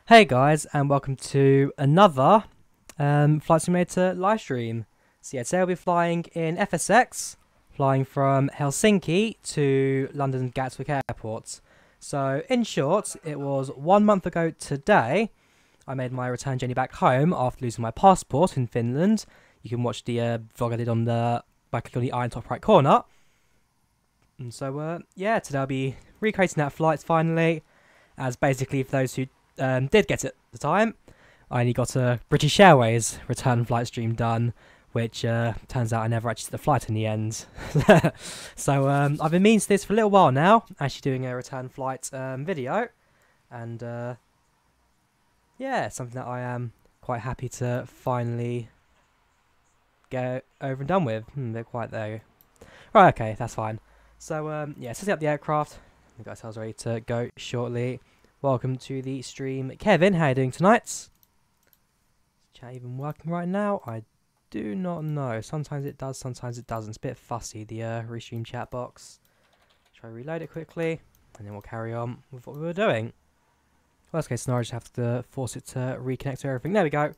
Hey guys, and welcome to another Flight Simulator live stream. So yeah, today I'll be flying in FSX, flying from Helsinki to London Gatwick Airport. So in short, it was 1 month ago today I made my return journey back home after losing my passport in Finland. You can watch the vlog I did on by clicking on the eye in top right corner. And so yeah, today I'll be recreating that flight finally, as basically for those who did get it at the time, I only got a British Airways return flight stream done, which turns out I never actually did the flight in the end. So I've been meaning to this for a little while now, actually doing a return flight video, and yeah, something that I am quite happy to finally get over and done with. They're quite there. Right, okay, that's fine. So yeah, setting up the aircraft. The guys, I was ready to go shortly. Welcome to the stream. Kevin, how are you doing tonight? Is chat even working right now? I do not know. Sometimes it does, sometimes it doesn't. It's a bit fussy, the restream chat box. Try to reload it quickly, and then we'll carry on with what we were doing. Worst case scenario, just have to force it to reconnect to everything. There we go.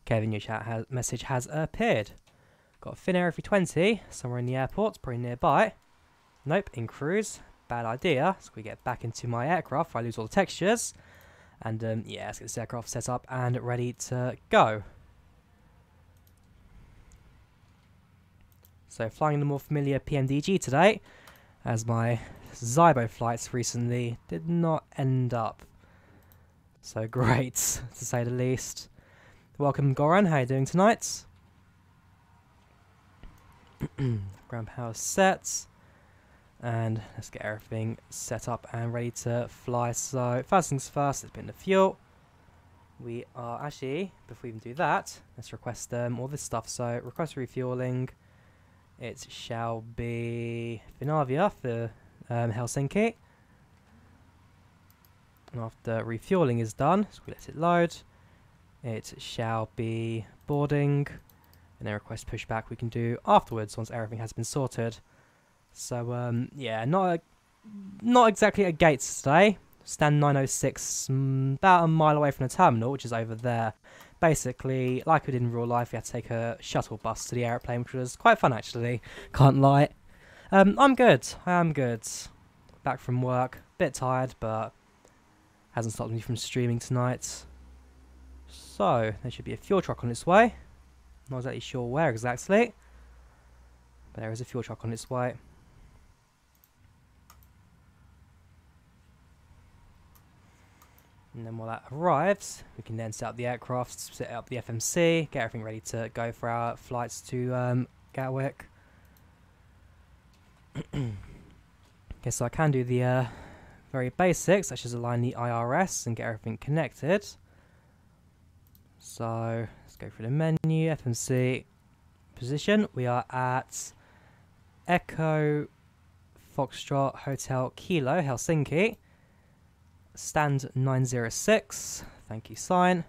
Kevin, your message has appeared. Got a Finnair 320 somewhere in the airport, pretty nearby. Nope, in cruise. Bad idea. So we get back into my aircraft before I lose all the textures. And yeah, let's get this aircraft set up and ready to go. So flying the more familiar PMDG today, as my Zybo flights recently did not end up so great, to say the least. Welcome Goran, how are you doing tonight? Ground power set. And let's get everything set up and ready to fly. So first things first, let's put in the fuel. We are actually, before we even do that, let's request all this stuff. So request refueling. It shall be Drawyah for Helsinki. And after refueling is done, so we let it load. It shall be boarding. And then request pushback we can do afterwards once everything has been sorted. So yeah, not exactly at gates today. Stand 906, about a mile away from the terminal, which is over there. Basically, like we did in real life, we had to take a shuttle bus to the airplane, which was quite fun actually. Can't lie. I'm good. I am good. Back from work, bit tired, but hasn't stopped me from streaming tonight. So there should be a fuel truck on its way. Not exactly sure where exactly, but there is a fuel truck on its way. And then while that arrives, we can then set up the aircraft, set up the FMC, get everything ready to go for our flights to Gatwick. Okay, so I can do the very basics, such as align the IRS and get everything connected. So let's go through the menu, FMC position. We are at Echo Foxtrot Hotel Kilo, Helsinki. Stand 906, thank you, sign.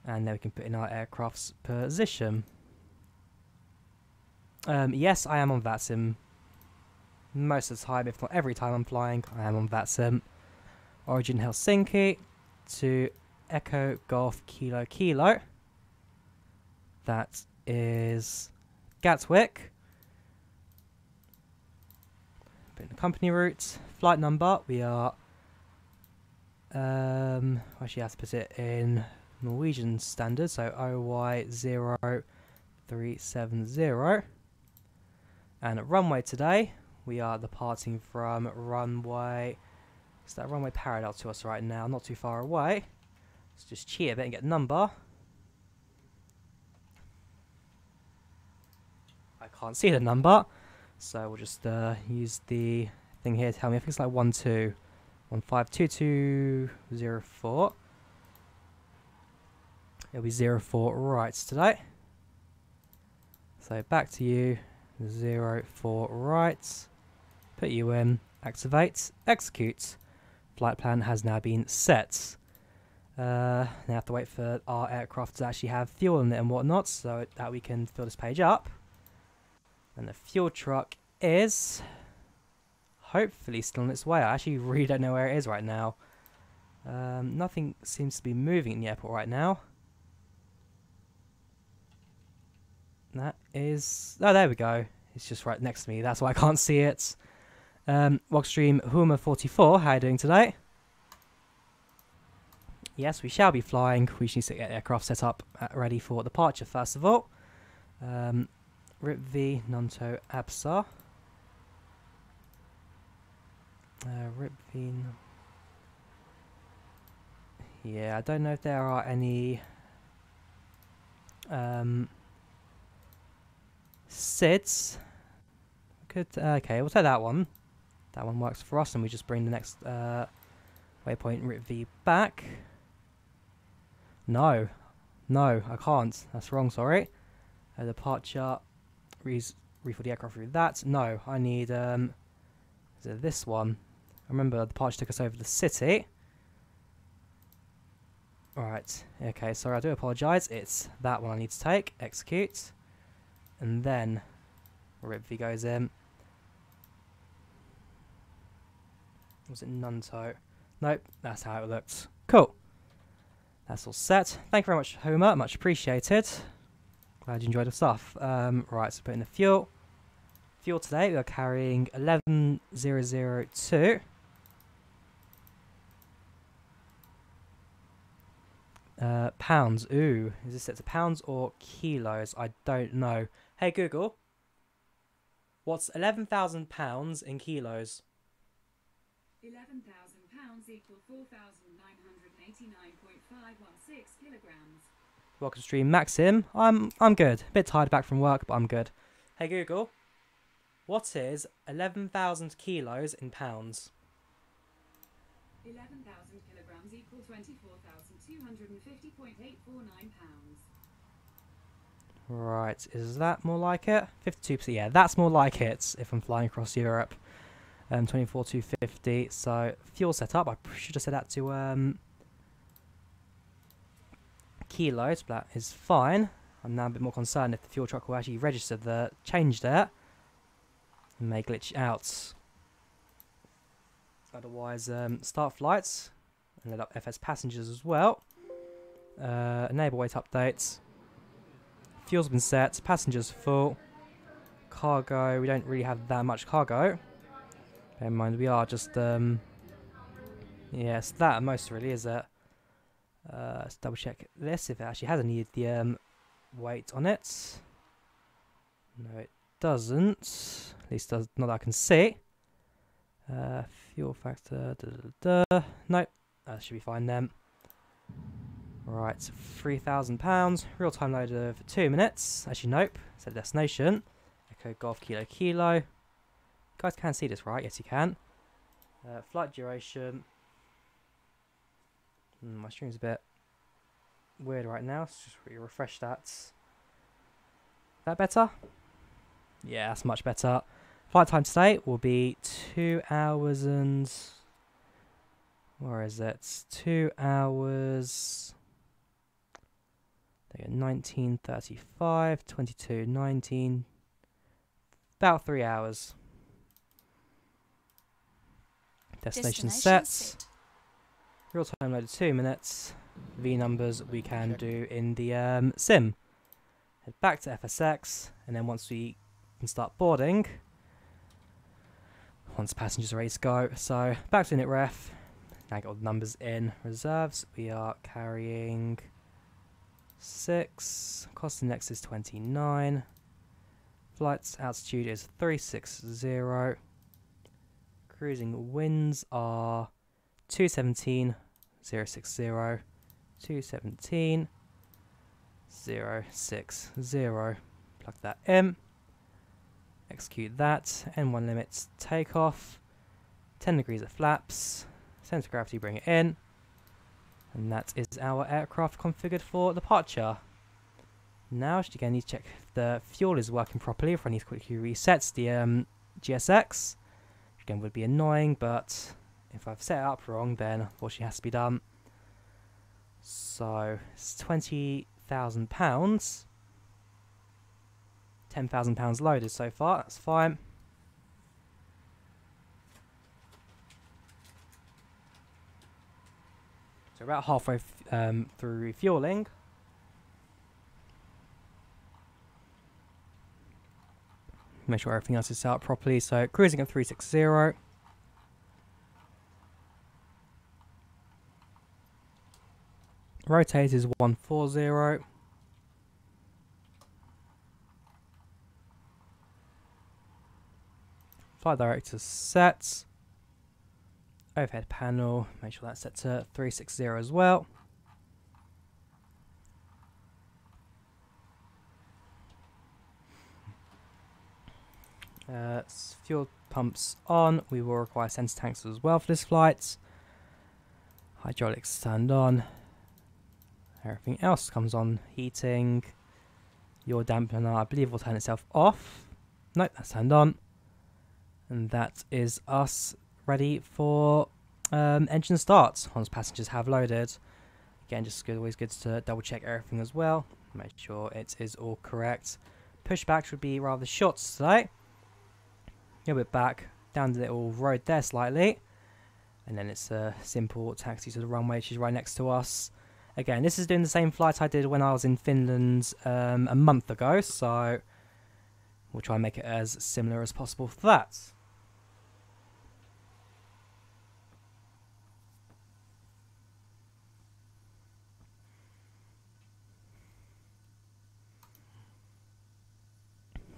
And then we can put in our aircraft's position. Yes, I am on VATSIM. Most of the time, if not every time I'm flying, I am on VATSIM. Origin Helsinki to Echo Golf Kilo Kilo. That is Gatwick. Put in the company route. Flight number, we are actually have to put it in Norwegian standard, so OY0370. And at runway today, we are departing from runway, is that runway parallel to us right now, not too far away. Let's just cheat a bit and get the number. I can't see the number, so we'll just use the thing here to tell me. I think it's like 12152204. It'll be 04 right today. So back to you, 04 right. Put you in, activate, execute. Flight plan has now been set. Now I have to wait for our aircraft to actually have fuel in it and whatnot, so that we can fill this page up. And the fuel truck is hopefully still on its way. I actually really don't know where it is right now. Nothing seems to be moving in the airport right now. That is... Oh, there we go. It's just right next to me. That's why I can't see it. Walkstream Huma 44, how are you doing today? Yes, we shall be flying. We just need to get the aircraft set up ready for departure first of all. Rip V, Nanto, Absa. Rip V... Yeah, I don't know if there are any... SIDS. Good. Okay, we'll take that one. That one works for us, and we just bring the next waypoint Rip V back. No, I can't. That's wrong. Sorry. Departure. Refill the aircraft through that. No, I need is it this one? I remember the departure took us over the city. Alright. Okay. Sorry, I do apologise. It's that one I need to take. Execute. And then Rip V goes in. Was it Nunto? Nope, that's how it looked. Cool. That's all set. Thank you very much, Homer. Much appreciated. Glad you enjoyed the stuff. Right, so put in the fuel. Fuel today, we are carrying 11,002. Pounds. Ooh, is this set to pounds or kilos? I don't know. Hey Google, what's 11,000 pounds in kilos? 11,000 pounds equal 4,989.516 kilograms. Welcome to stream, Maxim. I'm good. A bit tired back from work, but I'm good. Hey Google, what is 11,000 kilos in pounds? 11,000 kilograms equal 24,250.849 pounds. Right, is that more like it? 52%, yeah, that's more like it if I'm flying across Europe. 24,250, so fuel setup, I should have set that to kilos, but that is fine. I'm now a bit more concerned if the fuel truck will actually register the change there and may glitch out. Otherwise, start flights and let up FS passengers as well. Enable weight updates. Fuel's been set, passengers full. Cargo, we don't really have that much cargo. Bear in mind, we are just, yes, that at most really, is it? Let's double check this, if it actually has any of the weight on it. No, it doesn't. At least not that I can see. Fuel factor, Nope, that should be fine then. Right, £3,000. Real time load of 2 minutes. Actually, nope. Set destination. Echo Golf Kilo Kilo. You guys can see this, right? Yes, you can. Flight duration. My stream's a bit weird right now. Let's just refresh that. Is that better? Yeah, that's much better. Flight time today will be 2 hours and... Where is it? 2 hours... There you go, 19:35, 22:19. About 3 hours. Destination set. Real time loaded 2 minutes. V numbers we can do in the sim. Head back to FSX, and then once we can start boarding, once passengers are ready to go. So back to init ref. Now get all the numbers in. Reserves, we are carrying 6. Cost index is 29. Flight's altitude is 360. Cruising winds are 217, 060, 217, 060. Plug that in. Execute that. N1 limits takeoff. 10 degrees of flaps. Center of gravity, bring it in. And that is our aircraft configured for departure. Now, again, need to check if the fuel is working properly. If I need to quickly reset the GSX. Again, would be annoying, but if I've set it up wrong, then unfortunately it has to be done. So it's £20,000. £10,000 loaded so far. That's fine. So about halfway through refueling. Make sure everything else is set up properly. So cruising at 360. Rotate is 140. Flight director set. Overhead panel, make sure that's set to 360 as well. Fuel pumps on. We will require center tanks as well for this flight. Hydraulics turned on. Everything else comes on. Heating. Your dampener, I believe, will turn itself off. Nope, that's turned on. And that is us ready for engine start once passengers have loaded. Again, just always good to double check everything as well. Make sure it is all correct. Pushbacks would be rather short today. A little bit back, down the little road there slightly. And then it's a simple taxi to the runway, which is right next to us. Again, this is doing the same flight I did when I was in Finland a month ago. So we'll try and make it as similar as possible for that.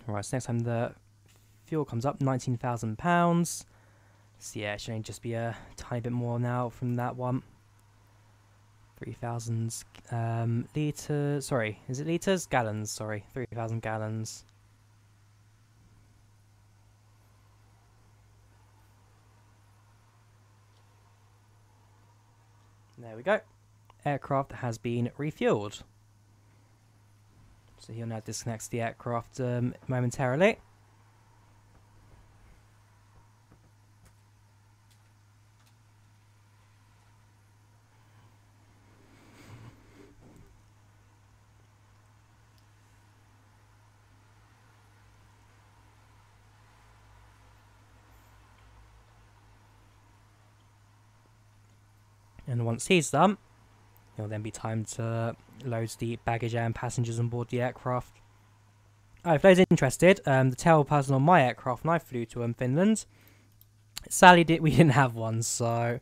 Alright, so next time the fuel comes up, £19,000. So yeah, it should only just be a tiny bit more now from that one. 3,000 litres, sorry, is it litres? Gallons, sorry, 3,000 gallons. There we go. Aircraft has been refueled. So he'll now disconnect the aircraft momentarily. And once he's done, it'll then be time to load the baggage and passengers on board the aircraft. For those interested, the tail person on my aircraft when I flew to Finland, sadly we didn't have one, so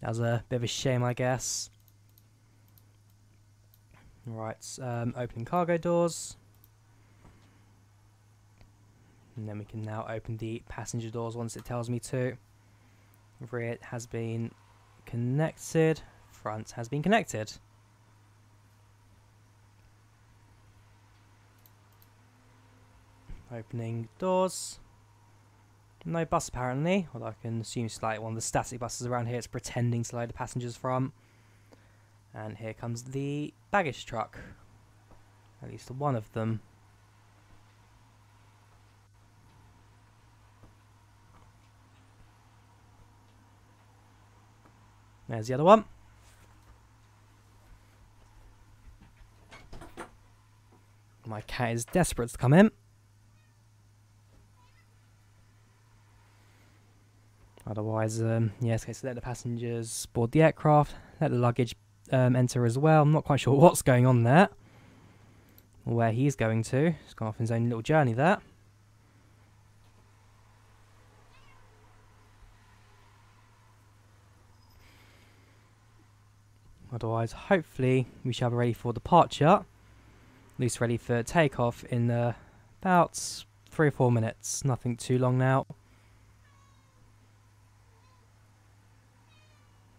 that was a bit of a shame, I guess. Right, opening cargo doors. And then we can now open the passenger doors once it tells me to. Rear has been connected, front has been connected. Opening doors. No bus apparently, although I can assume it's like one of the static buses around here it's pretending to load the passengers from. And here comes the baggage truck. At least one of them. There's the other one. My cat is desperate to come in. Otherwise, yes, okay, so let the passengers board the aircraft, let the luggage enter as well. I'm not quite sure what's going on there, or where he's going to. He's gone off on his own little journey there. Otherwise, hopefully, we shall be ready for departure. At least ready for takeoff in about 3 or 4 minutes. Nothing too long now.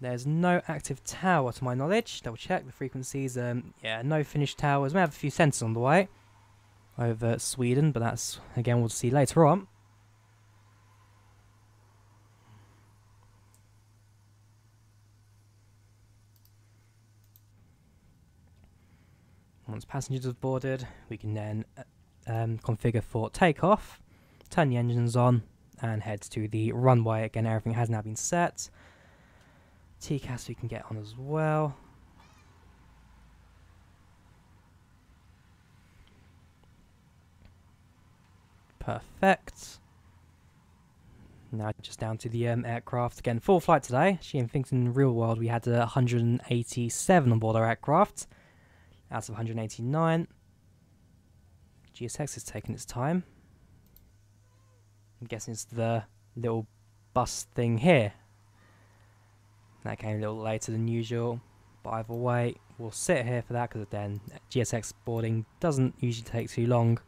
There's no active tower to my knowledge. Double check the frequencies. Yeah, no finished towers. We have a few sensors on the way over Sweden, but that's, again, we'll see later on. Once passengers have boarded, we can then configure for takeoff, turn the engines on, and head to the runway. Again, everything has now been set. TCAS we can get on as well. Perfect. Now just down to the aircraft. Again, full flight today. Actually, I think in the real world we had 187 on board our aircraft out of 189. GSX is taking its time. I'm guessing it's the little bus thing here. That came a little later than usual, but either way, we'll sit here for that because then GSX boarding doesn't usually take too long.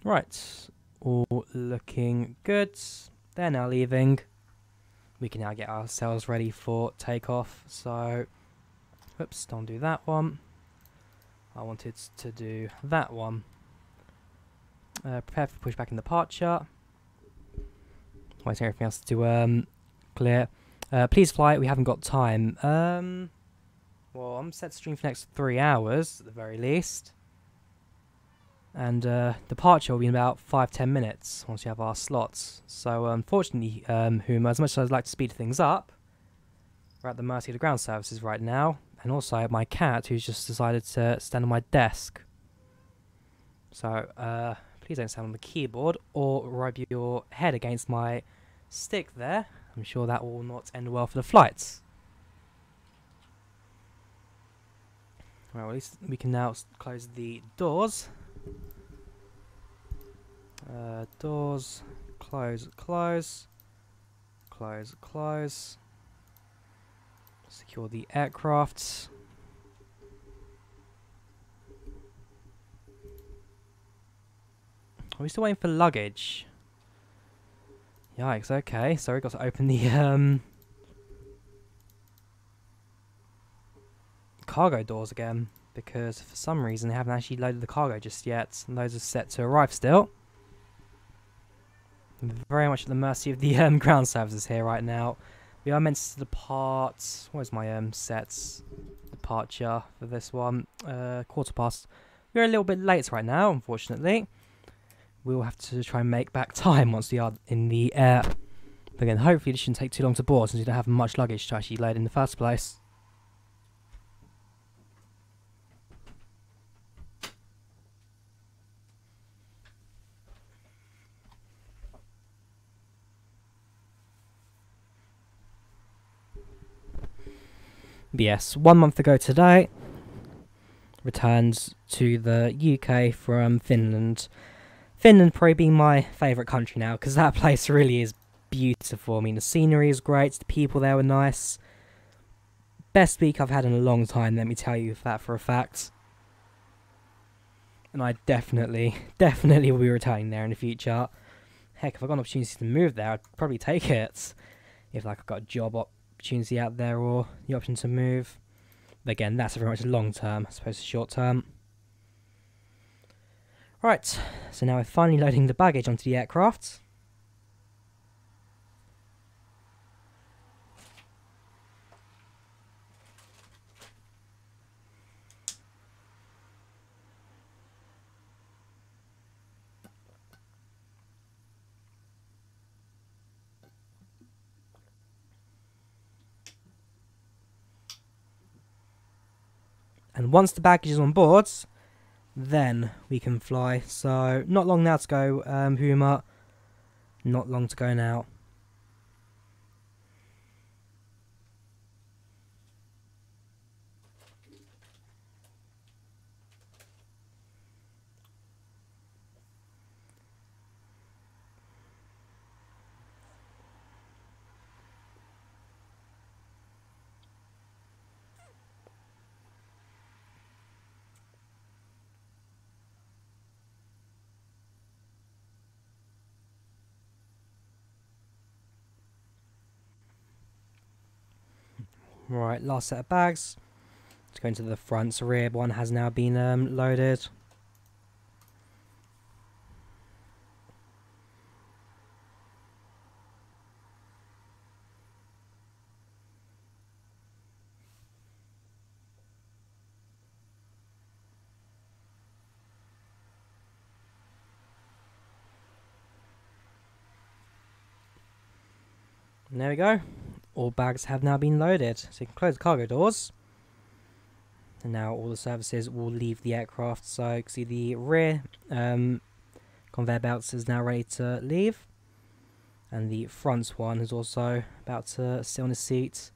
Right, all looking good. They're now leaving. We can now get ourselves ready for takeoff. So, whoops, don't do that one. I wanted to do that one. Prepare for pushback and departure. Waiting everything else to clear. Please fly, we haven't got time. Well, I'm set to stream for the next 3 hours, at the very least. And departure will be in about 5-10 minutes once we have our slots. So unfortunately, Huma, as much as I'd like to speed things up, we're at the mercy of the ground services right now. And also I have my cat who's just decided to stand on my desk. So please don't stand on the keyboard or rub your head against my stick there. I'm sure that will not end well for the flights. Well, at least we can now close the doors. Doors, close, close, close, close. Secure the aircraft. Are we still waiting for luggage? Yikes, okay. Sorry, got to open the cargo doors again, because for some reason they haven't actually loaded the cargo just yet, and those are set to arrive still. I'm very much at the mercy of the ground services here right now. We are meant to depart. Where's my set departure for this one? 1:15. We're a little bit late right now, unfortunately. We'll have to try and make back time once we are in the air. But again, hopefully this shouldn't take too long to board since we don't have much luggage to actually load in the first place. But yes, 1 month ago today, returns to the UK from Finland. Finland probably being my favourite country now, because that place really is beautiful. I mean, the scenery is great, the people there were nice. Best week I've had in a long time, let me tell you that for a fact. And I definitely will be returning there in the future. Heck, if I got an opportunity to move there, I'd probably take it. If like I got a job opportunity out there or the option to move. But again, that's very much long term as opposed to short term. Right, so now we're finally loading the baggage onto the aircraft. And once the baggage is on board, then we can fly. So, not long now to go, Huma. Not long to go now. Right, last set of bags. Let's go into the front. So rear one has now been loaded. And there we go. All bags have now been loaded. So you can close the cargo doors. And now all the services will leave the aircraft. So you can see the rear conveyor belts is now ready to leave. And the front one is also about to sit on the seat,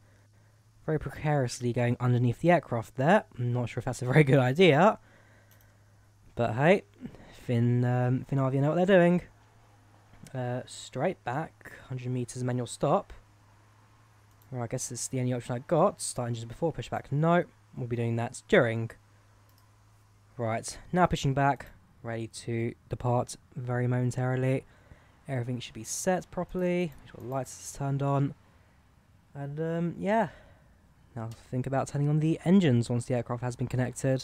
very precariously going underneath the aircraft there. I'm not sure if that's a very good idea. But hey, Finnair know what they're doing. Straight back, 100 meters manual stop. Well, I guess it's the only option I got. Start engines before pushback. No, we'll be doing that during. Right, now pushing back, ready to depart very momentarily. Everything should be set properly. Make sure the lights are turned on. And yeah, now think about turning on the engines once the aircraft has been connected.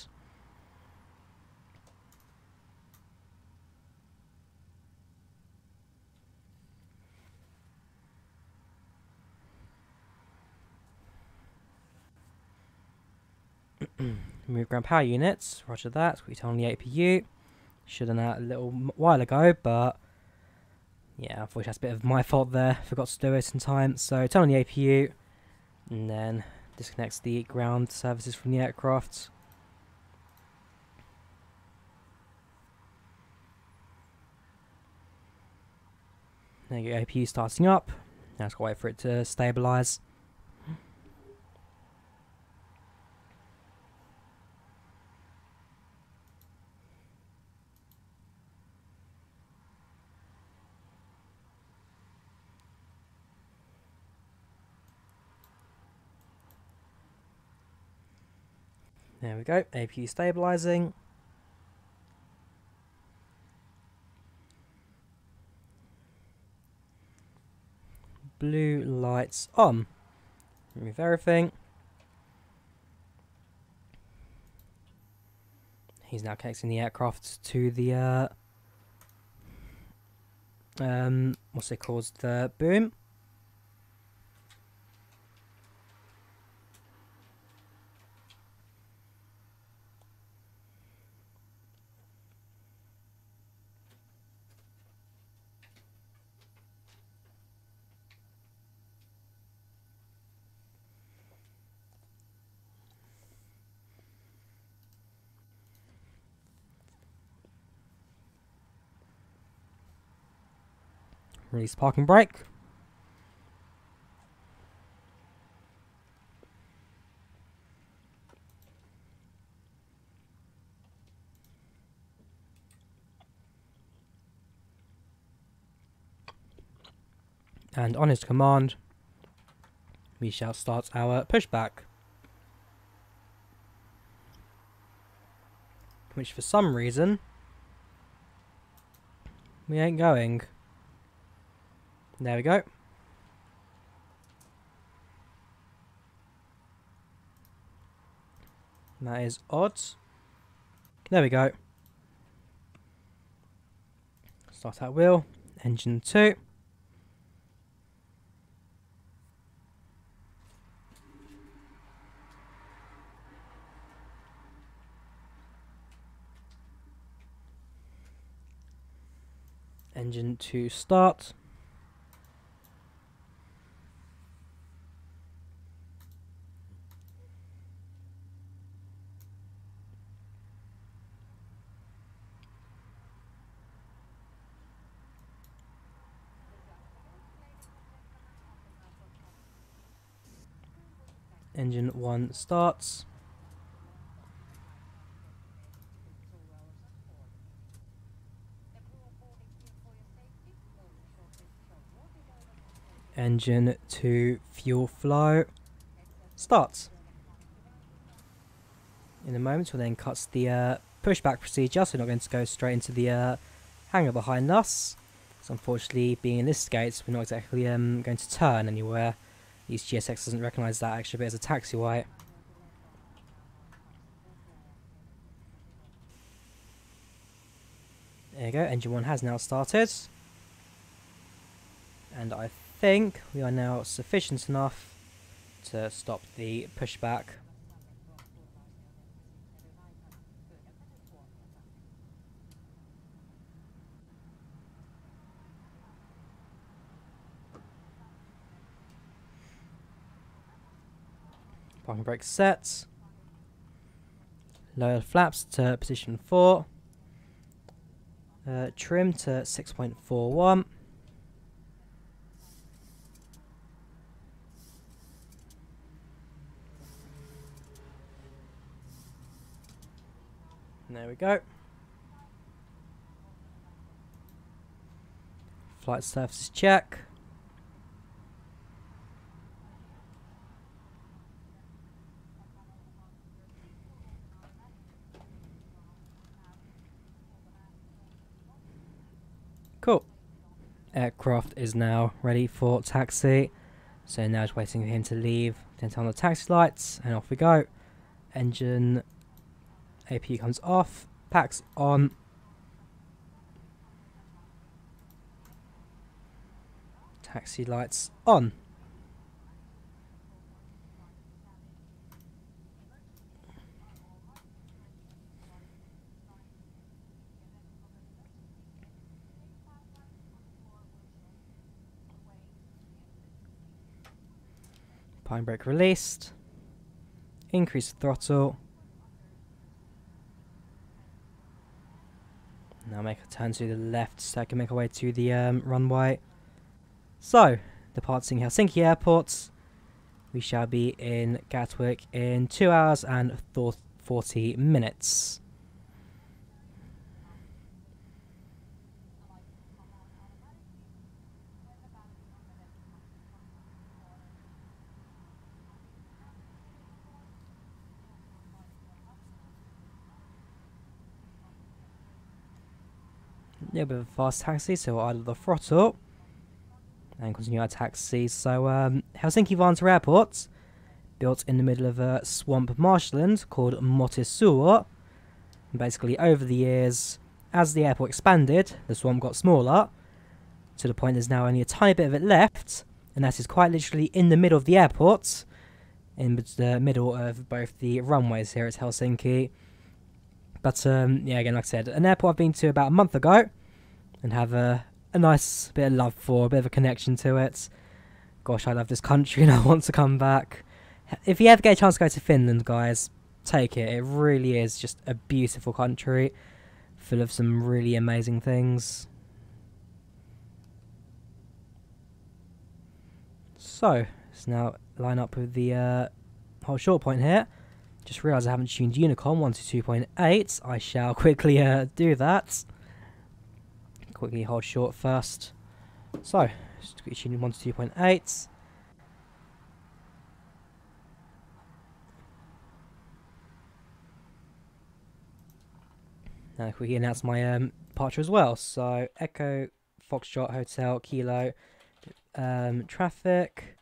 Move ground power units, roger that. We turn on the APU. Should have done that a little while ago, but yeah, unfortunately that's a bit of my fault there. Forgot to do it in time. So turn on the APU, and then disconnects the ground services from the aircraft. There you go, APU starting up. Now it's got to wait for it to stabilise. There we go, APU stabilising. Blue lights on. Remove everything. He's now connecting the aircraft to the what's it called? The boom. Release parking brake. And on his command, we shall start our pushback. Which for some reason, we ain't going. There we go. That is odd. There we go. Start that wheel. Engine 2. Engine 2 start. Engine 1 starts. Engine 2 fuel flow starts. In a moment we'll then cut the pushback procedure, so we're not going to go straight into the hangar behind us. So unfortunately, being in this gate, we're not exactly going to turn anywhere. East GSX doesn't recognise that extra bit as a taxiway. There you go, engine 1 has now started. And I think we are now sufficient enough to stop the pushback. Parking brake set. Lower flaps to position 4. Trim to 6.41. There we go. Flight surfaces check. Cool. Aircraft is now ready for taxi. So now just waiting for him to leave. Then turn on the taxi lights and off we go. Engine APU comes off. Packs on. Taxi lights on. Pine brake released. Increase the throttle. Now make a turn to the left so I can make our way to the runway. So, departing Helsinki Airport. We shall be in Gatwick in 2 hours and 40 minutes. A little bit of a fast taxi, so we'll idle the throttle and continue our taxi. So Helsinki Vantaa Airport, built in the middle of a swamp marshland called Motissuo. Basically over the years, as the airport expanded, the swamp got smaller, to the point there's now only a tiny bit of it left, and that is quite literally in the middle of the airport, in the middle of both the runways here at Helsinki. But yeah, again, like I said, an airport I've been to about a month ago, and have a nice bit of love for, a bit of a connection to it. Gosh, I love this country and I want to come back. If you ever get a chance to go to Finland, guys, take it. It really is just a beautiful country, full of some really amazing things. So, let's now line up with the whole short point here. Just realised I haven't tuned Unicom 122.8. I shall quickly do that. Quickly hold short first. So, just quickly tune 122.8. Now quickly announce my departure as well. So, Echo Foxtrot Hotel Kilo traffic.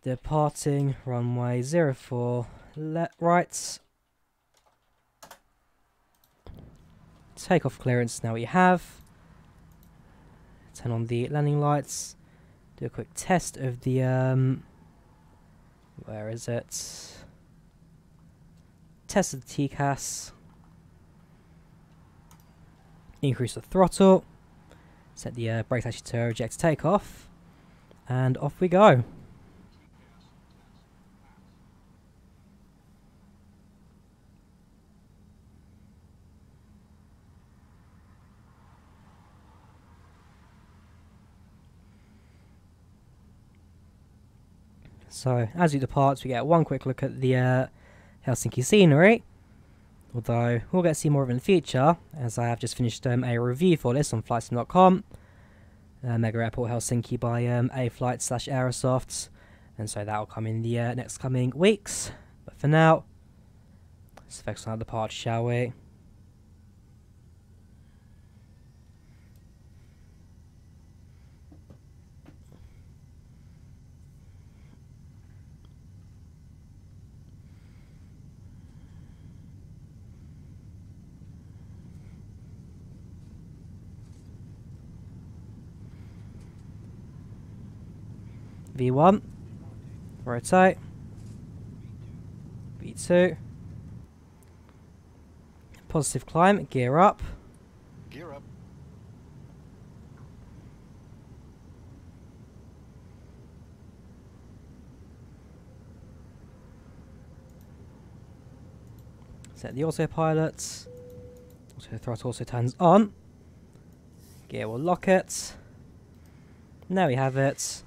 Departing runway 04 right. Takeoff clearance now we have. Turn on the landing lights. Do a quick test of the where is it? Test of the TCAS. Increase the throttle. Set the brake actually to reject takeoff. And off we go. So, as we depart, we get one quick look at the Helsinki scenery. Although, we'll get to see more of it in the future, as I have just finished a review for this on flightsim.com. Mega Airport Helsinki by A-Flight/Aerosoft. And so that will come in the next coming weeks. But for now, let's focus on our departure, shall we? V1, rotate, V2, positive climb, gear up, Gear up. Set the autopilot. Auto throttle also turns on. Gear will lock it. There we have it.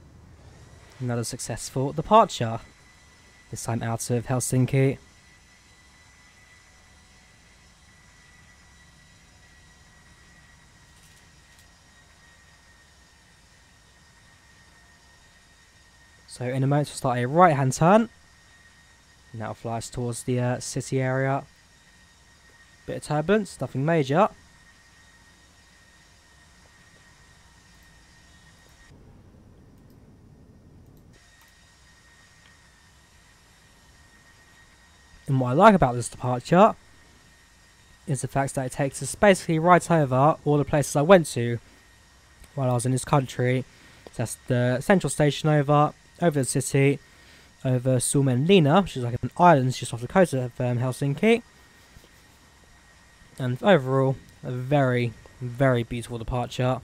Another successful departure. This time out of Helsinki. So in a moment we'll start a right hand turn. And that'll fly us towards the city area. Bit of turbulence, nothing major. And what I like about this departure is the fact that it takes us basically right over all the places I went to while I was in this country. So that's the central station over the city, over Suomenlinna, which is like an island just off the coast of Helsinki. And overall, a very, very beautiful departure.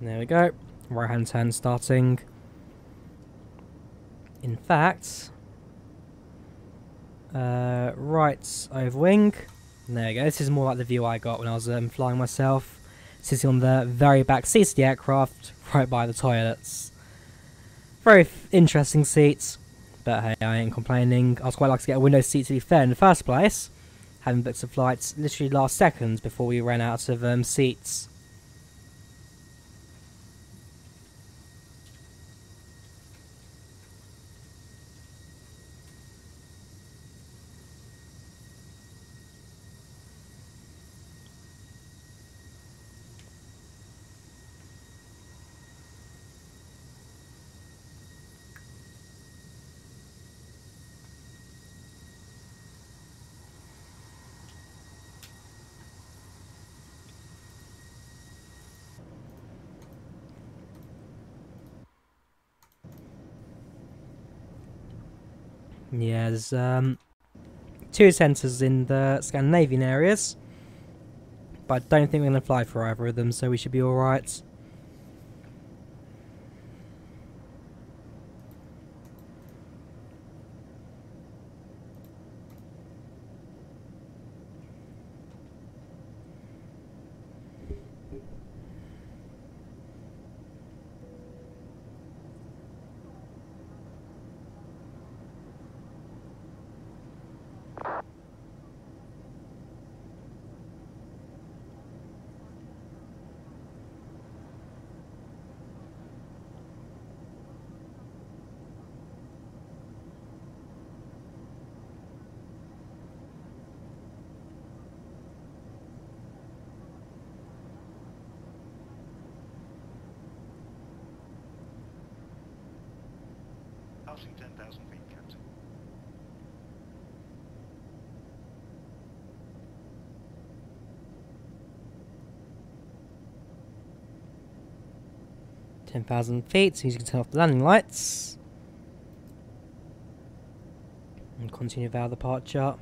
There we go. Right hand turn starting. In fact, right over wing. There we go. This is more like the view I got when I was flying myself. Sitting on the very back seats of the aircraft, right by the toilets. Very interesting seats, but hey, I ain't complaining. I was quite lucky to get a window seat to be fair in the first place. Having booked some flights literally last seconds before we ran out of seats. Yeah, there's two centres in the Scandinavian areas, but I don't think we're going to fly for either of them, so we should be alright. Passing 10,000 feet, Captain. $10,000 so you can turn off the landing lights. And continue with our departure.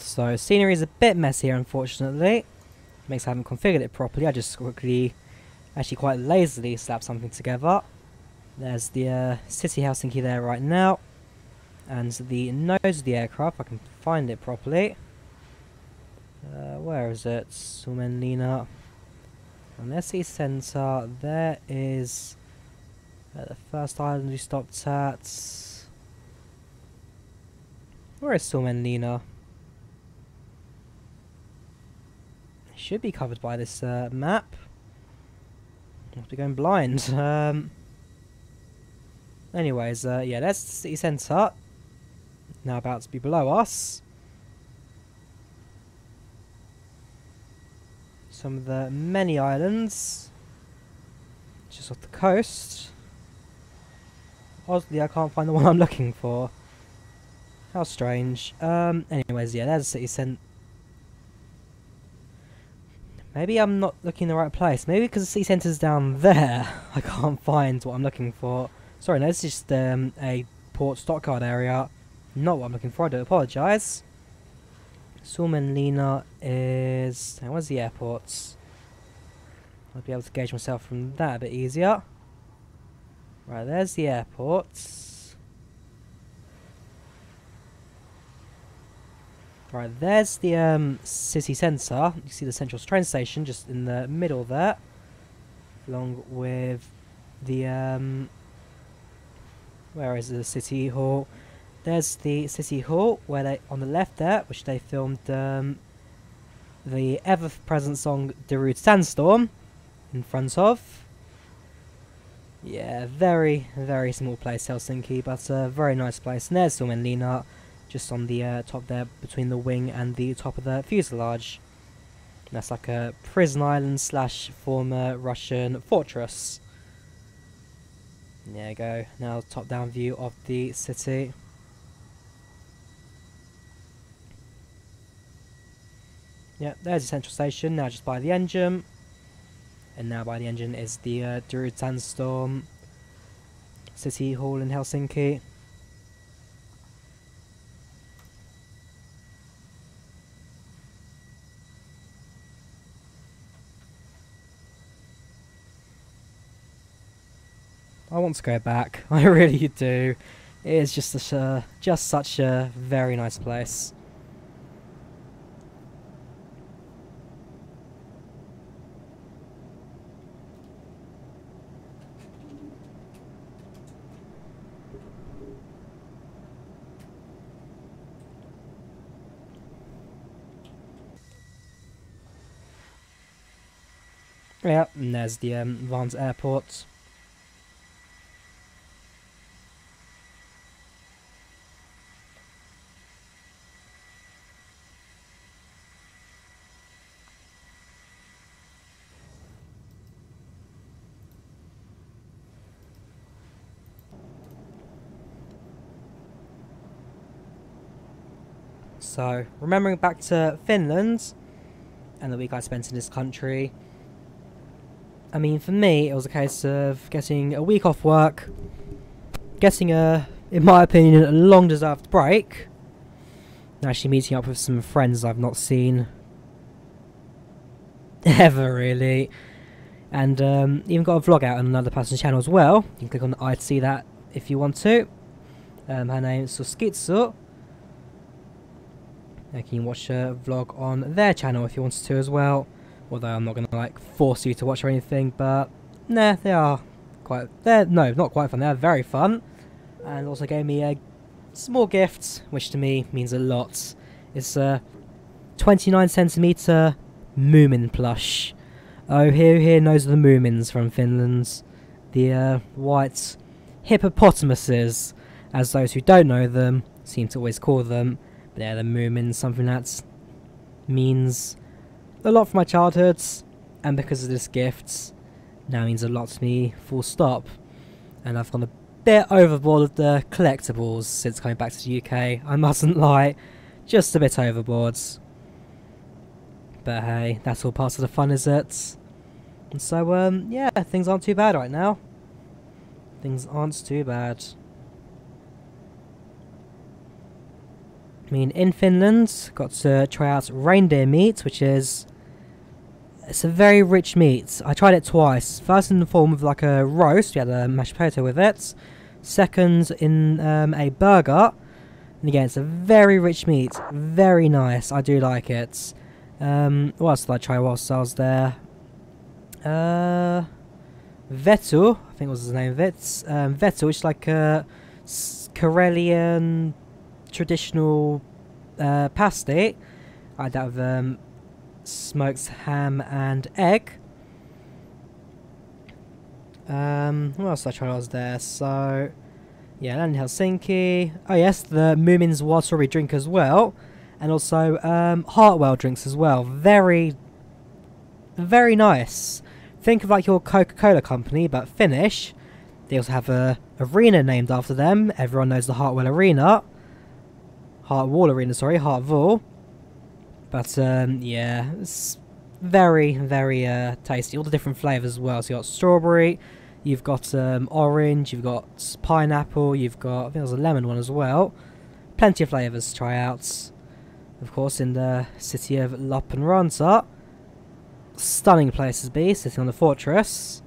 So scenery is a bit messy here, unfortunately. Makes I haven't configured it properly. I just quickly, actually quite lazily slapped something together. There's the city Helsinki there right now, and the nose of the aircraft. If I can find it properly. Where is it? Suomenlinna. On the SE centre, there is The first island we stopped at. Where is Suomenlinna? It should be covered by this map. I'll have to go blind. Anyways, yeah, there's the city centre. Now about to be below us. Some of the many islands just off the coast. Oddly, I can't find the one I'm looking for. How strange. Anyways, yeah, there's the city centre. Maybe I'm not looking in the right place. Maybe because the city centre's down there, I can't find what I'm looking for. Sorry, no, this is just a port stockyard area. Not what I'm looking for, I do apologise. Suomenlinna is... where's the airports? I'll be able to gauge myself from that a bit easier. Right, there's the airports. Right, there's the city centre. You see the central train station just in the middle there. Along with the... where is the city hall? There's the city hall, where they on the left there, which they filmed the ever-present song "Darude Sandstorm" in front of. Yeah, very, very small place, Helsinki, but a very nice place. And there's Suomenlinna, just on the top there, between the wing and the top of the fuselage. And that's like a prison island slash former Russian fortress. There you go. Now top-down view of the city. Yep, there's the central station, now just by the engine. And now by the engine is the Darude Sandstorm City Hall in Helsinki. I want to go back, I really do. It is just such a very nice place. Yeah, and there's the Vantaa airport. So, remembering back to Finland and the week I spent in this country, I mean, for me, it was a case of getting a week off work, getting a, in my opinion, a long-deserved break, and actually meeting up with some friends I've not seen ever, really, and even got a vlog out on another person's channel as well. You can click on the eye to see that if you want to. Her name is Suskitsu. You can watch a vlog on their channel if you wanted to as well. Although I'm not going to like force you to watch or anything, but nah, they are quite, no, not quite fun, they're very fun. And also gave me a small gift, which to me means a lot. It's a 29cm Moomin plush. Oh, who here knows the Moomins from Finland? The white hippopotamuses, as those who don't know them seem to always call them. But they're the Moomins, something that means a lot for my childhood, and because of this gift, now means a lot to me, full stop. And I've gone a bit overboard with the collectibles since coming back to the UK, I mustn't lie, just a bit overboard. But hey, that's all part of the fun, is it? And so, yeah, things aren't too bad right now. Things aren't too bad. I mean, in Finland, got to try out reindeer meat, which is... it's a very rich meat. I tried it twice. First in the form of like a roast, we had a mashed potato with it. Second in a burger. And again, it's a very rich meat. Very nice. I do like it. What else did I try whilst I was there? Vettel, I think was his name, Vettel, which is like a Karelian traditional pasty. I had that with smoked ham and egg. What else did I try while I was there? So, yeah, landed in Helsinki. Oh yes, the Moomin's wild strawberry drink as well. And also Hartwell drinks as well. Very, very nice. Think of like your Coca-Cola company, but Finnish. They also have a arena named after them. Everyone knows the Hartwell Arena. Hartwall Arena, sorry, Hartwall. But yeah, it's very, very tasty. All the different flavours as well. So you've got strawberry, you've got orange, you've got pineapple, you've got, I think there's a lemon one as well. Plenty of flavours to try out. Of course, in the city of Lappeenranta. Stunning place to be, sitting on the fortress.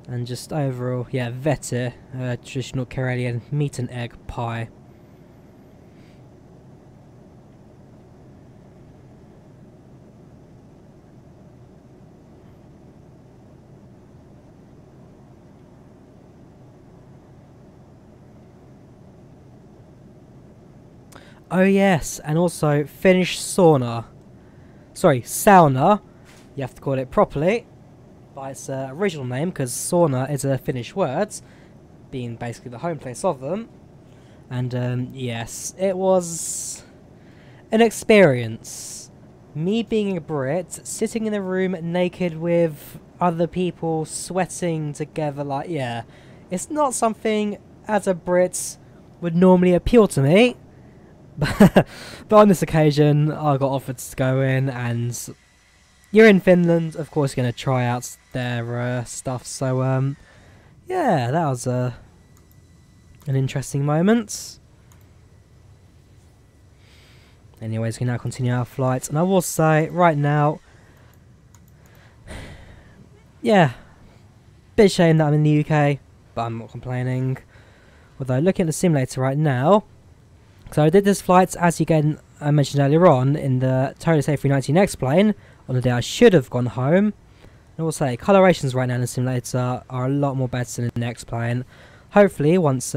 And just overall, yeah, vette, traditional Karelian meat and egg pie. Oh yes, and also Finnish sauna. Sorry, sauna. You have to call it properly by its original name, because sauna is a Finnish word, being basically the home place of them. And yes, it was an experience. Me being a Brit, sitting in a room naked with other people sweating together, like, yeah, it's not something as a Brit would normally appeal to me. But on this occasion, I got offered to go in, and you're in Finland, of course you're going to try out their stuff, so yeah, that was an interesting moment. Anyways, we can now continue our flight, and I will say, right now, yeah, bit shame that I'm in the UK, but I'm not complaining. Although, looking at the simulator right now, so I did this flight, as again I mentioned earlier on, in the Toyota A319 X-Plane, on the day I should have gone home. And I will say, colorations right now in the simulator are a lot more better than in the X-Plane. Hopefully, once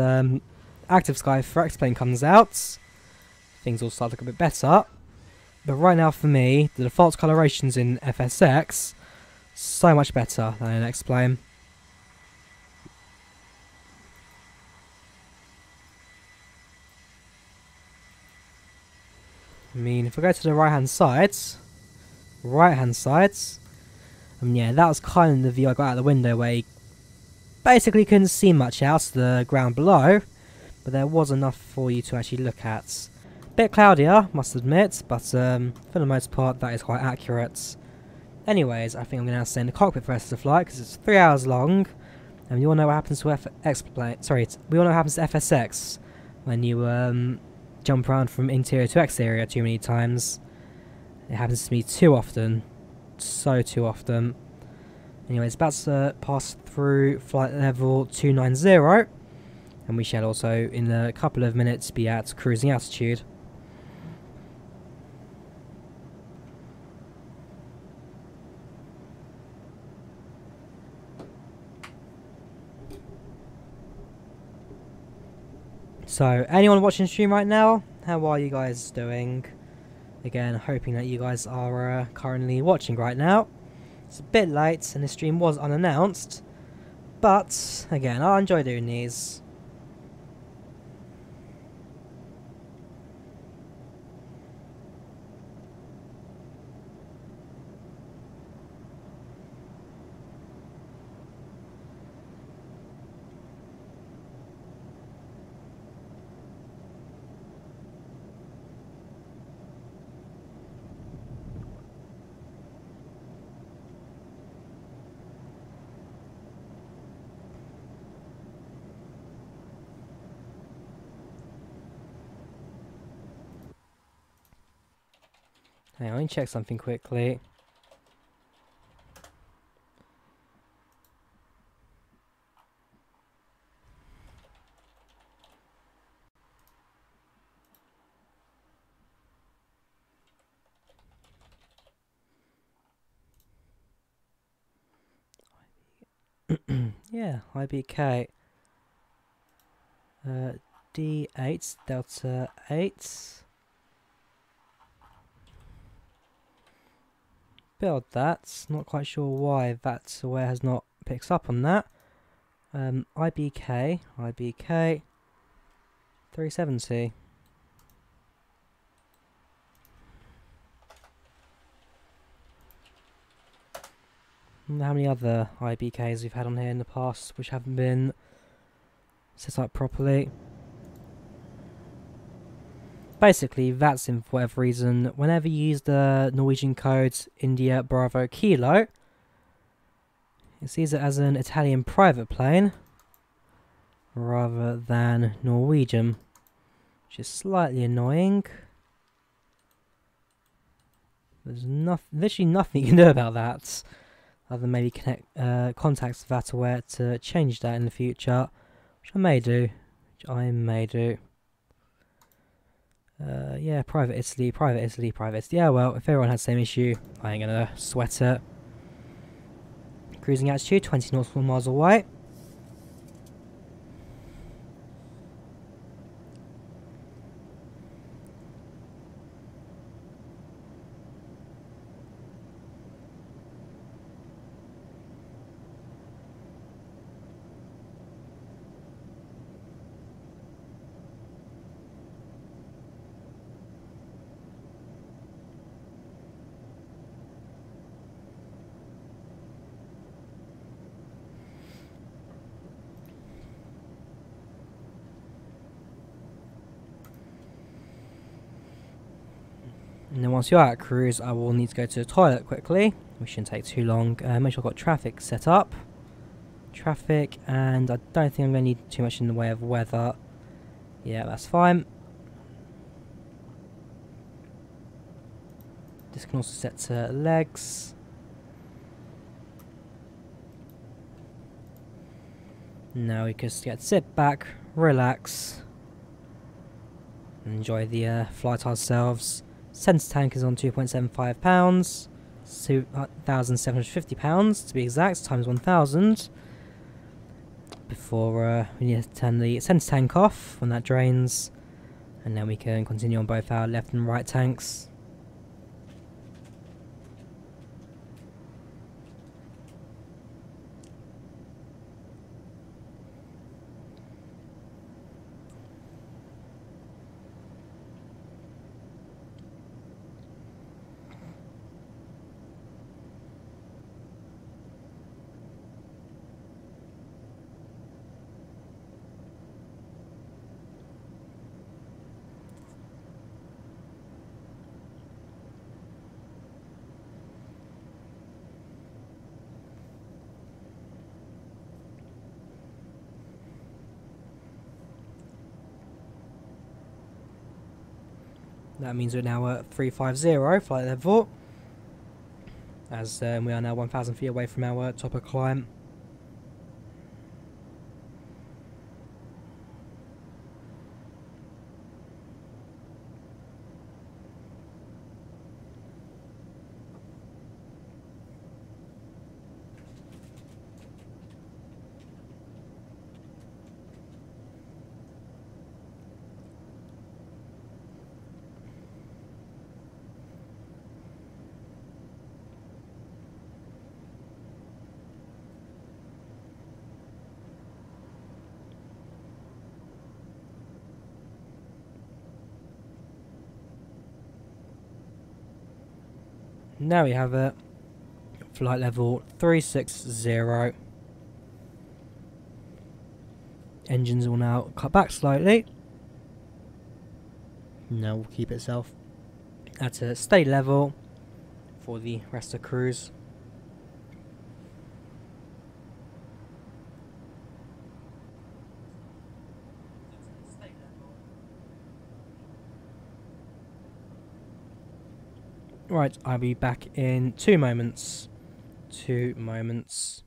Active Sky for X-Plane comes out, things will start to look a bit better. But right now for me, the default colorations in FSX, so much better than in X-Plane. I mean, if we go to the right-hand side, yeah, that was kind of the view I got out of the window, where you basically couldn't see much out to the ground below, but there was enough for you to actually look at. Bit cloudier, must admit, but for the most part, that is quite accurate. Anyways, I think I'm going to stay in the cockpit for the rest of the flight, because it's 3 hours long, and you all know what happens to we all know what happens to FSX when you jump around from interior to exterior too many times. It happens to me too often. So too often. Anyways, about to pass through flight level 290, and we shall also in a couple of minutes be at cruising altitude. So, anyone watching the stream right now, how are you guys doing? Again, hoping that you guys are currently watching right now. It's a bit late, and the stream was unannounced, but again, I enjoy doing these. Hang on, let me check something quickly. Yeah, IBK. D8, Delta 8. Build that. Not quite sure why Vataware has not picked up on that. IBK 370. How many other IBKs we've had on here in the past which haven't been set up properly? Basically, VATSIM, for whatever reason, whenever you use the Norwegian code India Bravo Kilo, it sees it as an Italian private plane rather than Norwegian, which is slightly annoying. There's literally nothing you can do about that, other than maybe contact Vataware to change that in the future, which I may do. Yeah, private Italy. Yeah, well, if everyone had the same issue, I ain't gonna sweat it. Cruising altitude, 20 nautical miles away. And then once you're at cruise, I will need to go to the toilet quickly, which shouldn't take too long. Make sure I've got traffic set up. Traffic, and I don't think I'm going to need too much in the way of weather. Yeah, that's fine. This can also set to legs. Now we just get to sit back, relax, and enjoy the flight ourselves. Centre tank is on £2.75, £2,750 to be exact, times 1,000. Before we need to turn the centre tank off when that drains, and then we can continue on both our left and right tanks. That means we're now at 350 flight level, as we are now 1,000 feet away from our top of climb. Now we have it. Flight level 360. Engines will now cut back slightly. Now we'll keep itself at a steady level for the rest of the cruise. Right, I'll be back in 2 moments. 2 moments.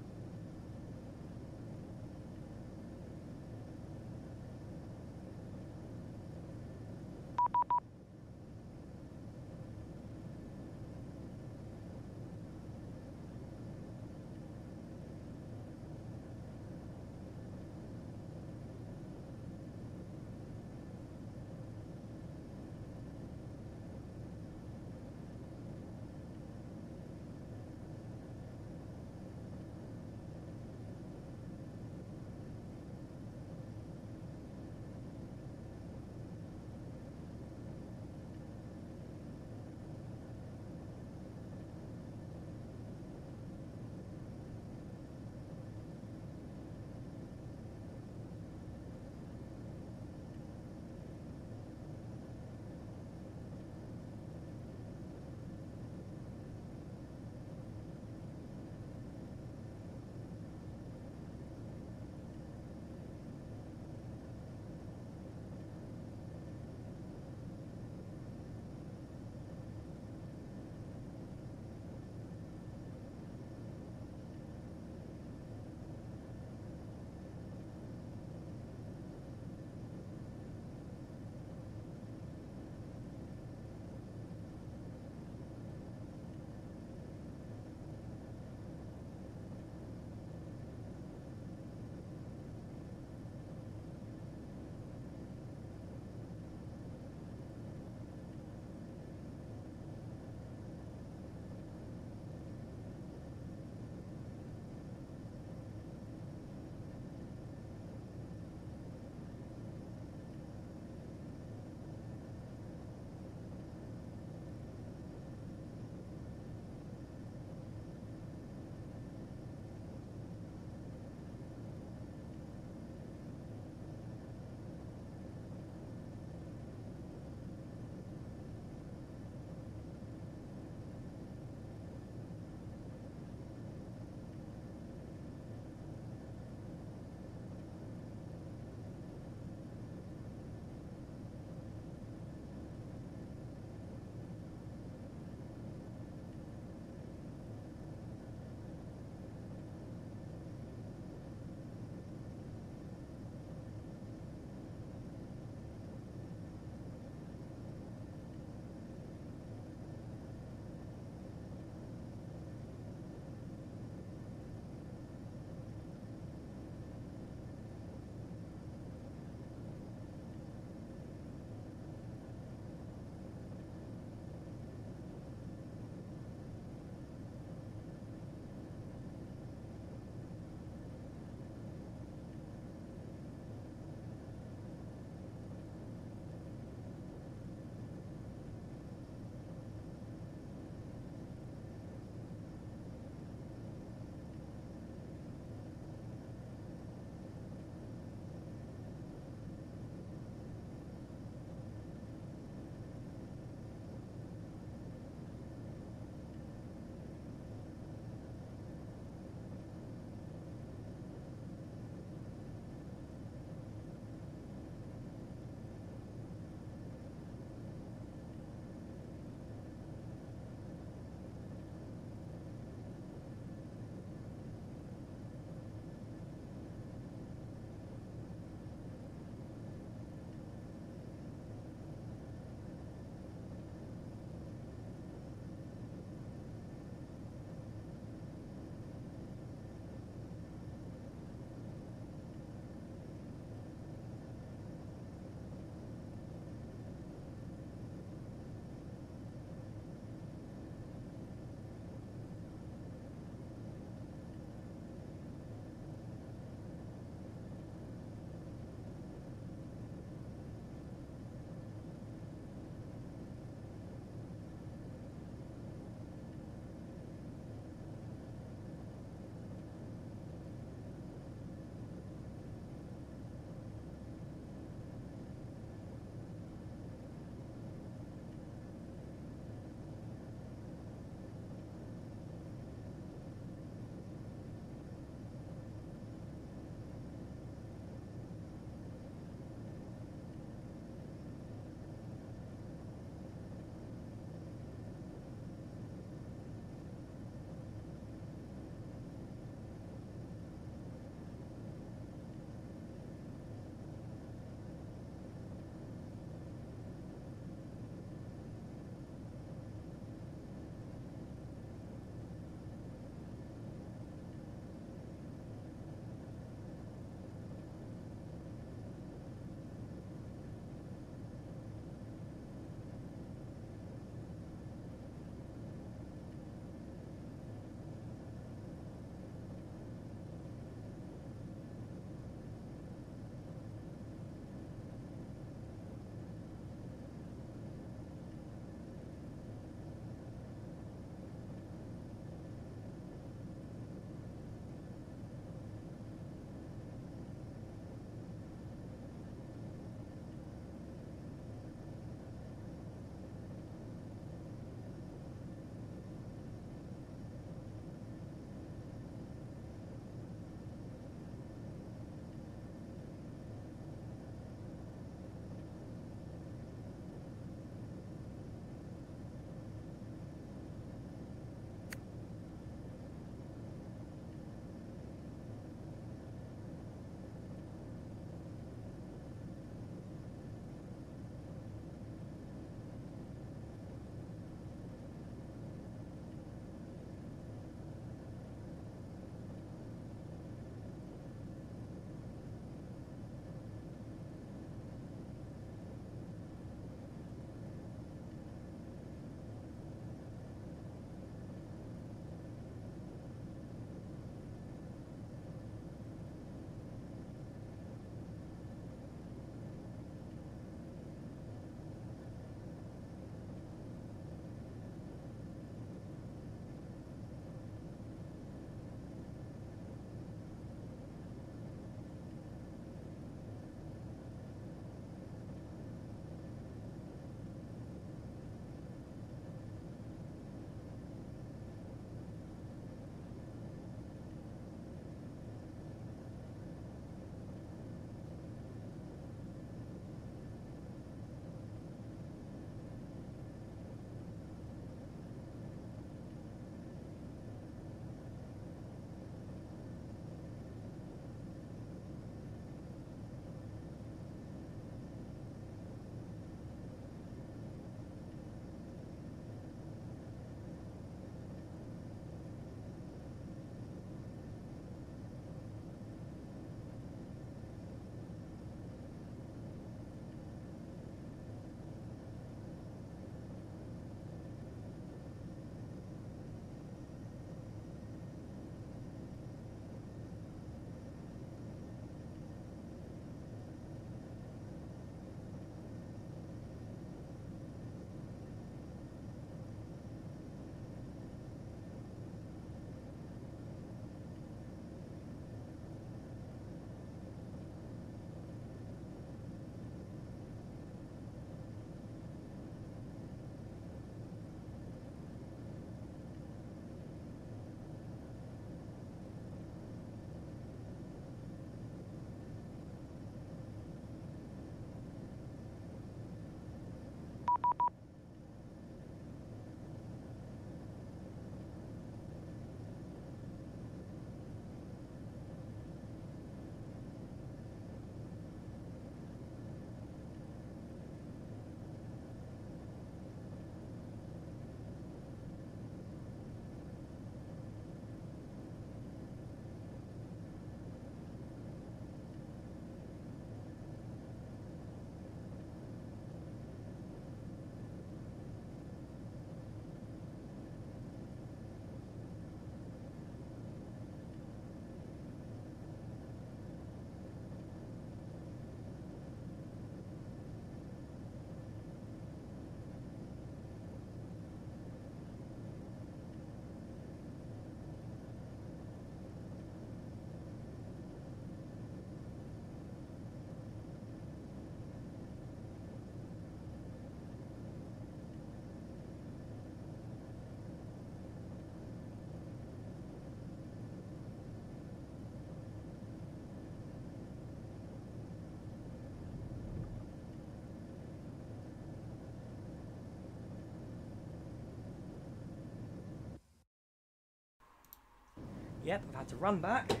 Yep, I've had to run back. Cut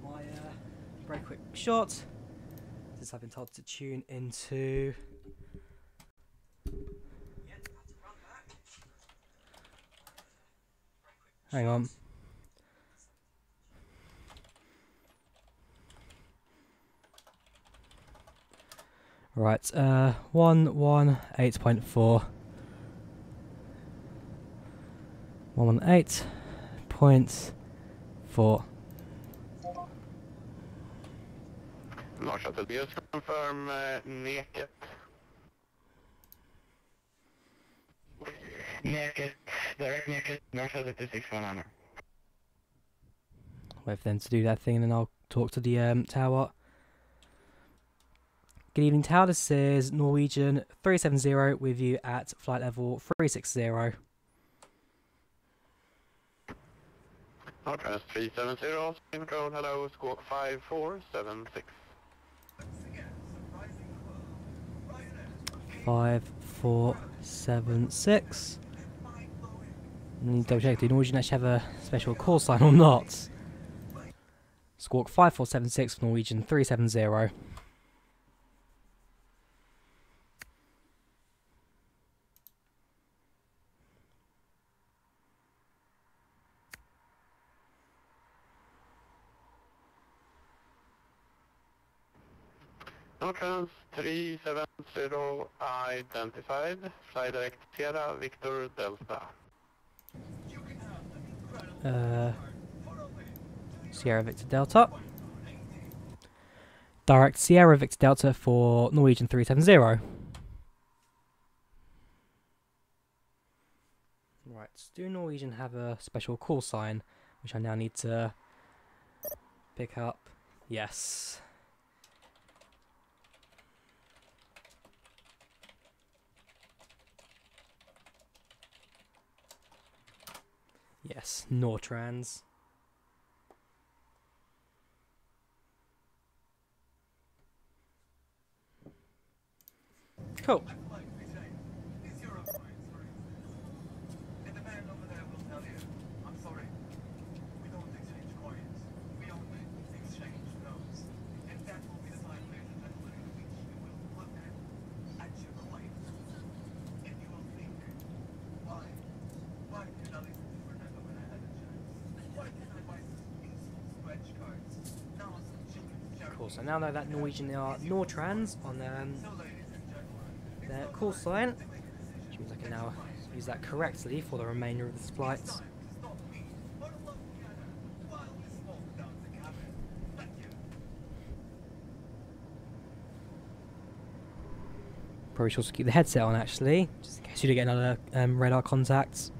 my very quick short. Since I've been told to tune into. Hang on. Right, 118.4. 118.4. North Shuttle Bios confirm naked. Naked, direct naked, North Shuttle 261 Wait for them to do that thing and then I'll talk to the tower. Good evening, tower. This is Norwegian 370 with you at flight level 360. Northwest 370, same control, hello, squawk 5476. 5476. Need to double check, do Norwegian actually have a special call sign or not? Squawk 5476 for Norwegian 370. Northwest 370 identified, fly direct Sierra Victor Delta. Sierra Victor Delta. Direct Sierra Victor Delta for Norwegian 370. Right, do Norwegian have a special call sign, which I now need to pick up? Yes. Yes, Nortrans. Cool. Cool, so now that Norwegian are Nortrans on their call sign, which means I can now use that correctly for the remainder of this flight. Probably should also keep the headset on actually, just in case you do get another radar contact.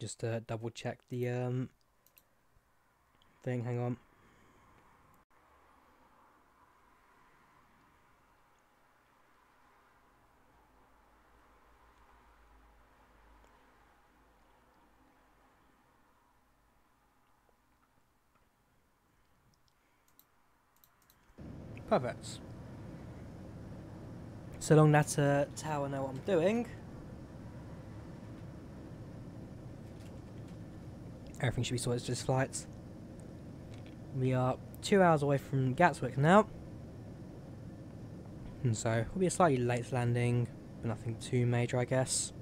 Just to double check the thing, hang on. Perfect. So long that tower know what I'm doing. Everything should be sorted to this flight. We are 2 hours away from Gatwick now. And so, it'll be a slightly late landing, but nothing too major, I guess.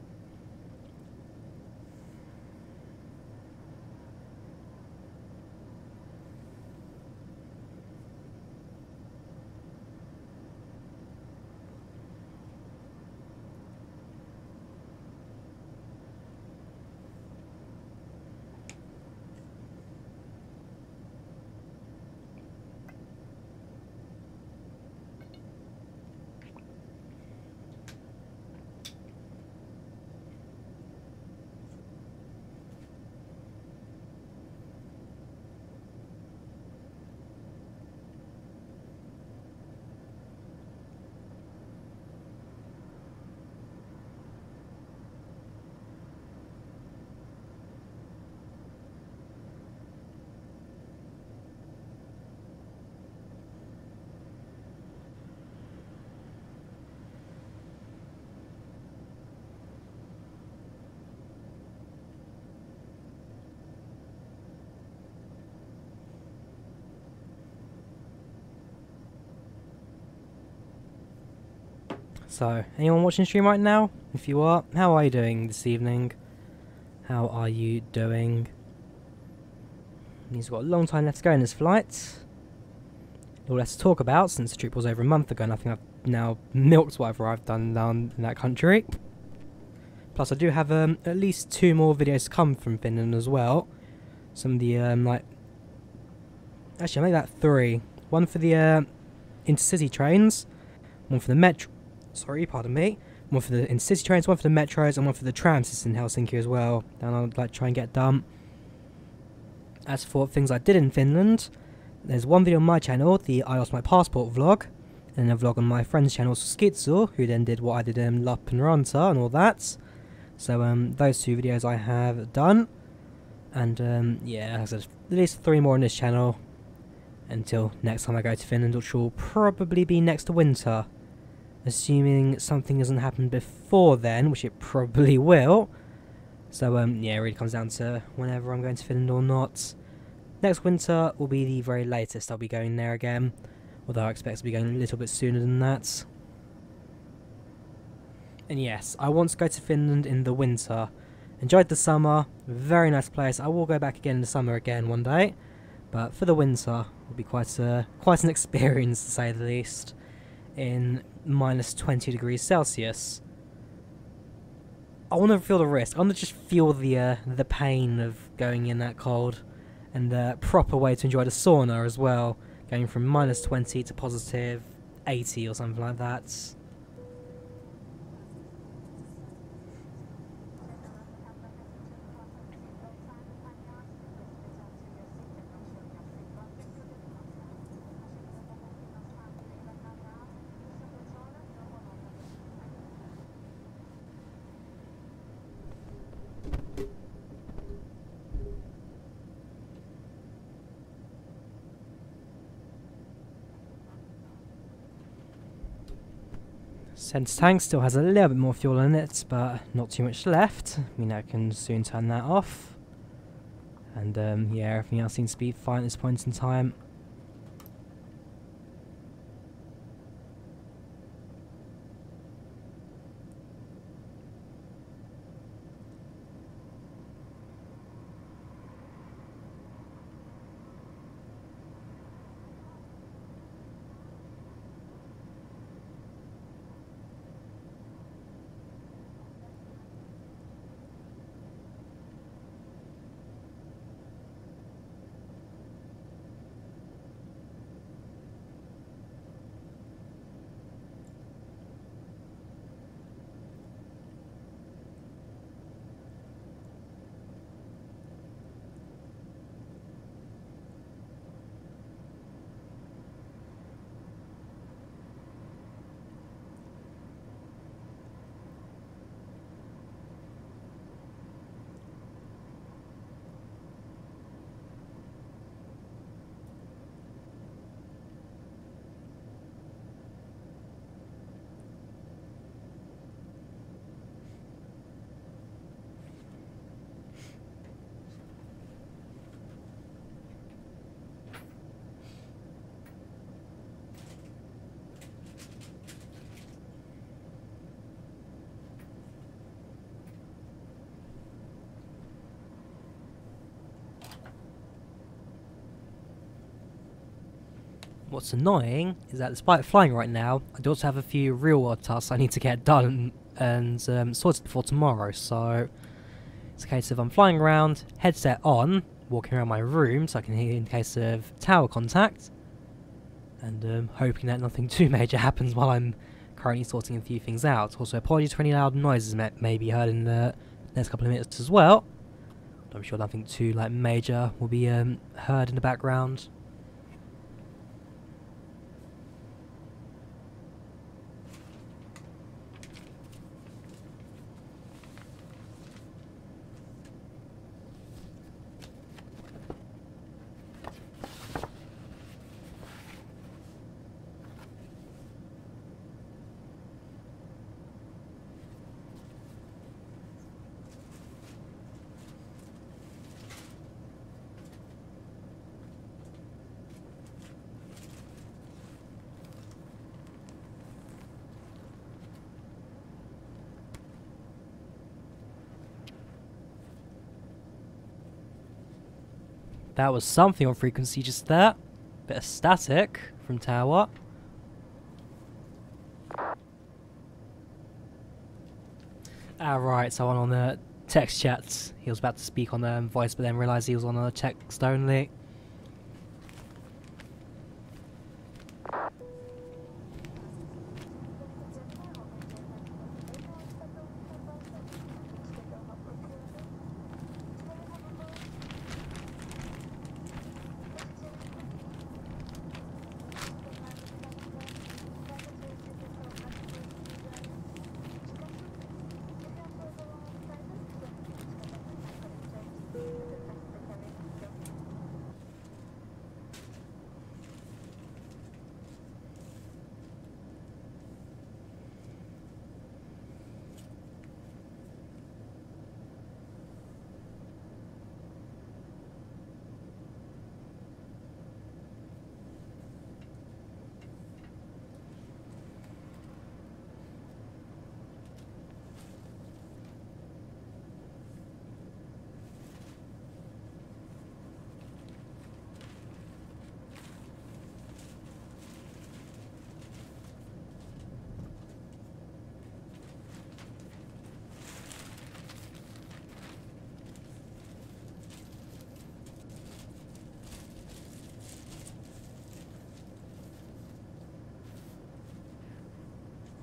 So, anyone watching the stream right now? If you are, how are you doing this evening? How are you doing? He's got a long time left to go in this flight. All less to talk about since the trip was over a month ago, and I think I've now milked whatever I've done down in that country. Plus, I do have at least 2 more videos to come from Finland as well. Some of the like, actually, I made that 3. One for the intercity trains, one for the metro. Sorry, pardon me. One for the intercity trains, one for the metros, and one for the tram system in Helsinki as well. And I'd like to try and get done. As for things I did in Finland, there's one video on my channel, the I Lost My Passport vlog, and a vlog on my friend's channel, Schizo, who then did what I did in Lappenranta and all that. So those 2 videos I have done, and yeah, as I said, at least 3 more on this channel until next time I go to Finland, which will probably be next winter, assuming something hasn't happened before then, which it probably will. So yeah, it really comes down to whenever I'm going to Finland or not. Next winter will be the very latest I'll be going there again, although I expect to be going a little bit sooner than that. And yes, I want to go to Finland in the winter. Enjoyed the summer, very nice place. I will go back again in the summer again one day, but for the winter will be quite an experience to say the least. In minus 20 degrees Celsius. I want to feel the risk. I want to just feel the pain of going in that cold, and the proper way to enjoy the sauna as well, going from minus 20 to positive 80 or something like that. Sense tank still has a little bit more fuel in it, but not too much left. We now can soon turn that off. And yeah, everything else seems to be fine at this point in time. What's annoying is that despite flying right now, I do also have a few real world tasks I need to get done and sorted before tomorrow, so it's a case of I'm flying around, headset on, walking around my room so I can hear in case of tower contact, and hoping that nothing too major happens while I'm currently sorting a few things out. Also, apologies for any loud noises may be heard in the next couple of minutes as well. I'm sure nothing too major will be heard in the background. That was something on frequency just there. Bit of static from tower. Right, someone on the text chats. He was about to speak on voice, but then realised he was on a text only.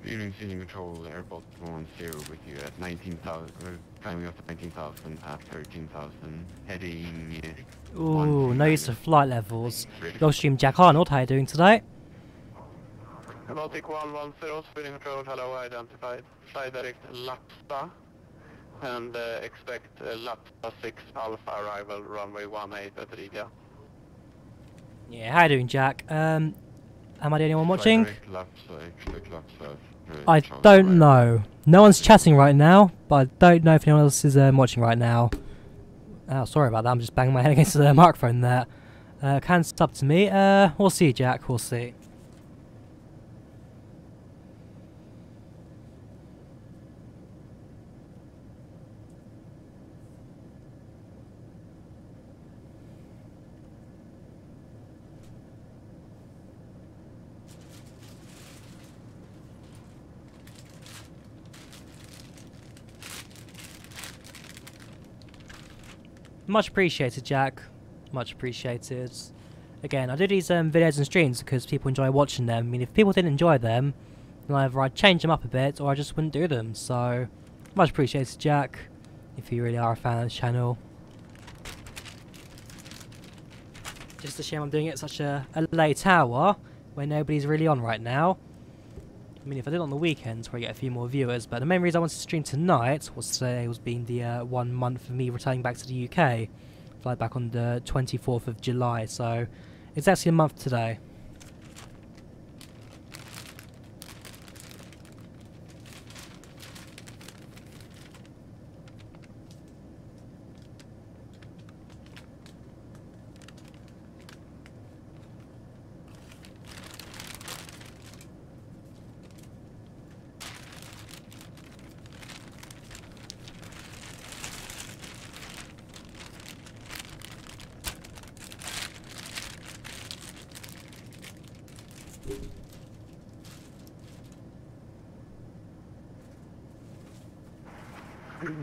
Evening Senior Control, Airport 10 with you at 19,000, climbing up to 19,000 at 13,000, heading... Ooh, no use of flight levels. Gulfstream Jack Arnold, how are you doing today? Baltic 110, Speeding Control, hello, identified. Fly direct Lapsa, and expect Lapsa 6 Alpha arrival, runway 18 at Riga. Yeah, how you doing, Jack? Am I the only one watching? Lapsa, I don't know. No one's chatting right now, but I don't know if anyone else is watching right now. Oh, sorry about that. I'm just banging my head against the microphone there. Can sub to me. We'll see, Jack. We'll see. Much appreciated, Jack. Much appreciated. Again, I do these videos and streams because people enjoy watching them. I mean, if people didn't enjoy them, then either I'd change them up a bit or I just wouldn't do them. So, much appreciated, Jack, if you really are a fan of the channel. Just a shame I'm doing it at such a late hour when nobody's really on right now. I mean, if I did it on the weekends, where I get a few more viewers, but the main reason I wanted to stream tonight was today was being the 1 month of me returning back to the UK. Fly back on the 24th of July, so it's actually a month today.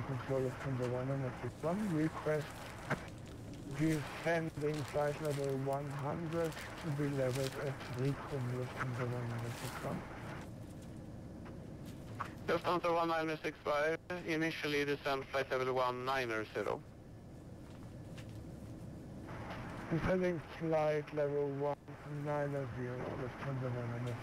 Control of number 1 and one request descending flight level 100 to be leveled at recontrol of number 1 and Just answer 1965, initially descend flight level 190. descending flight level 190 with number 1 and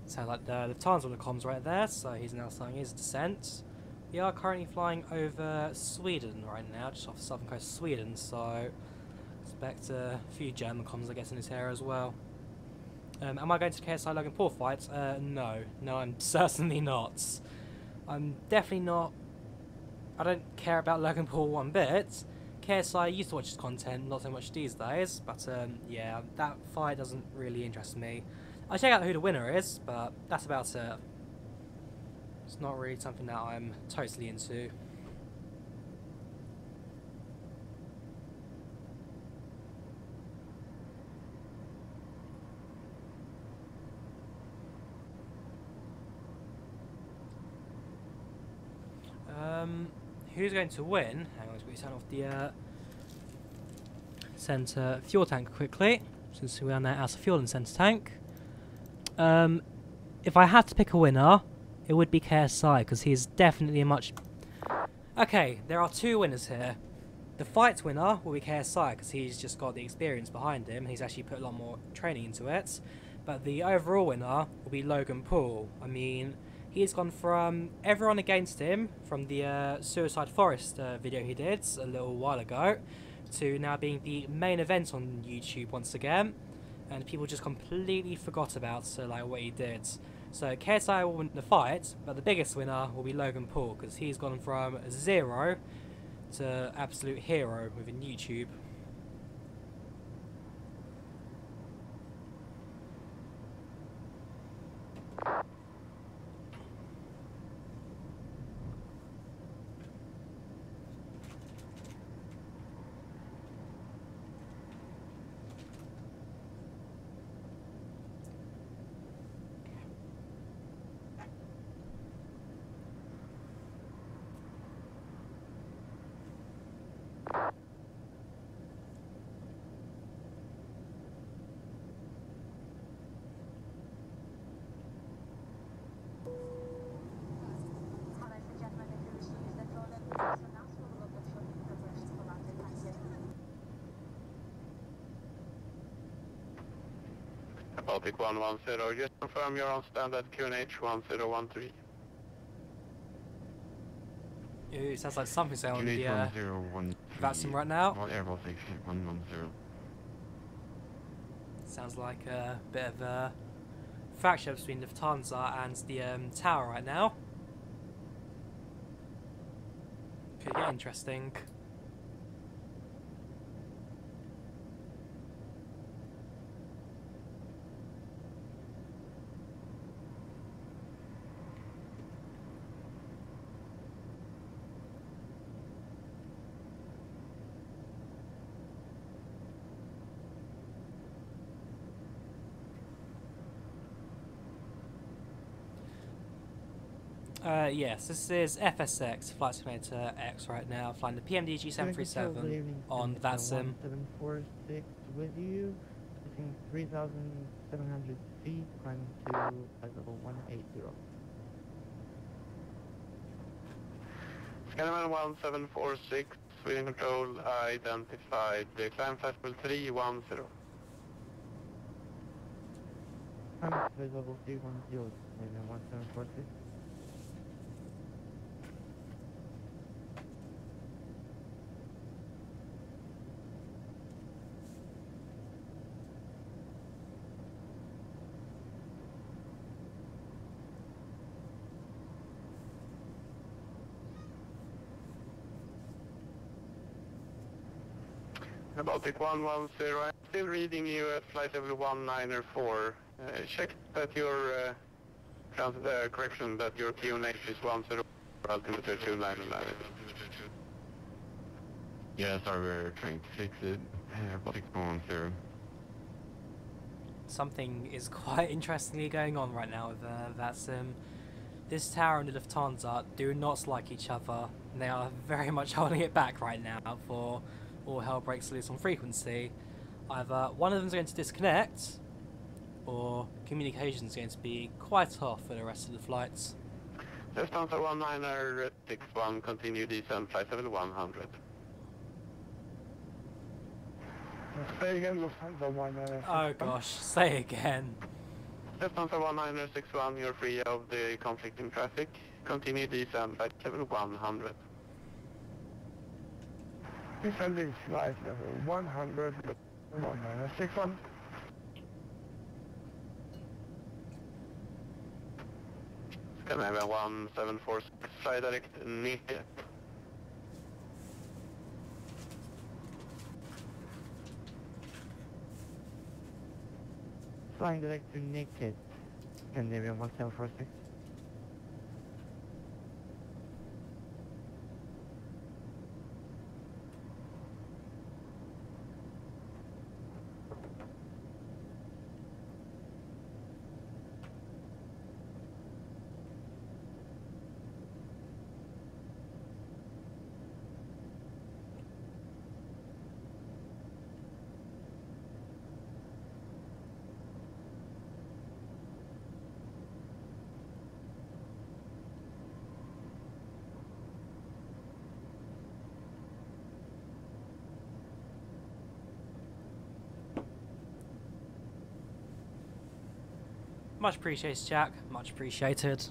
So like the time's on the comms right there, so he's now starting his descent. We are currently flying over Sweden right now, just off the southern coast of Sweden, so expect a few German comms I guess in this area as well. Am I going to the KSI Logan Paul fight? No, I'm certainly not. I'm definitely not. I don't care about Logan Paul one bit, KSI used to watch his content, not so much these days, but yeah, that fight doesn't really interest me. I check out who the winner is, but that's about it. It's not really something that I'm totally into. Who's going to win? Hang on, let's turn off the centre fuel tank quickly, since we are now out of fuel in centre tank. If I had to pick a winner, it would be KSI, because he's definitely a much... Okay, there are two winners here. The fight winner will be KSI, because he's just got the experience behind him. He's actually put a lot more training into it. But the overall winner will be Logan Paul. I mean, he's gone from everyone against him, from the Suicide Forest video he did a little while ago, to now being the main event on YouTube once again. And people just completely forgot about like what he did. So KSI will win the fight, but the biggest winner will be Logan Paul, because he's gone from 0 to absolute hero within YouTube. Baltic 110, just confirm you're on standard QNH 1013. Ooh, sounds like something's going on the 1013. Vatsim right now. All Airbus Station 110. Sounds like a bit of a fracture between Lufthansa and the tower right now. Could get interesting. Yes, this is FSX, Flight Simulator X right now, flying the PMDG 737 on Vatsim. 746 with you, I think 3,700 feet, climb to flight level 180. Scannerman 1746, Sweden Control identified, the climb flight level 310. I'm flight level 310, Sweden 1746. Baltic 110, I'm still reading you at flight level 194. Check that your correction that your QNH is 10 altimeter 299. Yeah, sorry, we're trying to fix it. Baltic 110. Something is quite interestingly going on right now with Vatsim. This tower and the Lufthansa do not like each other. They are very much holding it back right now for all hell breaks loose on frequency. Either one of them is going to disconnect, or communication is going to be quite off for the rest of the flights. Lufthansa 1961, continue descent flight level 100. Say again, Lufthansa 1. Oh gosh, say again. Lufthansa 1961, you're free of the conflicting traffic. Continue descent flight level 100. Descend is flight level 100, 161. Scannerman 1746, fly direct Nike. flying direct to Naked. Scandinavian 1746. Much appreciated, Jack. Much appreciated.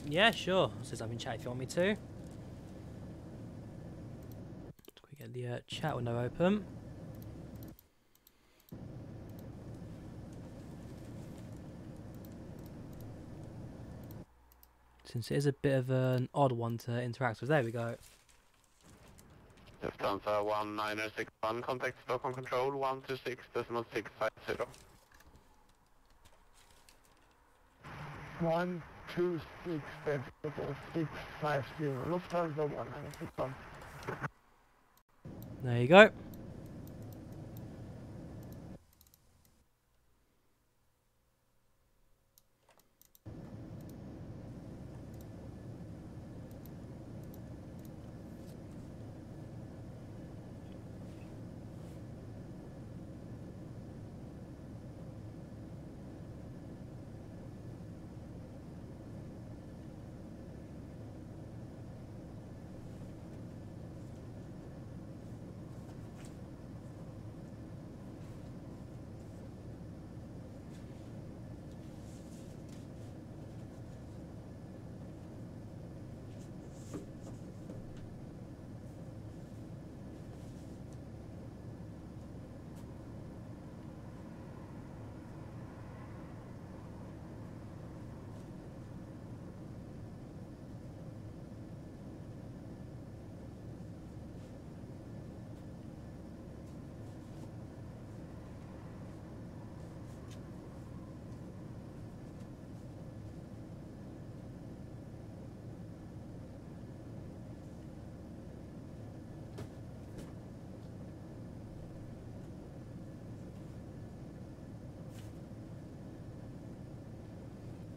Yeah, sure. Says I'm in chat if you want me to. We get the chat window open. Since it is a bit of an odd one to interact with. There we go. Lufthansa 1961, contact Stockholm Control 126.650. 126.650. Lufthansa 1961. There you go.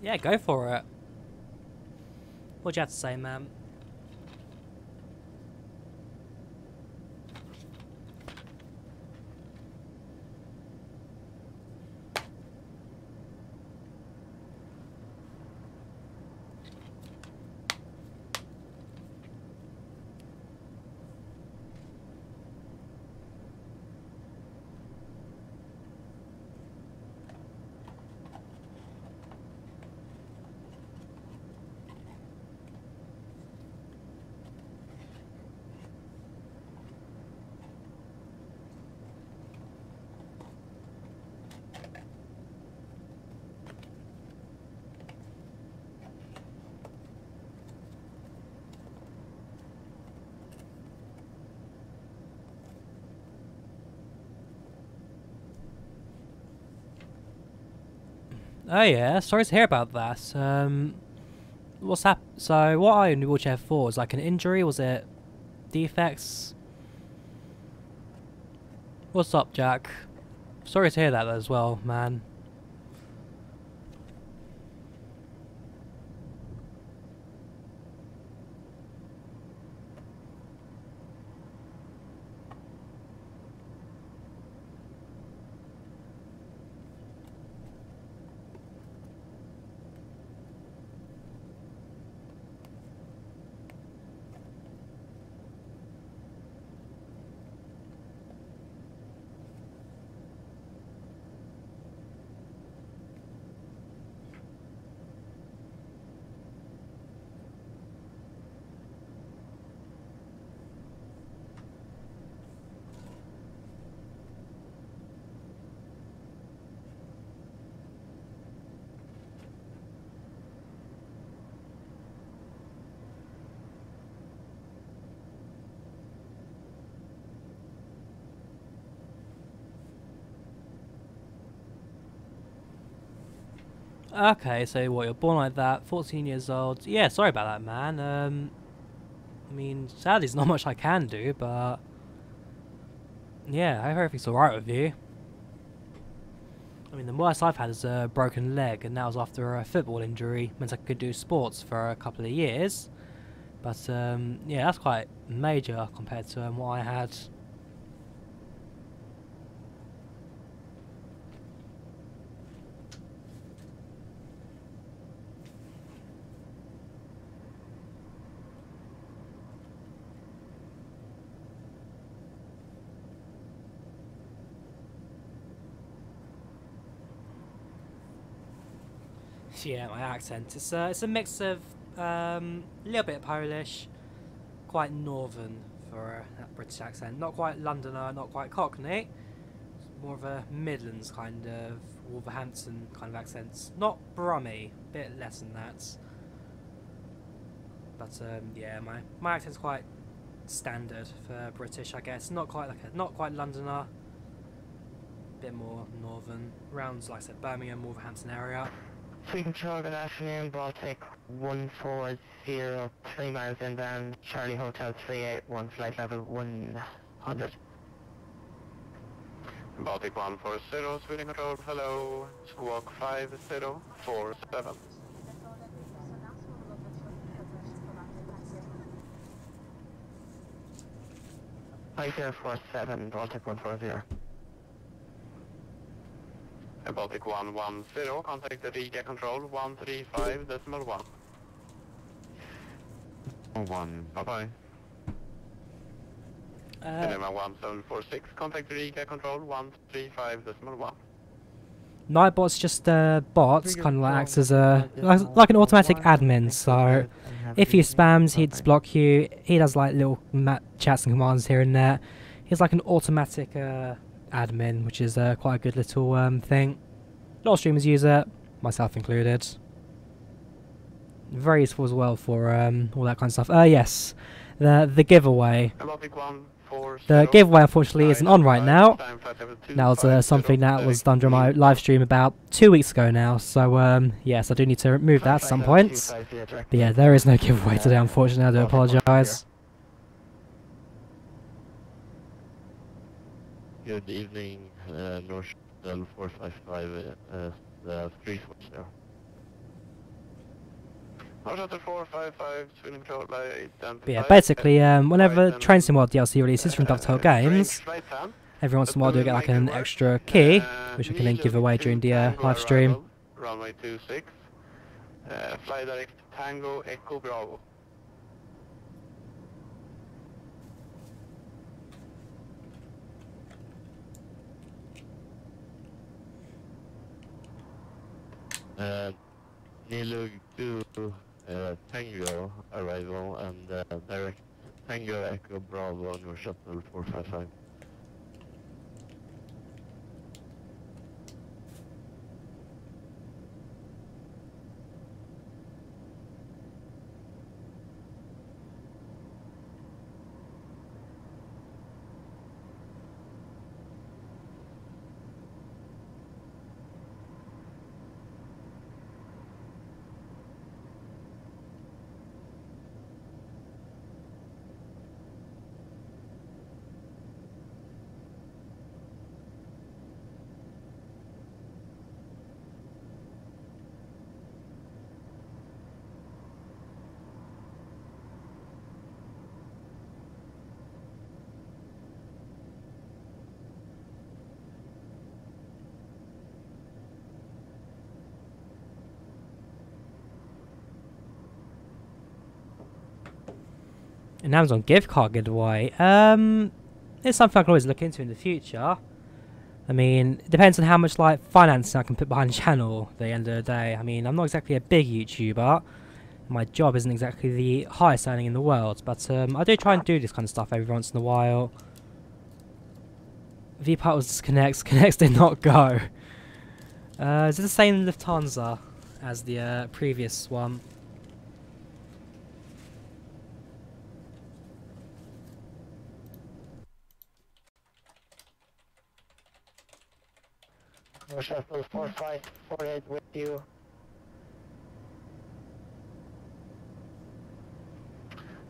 Yeah, go for it. What do you have to say, ma'am? Oh yeah, sorry to hear about that. What's happened? So what are you in the wheelchair for? Was it like an injury? Was it defects? What's up, Jack? Sorry to hear that as well, man. Okay, so what, you're born like that, 14 years old. Yeah, sorry about that, man. I mean, sadly, there's not much I can do, but yeah, I hope everything's alright with you. I mean, the worst I've had is a broken leg, and that was after a football injury. Meant I could do sports for a couple of years, but yeah, that's quite major compared to what I had. Yeah, my accent. It's a mix of a little bit Polish, quite northern for that British accent. Not quite Londoner, not quite Cockney. It's more of a Midlands kind of Wolverhampton kind of accent. Not Brummy, a bit less than that. But yeah, my accent's quite standard for British, I guess. Not quite Londoner. Bit more northern, around like I said, Birmingham, Wolverhampton area. Free control, good afternoon, Baltic 140, 3 miles inbound, Charlie Hotel 381, flight level 100. Baltic 140, Sweden control, hello, squawk 5047. 5047, Baltic 140. Baltic 110, contact the Riga control 135.1. 1, bye-bye. Cinema 1746, contact the Riga control 135.1. Nightbot's just a bot, kind of like acts as a like an automatic admin. So if you spams, he'd block you. He does like little chats and commands here and there. He's like an automatic admin, which is quite a good little thing. A lot of streamers use it, myself included. Very useful as well for all that kind of stuff. Yes, the giveaway. The giveaway unfortunately isn't on right now. That was something that was done during my live stream about 2 weeks ago now. So yes, I do need to remove that at some point. But yeah, there is no giveaway today, unfortunately. I do apologise. Good evening, North 455, the 3 switch there. But yeah, basically, whenever Train Sim World DLC releases from Dovetail Games, every once in a while I do get like an extra key, which I can then give away during the live stream. Runway 26, fly direct Tango Echo Bravo. Nilug 2, Tango arrival and direct Tango Echo Bravo on your shuttle 455. An Amazon gift card giveaway. It's something I can always look into in the future. I mean, it depends on how much like financing I can put behind the channel at the end of the day. I mean, I'm not exactly a big YouTuber. My job isn't exactly the highest earning in the world, but I do try and do this kind of stuff every once in a while. VPart was disconnects. Connects did not go. Is it the same Lufthansa as the previous one? Shuttle 4548 with you.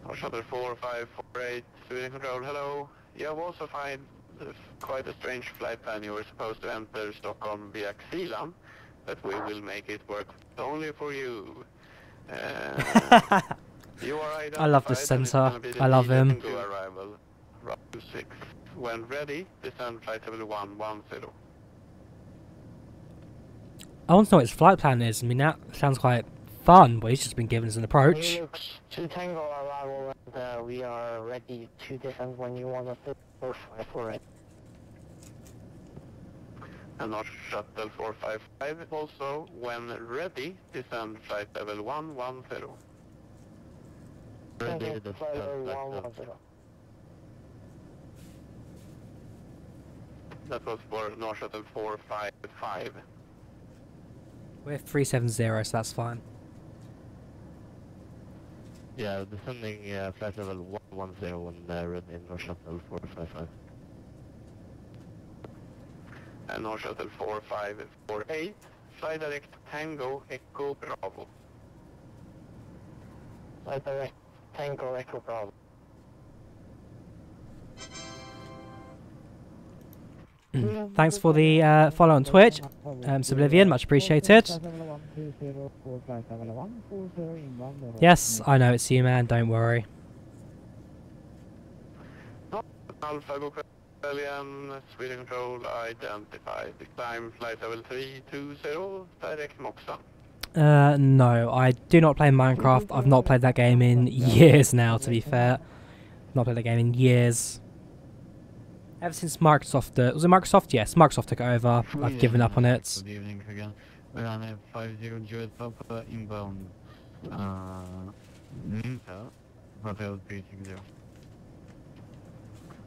Or Shuttle 4548, Sweden Control, hello. You have also find quite a strange flight plan. You were supposed to enter Stockholm via Xelan, but we will make it work only for you. You are identified. I love this and it's centre. gonna be the I love him. Bingo arrival, route 6. When ready, descend flight level 110. I want to know what his flight plan is. I mean, that sounds quite fun, but he's just been given as an approach. To Tango arrival, and we are ready to descend when you want us to. 454. And not Shuttle 455. Also, when ready, descend flight level 110. Ready to Flight level descend. 110. That was for North Shuttle 455. We're 370, so that's fine. Yeah, descending flight level 110 when ready in North Shuttle 455. And North Shuttle 4548, fly direct Tango Echo Bravo. Flight direct Tango Echo Bravo. Thanks for the follow on Twitch, Sublivian, much appreciated. Yes, I know it's you, man, don't worry. Alpha Go Alien, Sweden Control identified. Climb flight level 320, direct Moxa. No, I do not play Minecraft. I've not played that game in years now, to be fair. Not played that game in years. Ever since Microsoft, was it Microsoft? Yes, Microsoft took it over. I've given up on it. Good evening again. We're on a 50 Juliet Papa inbound. Intel, Hotel 360.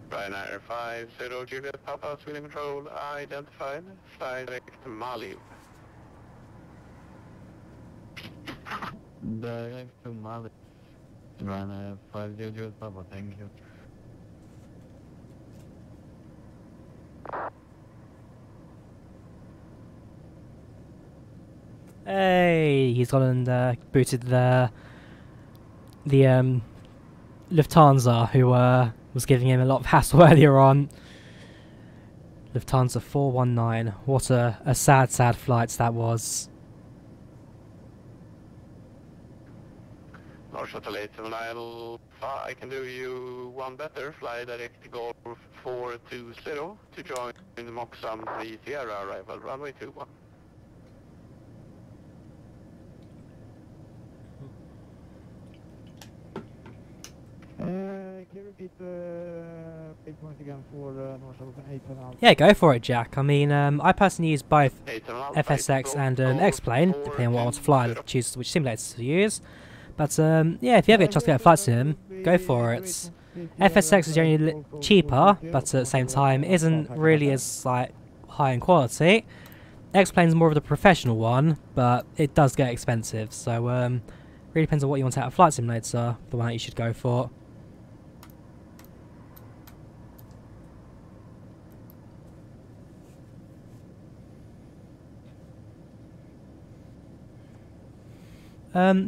Ryanair 50 Juliet Papa, Sweden Control identified. Fly direct Mali. Direct to Mali. Ryanair 50 Juliet Papa, thank you. Hey, he's gone and booted the Lufthansa, who was giving him a lot of hassle earlier on. Lufthansa 419. What a sad, sad flight that was. North Shuttle 879, I can do you one better. Fly direct Golf 420 to join the Moxam 3 Sierra arrival, runway 21. Can you repeat the big point again for North Shuttle 879? Yeah, go for it, Jack. I mean, I personally use both 879, FSX and X-Plane, depending on what I want to fly, choose which simulators to use. But yeah, if you ever get a chance to get a flight sim, go for it. FSX is generally cheaper, but at the same time isn't really as like high in quality. X-Plane is more of the professional one, but it does get expensive. So really depends on what you want out of flight simulator, the one that you should go for.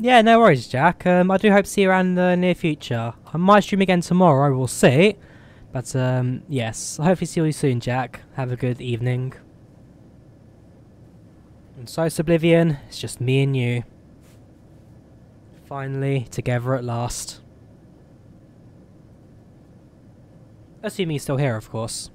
Yeah, no worries, Jack. I do hope to see you around in the near future. I might stream again tomorrow, we'll see. But, yes, I hopefully see you soon, Jack. Have a good evening. And so, Sublivian, it's just me and you. Finally, together at last. Assuming you're still here, of course.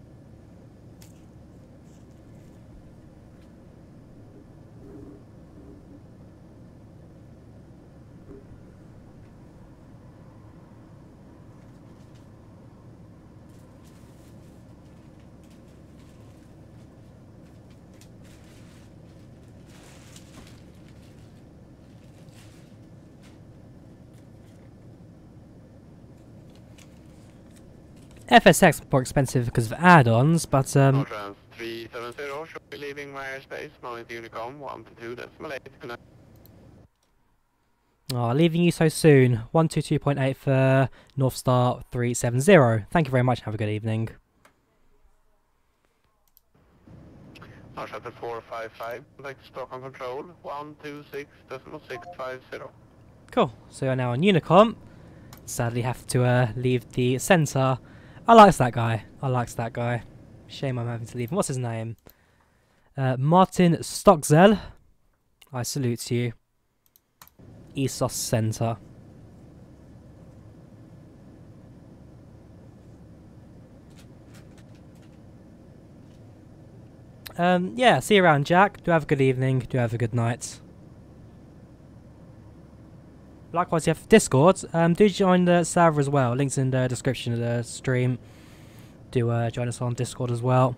FSX more expensive because of add-ons, but Nortrans 370 should be leaving my airspace, moment Unicom 122.8. oh, leaving you so soon. 122.8 for North Star 370. Thank you very much. Have a good evening. North Shuttle 455, like Stockholm Control 126.650. Cool. So you're now on Unicom. sadly have to leave the centre. I likes that guy. I likes that guy. Shame I'm having to leave him. What's his name? Martin Stockzell. I salute you. ESOS Centre. Yeah, see you around, Jack. Do have a good evening. Do have a good night. Likewise, you have Discord. Do join the server as well. Links in the description of the stream. Do join us on Discord as well.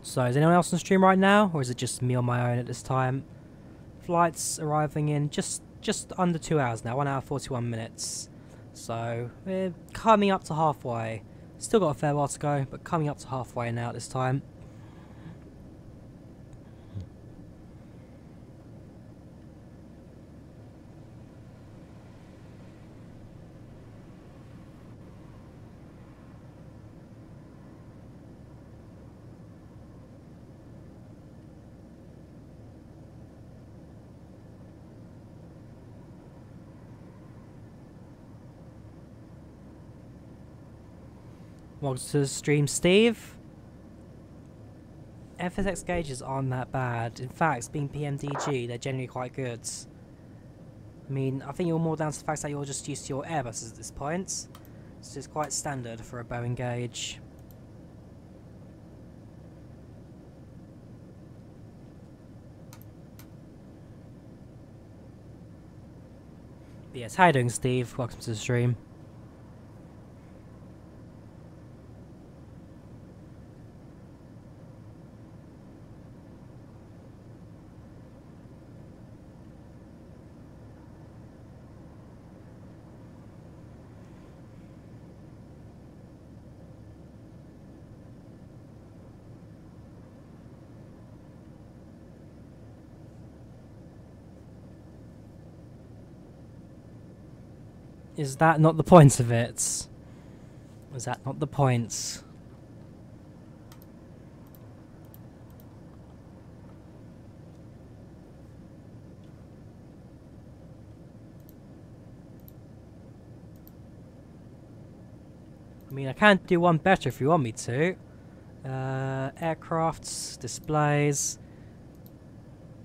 So, is anyone else on stream right now, or is it just me on my own at this time? Flights arriving in just under 2 hours now, 1 hour 41 minutes. So, we're coming up to halfway. Still got a fair while to go, but coming up to halfway now at this time. Welcome to the stream, Steve. FSX gauges aren't that bad. In fact, being PMDG, they're generally quite good. I mean, I think you're more down to the fact that you're just used to your Airbuses at this point. So it's quite standard for a Boeing gauge. But yes, how you doing, Steve? Welcome to the stream. Is that not the point of it? Is that not the point? I mean, I can do one better if you want me to. Aircrafts, displays.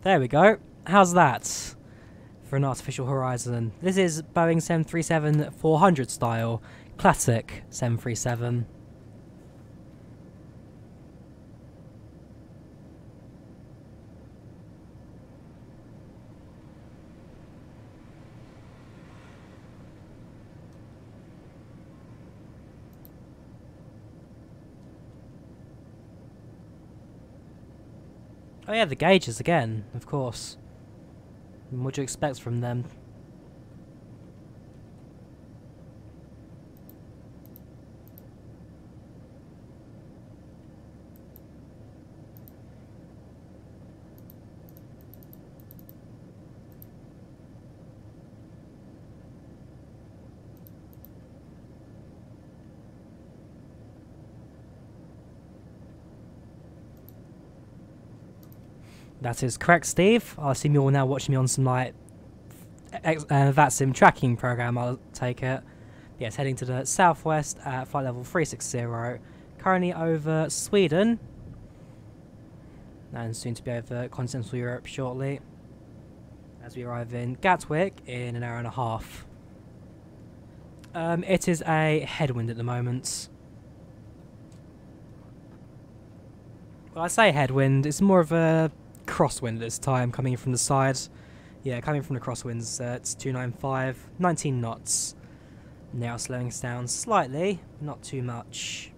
There we go. How's that? For an artificial horizon. This is Boeing 737-400 style, classic 737. Oh yeah, the gauges again, of course. What do you expect from them? That is correct, Steve. I assume you're now watching me on some like VATSIM tracking program, I'll take it. Yes, heading to the southwest at flight level 360, currently over Sweden, and soon to be over continental Europe shortly, as we arrive in Gatwick in an hour and a half. It is a headwind at the moment. Well, I say headwind, it's more of a crosswind this time, coming from the side. Yeah, coming from the crosswinds, it's 295, 19 knots. Now slowing us down slightly, not too much.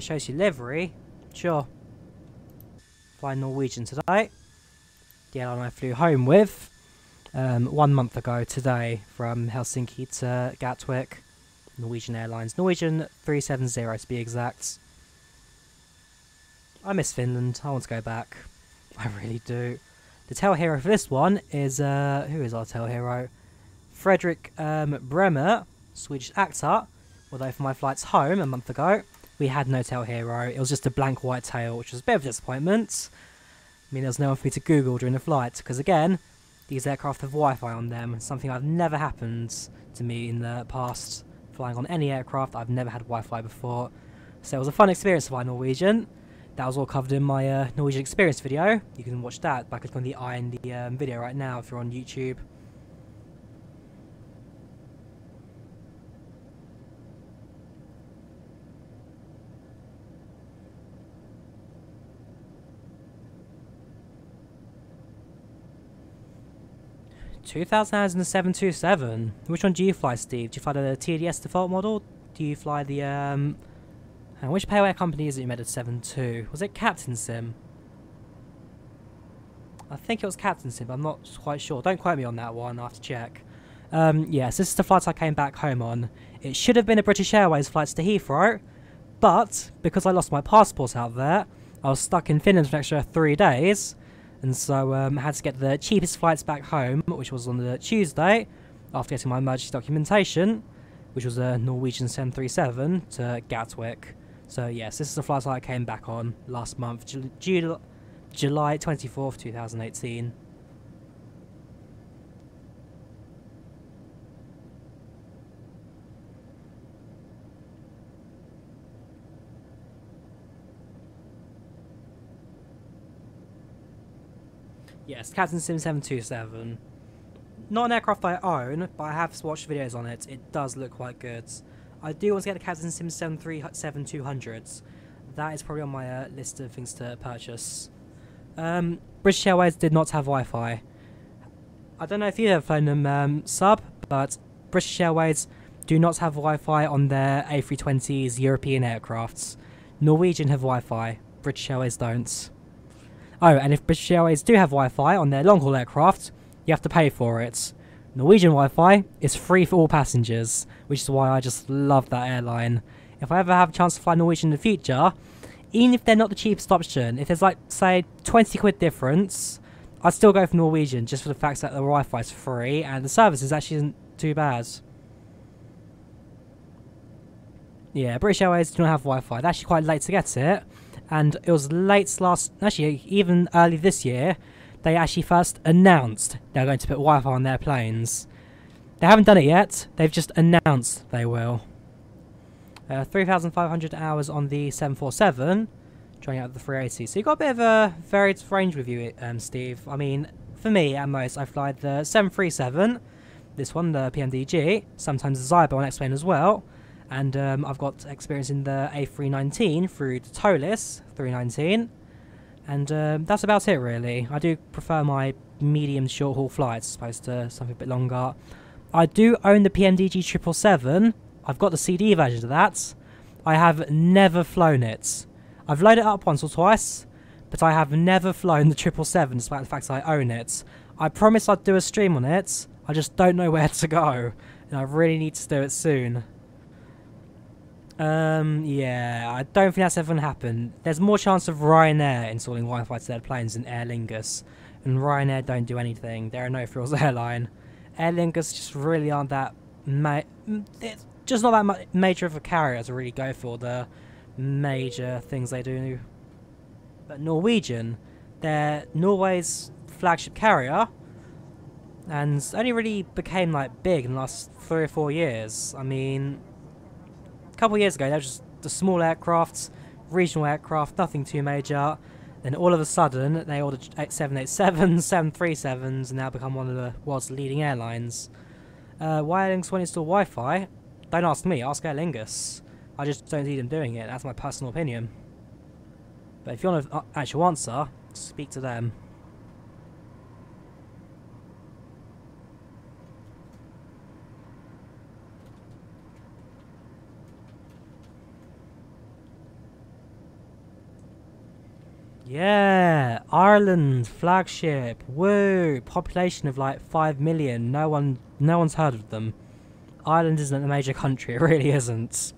Shows you livery. Sure. Flying Norwegian today. The airline I flew home with 1 month ago today from Helsinki to Gatwick. Norwegian Airlines. Norwegian 370 to be exact. I miss Finland. I want to go back. I really do. The tail hero for this one is, who is our tail hero? Fredrik Bremer, Swedish actor. Although for my flights home a month ago, we had no tail hero. It was just a blank white tail, which was a bit of a disappointment. I mean, there was no one for me to Google during the flight, because again, these aircraft have Wi-Fi on them, something I've never happened to me in the past. Flying on any aircraft, I've never had Wi-Fi before. So it was a fun experience to fly Norwegian. That was all covered in my Norwegian experience video. You can watch that by clicking on the I in the video right now if you're on YouTube. $2,727. Which one do you fly, Steve? Do you fly the TDS default model? Do you fly the which payware company is it you made at 7.2? Was it Captain Sim? I think it was Captain Sim, but I'm not quite sure. Don't quote me on that one, I'll have to check. Yes, this is the flight I came back home on. It should have been a British Airways flight to Heathrow, but because I lost my passport out there, I was stuck in Finland for an extra 3 days. And so I had to get the cheapest flights back home, which was on the Tuesday, after getting my emergency documentation, which was a Norwegian 737 to Gatwick. So yes, this is the flight I came back on last month, July 24th, 2018. Yes, Captain Sim 727. Not an aircraft I own, but I have watched videos on it. It does look quite good. I do want to get the Captain Sim 737-200s. That is probably on my list of things to purchase. British Airways did not have Wi-Fi. I don't know if you've ever flown them sub, but British Airways do not have Wi-Fi on their A320s European aircrafts. Norwegian have Wi-Fi. British Airways don't. Oh, and if British Airways do have Wi-Fi on their long-haul aircraft, you have to pay for it. Norwegian Wi-Fi is free for all passengers, which is why I just love that airline. If I ever have a chance to fly Norwegian in the future, even if they're not the cheapest option, if there's like, say, 20 quid difference, I'd still go for Norwegian just for the fact that the Wi-Fi is free and the service is actually isn't too bad. Yeah, British Airways do not have Wi-Fi. They're actually quite late to get it. And it was actually even early this year, they actually first announced they're going to put Wi-Fi on their planes. They haven't done it yet, they've just announced they will. 3,500 hours on the 747, trying out the 380. So you've got a bit of a varied range with you, Steve. I mean, for me, at most, I fly the 737, this one, the PMDG, sometimes the Zyber, I'll explain as well. And I've got experience in the A319 through the TOLIS 319. And that's about it, really. I do prefer my medium short haul flights as opposed to something a bit longer. I do own the PMDG 777. I've got the CD version of that. I have never flown it. I've loaded it up once or twice, but I have never flown the 777 despite the fact that I own it. I promise I'd do a stream on it. I just don't know where to go, and I really need to do it soon. Yeah, I don't think that's ever gonna happen. There's more chance of Ryanair installing Wi-Fi to their planes than Aer Lingus, and Ryanair don't do anything. They're a no-frills airline. Aer Lingus just really aren't that. It's just not that major of a carrier to really go for the major things they do. But Norwegian, they're Norway's flagship carrier, and only really became like big in the last 3 or 4 years. I mean, a couple of years ago they were just the small aircrafts, regional aircraft, nothing too major. Then all of a sudden they ordered 787s, 737s, and now become one of the world's leading airlines. Why Aer Lingus won't install Wi-Fi? Don't ask me, ask Aer Lingus. I just don't see them doing it, that's my personal opinion. But if you want an actual answer, speak to them. Yeah, Ireland flagship. Woo! Population of like 5 million. No one's heard of them. Ireland isn't a major country. It really isn't.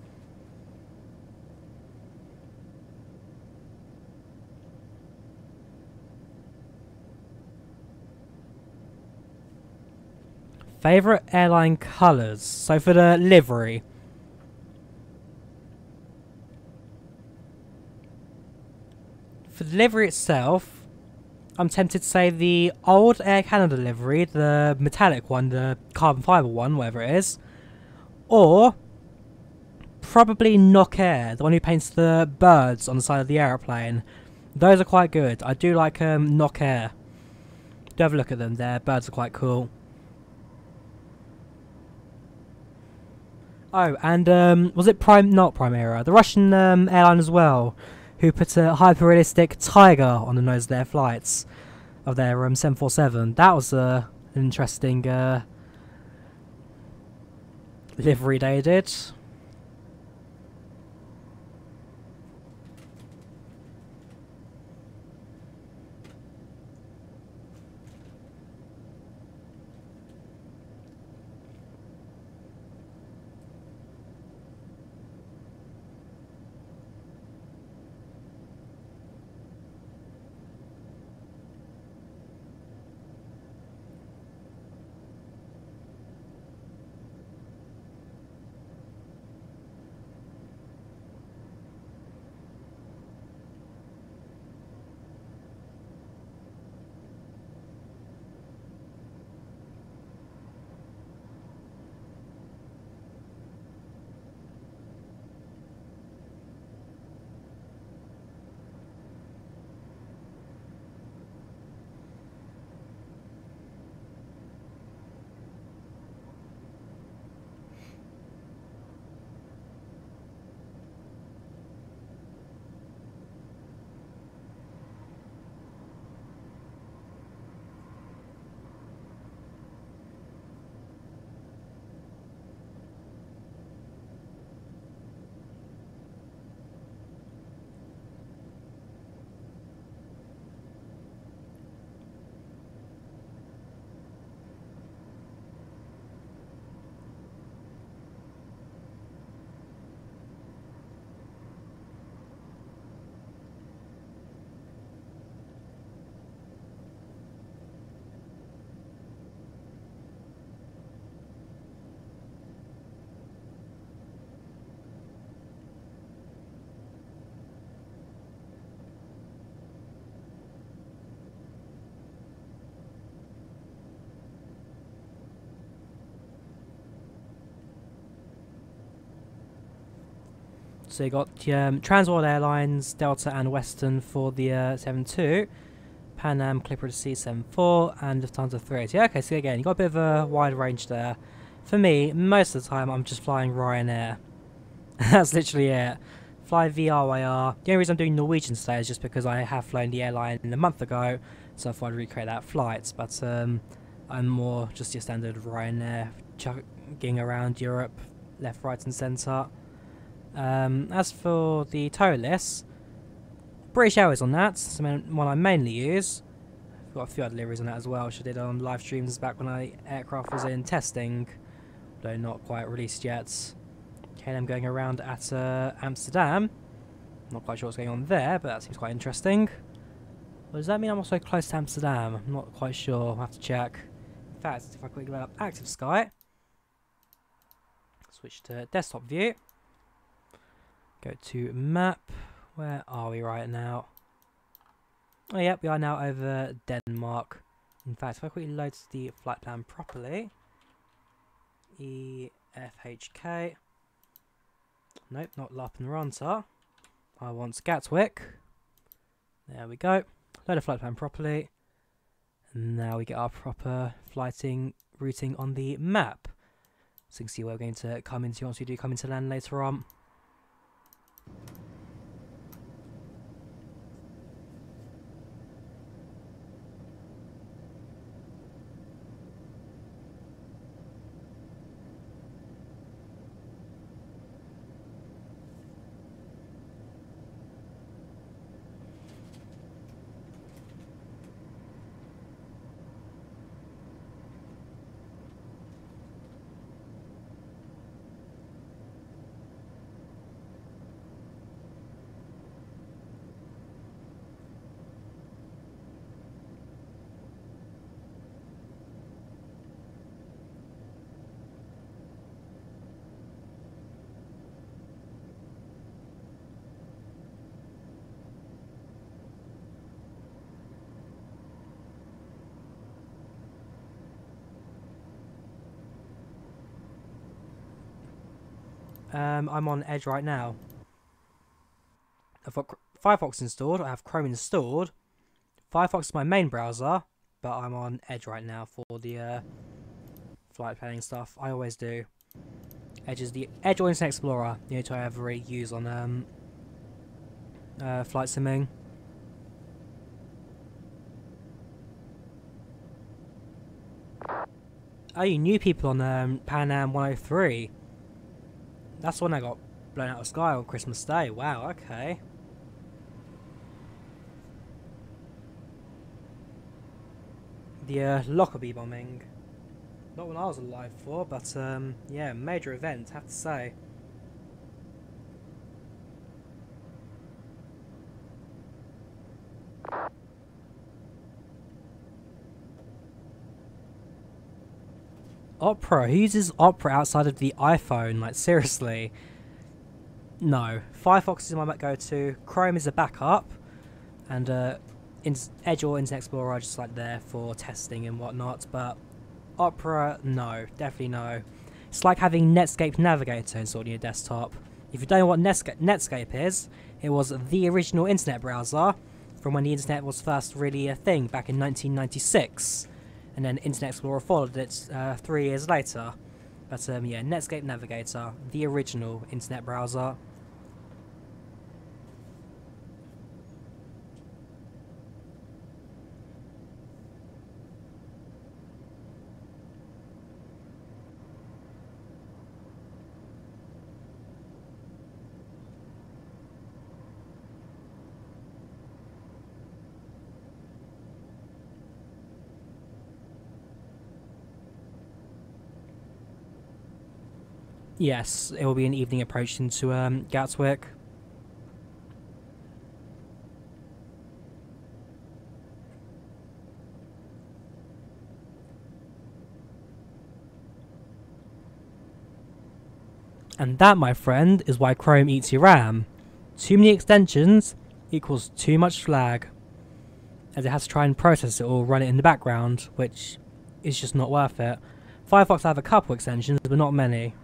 Favorite airline colours. So for the livery. For the livery itself, I'm tempted to say the old Air Canada livery, the metallic one, the carbon fibre one, whatever it is. Or probably Knock Air, the one who paints the birds on the side of the aeroplane. Those are quite good. I do like Knock Air. Do have a look at them, their birds are quite cool. Oh, and was it not Primera, the Russian airline as well, who put a hyper-realistic tiger on the nose of their flights, of their 747. That was an interesting livery they did. So you got Trans World Airlines, Delta and Western for the 72, Pan Am, Clipper C74, and Lufthansa 380. Okay, so again, you got a bit of a wide range there. For me, most of the time, I'm just flying Ryanair. That's literally it. Fly VRYR. The only reason I'm doing Norwegian today is just because I have flown the airline a month ago, so I thought I'd recreate that flight. But I'm more just your standard Ryanair, chugging around Europe, left, right, and centre. As for the tow list, British Airways on that, that's the one I mainly use. Got a few other deliveries on that as well, which I did on live streams back when aircraft was in testing, though not quite released yet. KLM going around at Amsterdam. Not quite sure what's going on there, but that seems quite interesting. Well, does that mean I'm also close to Amsterdam? I'm not quite sure. I'll have to check. In fact, if I quickly load up Active Sky, switch to desktop view, go to map. Where are we right now? Oh, yep, we are now over Denmark. In fact, if I quickly load the flight plan properly, EFHK. Nope, not Larpenranta. I want Gatwick. There we go. Load the flight plan properly. And now we get our proper routing on the map. So you can see where we're going to come into once we do come into land later on. I'm on Edge right now. I've got Firefox installed, I have Chrome installed. Firefox is my main browser, but I'm on Edge right now for the flight planning stuff. I always do. Edge is the Edge or Internet Explorer, the only two I ever really use on flight simming. Oh, you knew people on Pan Am 103. That's the one that got blown out of the sky on Christmas Day. Wow, okay. The Lockerbie bombing. Not what I was alive for, but yeah, major event, have to say. Opera? Who uses Opera outside of the iPhone? Like, seriously? No. Firefox is my go-to. Chrome is a backup. And Edge or Internet Explorer are just like there for testing and whatnot. But Opera, no. Definitely no. It's like having Netscape Navigator installed on your desktop. If you don't know what Netscape is, it was the original internet browser from when the internet was first really a thing back in 1996. And then Internet Explorer followed it 3 years later. But yeah, Netscape Navigator, the original internet browser. Yes, it will be an evening approach into Gatwick. And that, my friend, is why Chrome eats your RAM. Too many extensions equals too much flag, as it has to try and process it or run it in the background, which is just not worth it. Firefox have a couple extensions, but not many.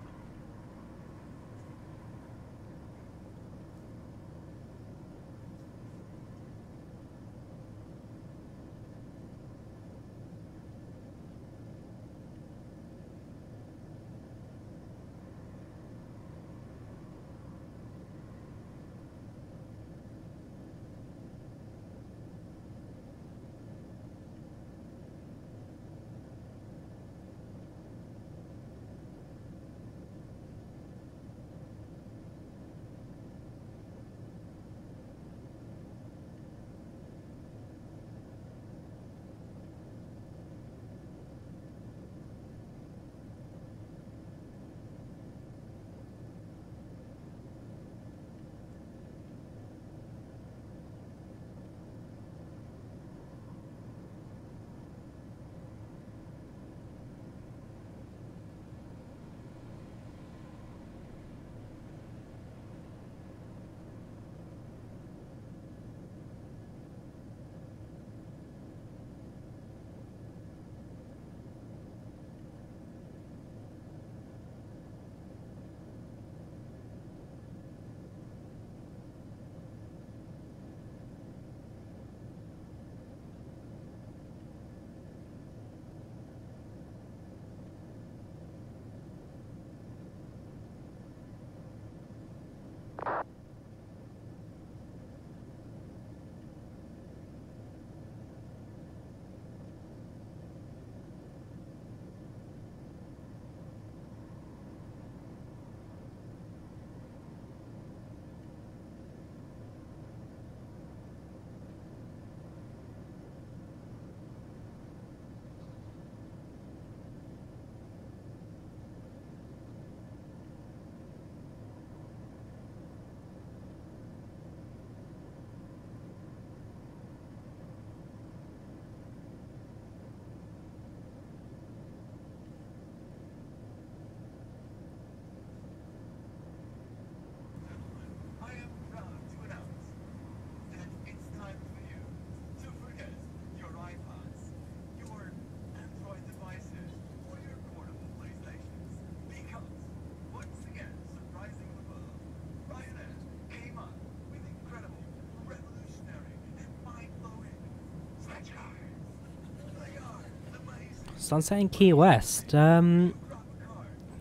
sunset in Key West. So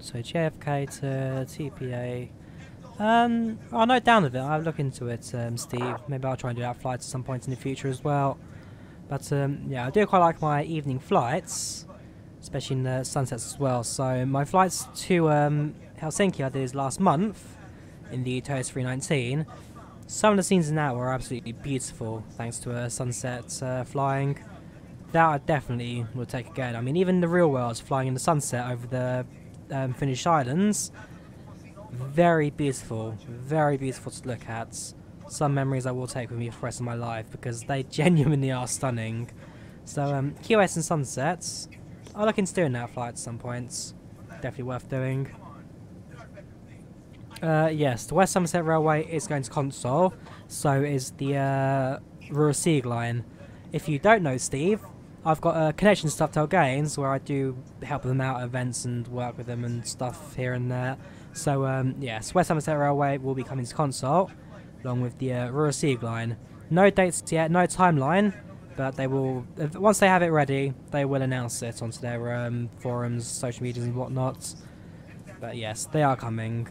JFK to TPA. I'll note down of it. I'll look into it, Steve. Maybe I'll try and do that flight at some point in the future as well. But yeah, I do quite like my evening flights, especially in the sunsets as well. So my flights to Helsinki I did last month in the Toast 319. Some of the scenes in that were absolutely beautiful thanks to a sunset flying. That I definitely would take again. I mean, even the real world flying in the sunset over the Finnish islands, very beautiful to look at. Some memories I will take with me for the rest of my life because they genuinely are stunning. So QS and sunsets, I'll look into doing that flight at some points. Definitely worth doing. Yes, the West Somerset Railway is going to Console, so is the Rural Sea line. If you don't know, Steve, I've got a connection to Dovetail Gaines where I do help them out at events and work with them and stuff here and there. So yes, West Somerset Railway will be coming to Console, along with the Rural Sea line. No dates yet, no timeline, but they will, once they have it ready, they will announce it onto their forums, social medias and whatnot. But yes, they are coming.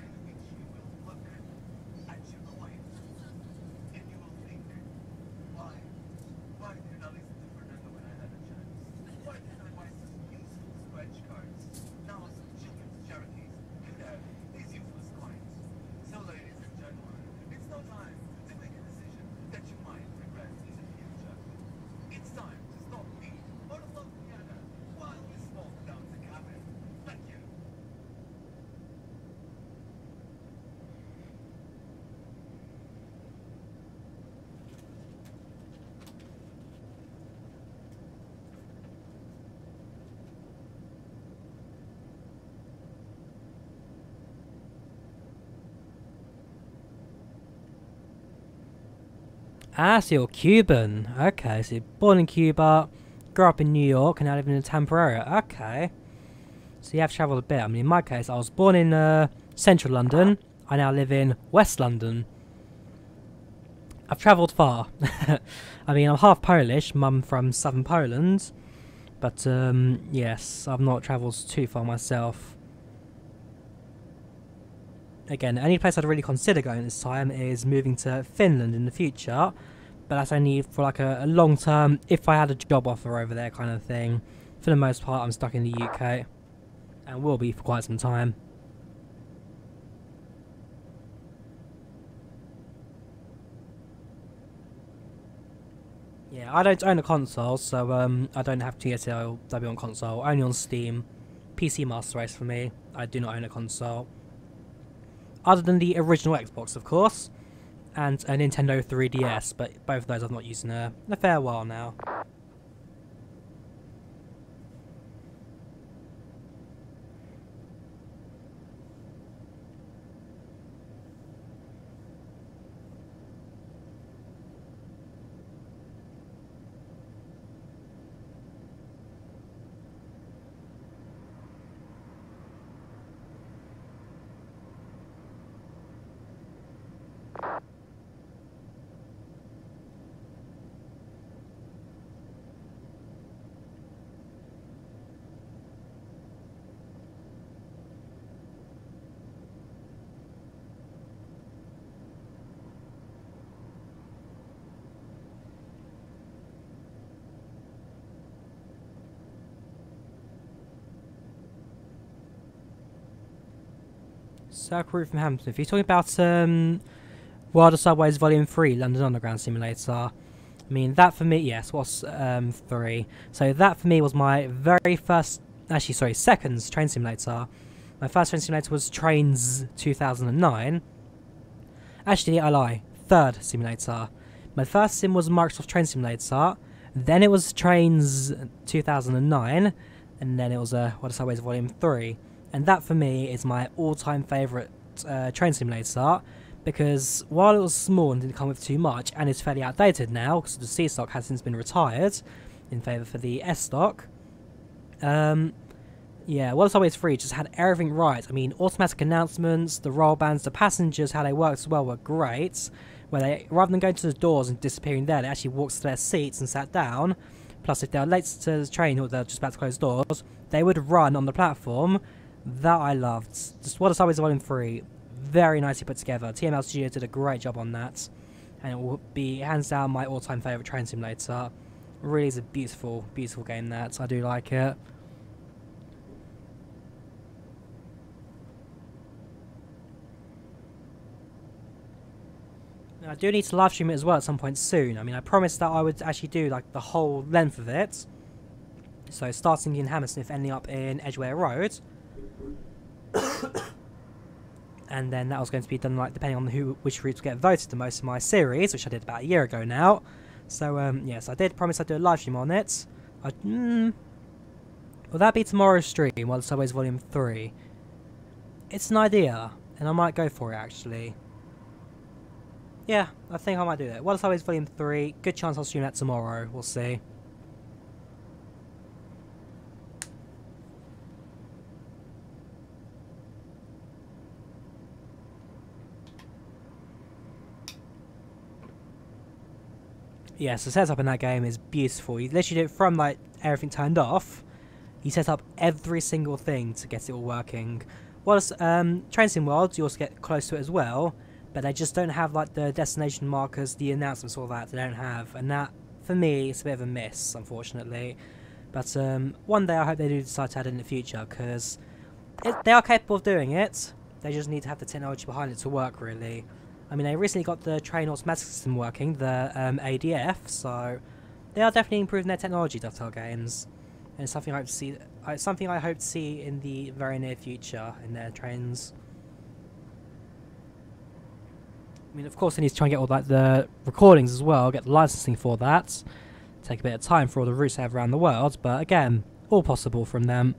Ah, so you're Cuban. Okay, so you're born in Cuba, grew up in New York, and now living in Tampa area. Okay. So you have travelled a bit. I mean, in my case, I was born in central London. I now live in West London. I've travelled far. I mean, I'm half Polish, mum from southern Poland. But, yes, I've not travelled too far myself. Again, the only place I'd really consider going this time is moving to Finland in the future, but that's only for like a long term, if I had a job offer over there kind of thing. For the most part, I'm stuck in the UK, and will be for quite some time. Yeah, I don't own a console, so I don't have TSLW on console, only on Steam. PC Master Race for me, I do not own a console. Other than the original Xbox, of course, and a Nintendo 3DS, but both of those I've not used in a fair while now. Circle Route from Hampton. If you're talking about World of Subways Volume 3, London Underground Simulator, I mean, that for me, yes, was 3. So that for me was my very first, actually, sorry, second train simulator. My first train simulator was Trains 2009. Actually, I lie, third simulator. My first sim was Microsoft Train Simulator, then it was Trains 2009, and then it was World of Subways Volume 3. And that for me is my all-time favourite train simulator, because while it was small and didn't come with too much, and is fairly outdated now because the C stock has since been retired in favour for the S stock. Yeah, World of Subways 3 just had everything right. I mean, automatic announcements, the roll bands, the passengers, how they worked as well were great. Where they, rather than going to the doors and disappearing there, they actually walked to their seats and sat down. Plus, if they're late to the train or they're just about to close doors, they would run on the platform. That I loved. Just Water Subways Volume 3, very nicely put together. TML Studio did a great job on that, and it will be hands down my all-time favourite train simulator. Really is a beautiful, beautiful game. That I do like it. I do need to live stream it as well at some point soon. I mean, I promised that I would actually do like the whole length of it. So starting in Hammersmith, ending up in Edgware Road. And then that was going to be done like depending on which routes get voted the most in my series, which I did about a year ago now. So yes, I did promise I'd do a live stream on it. Will that be tomorrow's stream, Water Subways Volume 3? It's an idea, and I might go for it actually. Yeah, I think I might do that. Water Subways Volume 3, good chance I'll stream that tomorrow, we'll see. Yes, the setup in that game is beautiful. You literally do it from like everything turned off. You set up every single thing to get it all working. Whilst Train Sim World, you also get close to it as well. But they just don't have like the destination markers, the announcements, all that. They don't have, and that for me is a bit of a miss, unfortunately. But one day I hope they do decide to add it in the future, because they are capable of doing it. They just need to have the technology behind it to work, really. I mean, they recently got the train automatic system working, the ADF, so they are definitely improving their technology, Dovetail Games, and it's something I hope to see. Something I hope to see in the very near future in their trains. I mean, of course, they need to try and get all like the recordings as well, get the licensing for that. Take a bit of time for all the routes they have around the world, but again, all possible from them.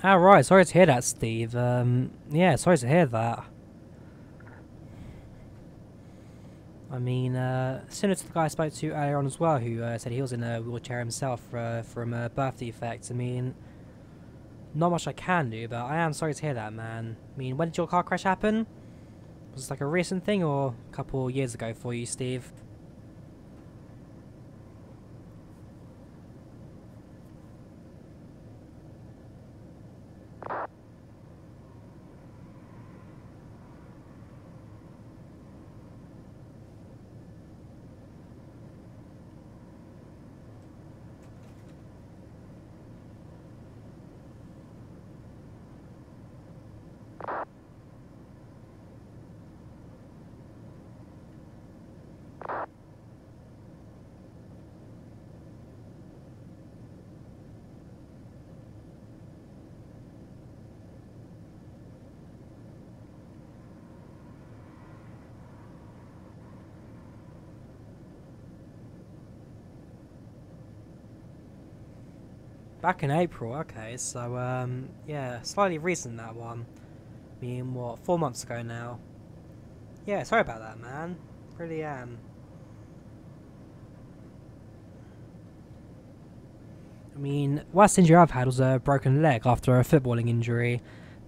Alright, sorry to hear that, Steve. Yeah, sorry to hear that. I mean, similar to the guy I spoke to earlier on as well, who said he was in a wheelchair himself from a birth defect. I mean, not much I can do, but I am sorry to hear that, man. I mean, when did your car crash happen? Was it like a recent thing or a couple years ago for you, Steve? Back in April, okay, so, yeah, slightly recent that one. I mean, what, 4 months ago now? Yeah, sorry about that, man. Really am. I mean, worst injury I've had was a broken leg after a footballing injury.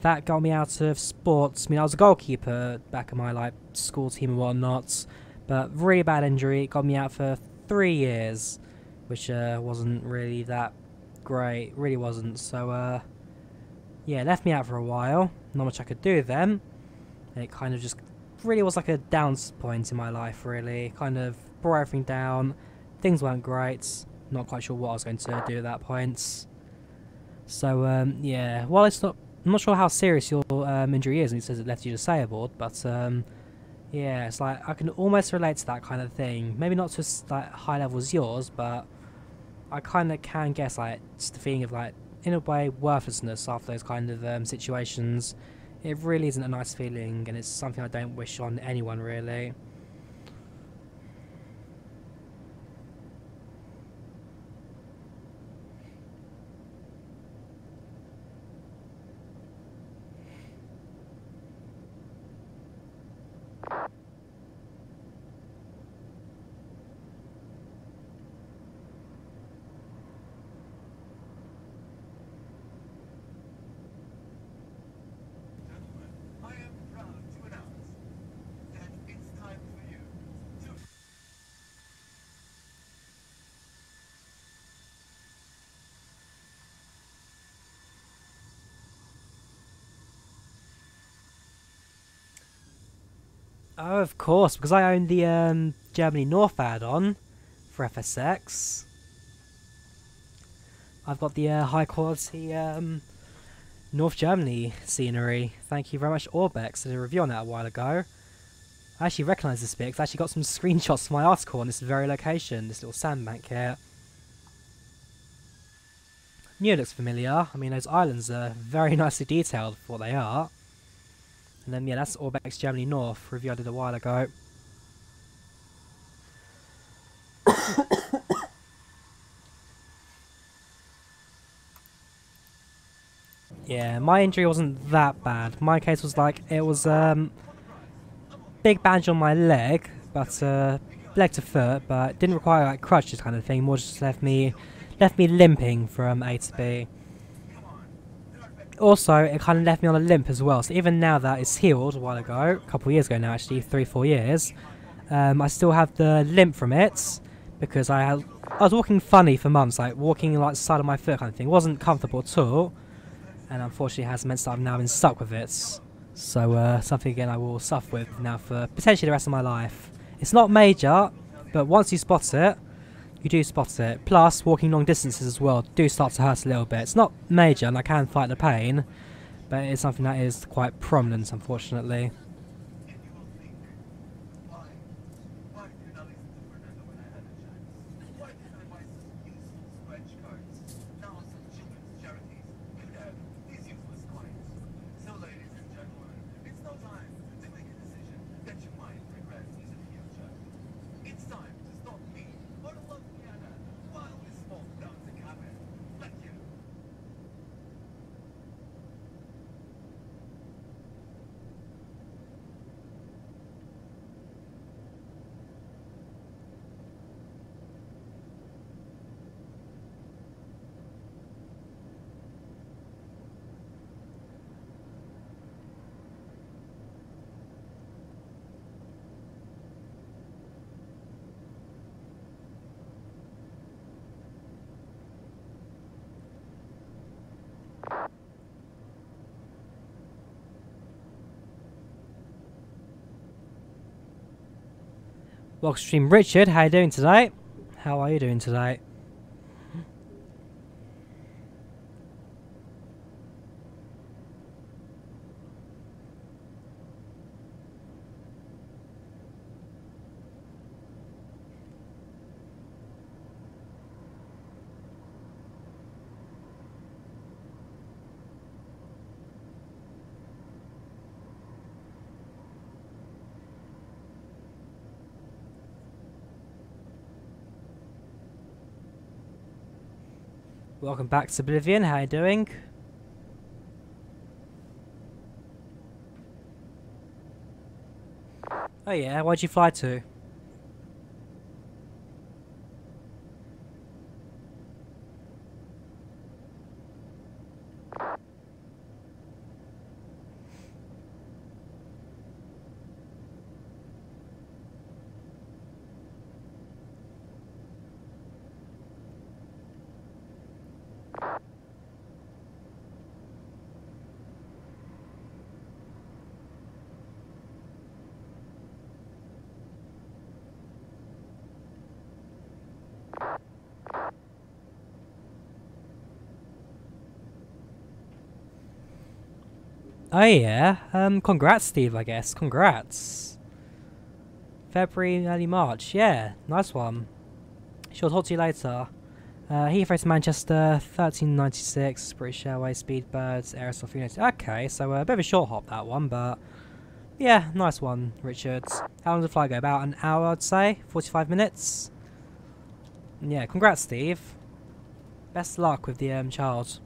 That got me out of sports. I mean, I was a goalkeeper back in my like school team and whatnot, but really bad injury. It got me out for 3 years, which wasn't really that great. Really wasn't. So yeah, left me out for a while. Not much I could do then. And it kind of just really was like a down point in my life. Really, kind of brought everything down. Things weren't great. Not quite sure what I was going to do at that point. So yeah, well, I'm not sure how serious your injury is, and it says it left you disabled, but yeah, it's like I can almost relate to that kind of thing. Maybe not to like high level as yours, but I kind of can guess like just the feeling of like in a way worthlessness after those kind of situations. It really isn't a nice feeling, and it's something I don't wish on anyone really. Oh, of course, because I own the Germany North add-on for FSX. I've got the high quality North Germany scenery. Thank you very much, Orbex. I did a review on that a while ago. I actually recognise this bit because I actually got some screenshots from my article on this very location, this little sandbank here. Knew it looks familiar. I mean, those islands are very nicely detailed for what they are. And then, yeah, that's Orbex Germany North, review I did a while ago. Yeah, my injury wasn't that bad. My case was like, it was big bandage on my leg, but leg to foot, but didn't require like crutches kind of thing, more just left me limping from A to B. Also, it kind of left me on a limp as well, so even now that it's healed a while ago, a couple of years ago now actually, 3-4 years, I still have the limp from it, because I was walking funny for months, like walking like the side of my foot kind of thing. It wasn't comfortable at all, and unfortunately it has meant that I've now been stuck with it. So something again I will suffer with now for potentially the rest of my life. It's not major, but once you spot it, you do spot it. Plus, walking long distances as well do start to hurt a little bit. It's not major and I can fight the pain, but it's something that is quite prominent, unfortunately. Welcome to stream, Richard. How are you doing today? How are you doing today? Welcome back to Oblivion. How are you doing? Oh yeah, where'd you fly to? – Oh yeah. Congrats, Steve. I guess. Congrats. February, early March. Yeah, nice one. Sure, talk to you later. Heathrow to Manchester, 1396, British Airways, Speedbirds, Aerosol 390. Okay, so a bit of a short hop that one, but yeah, nice one, Richard. How long did the flight go? About an hour, I'd say. 45 minutes. Yeah, congrats, Steve. Best of luck with the child.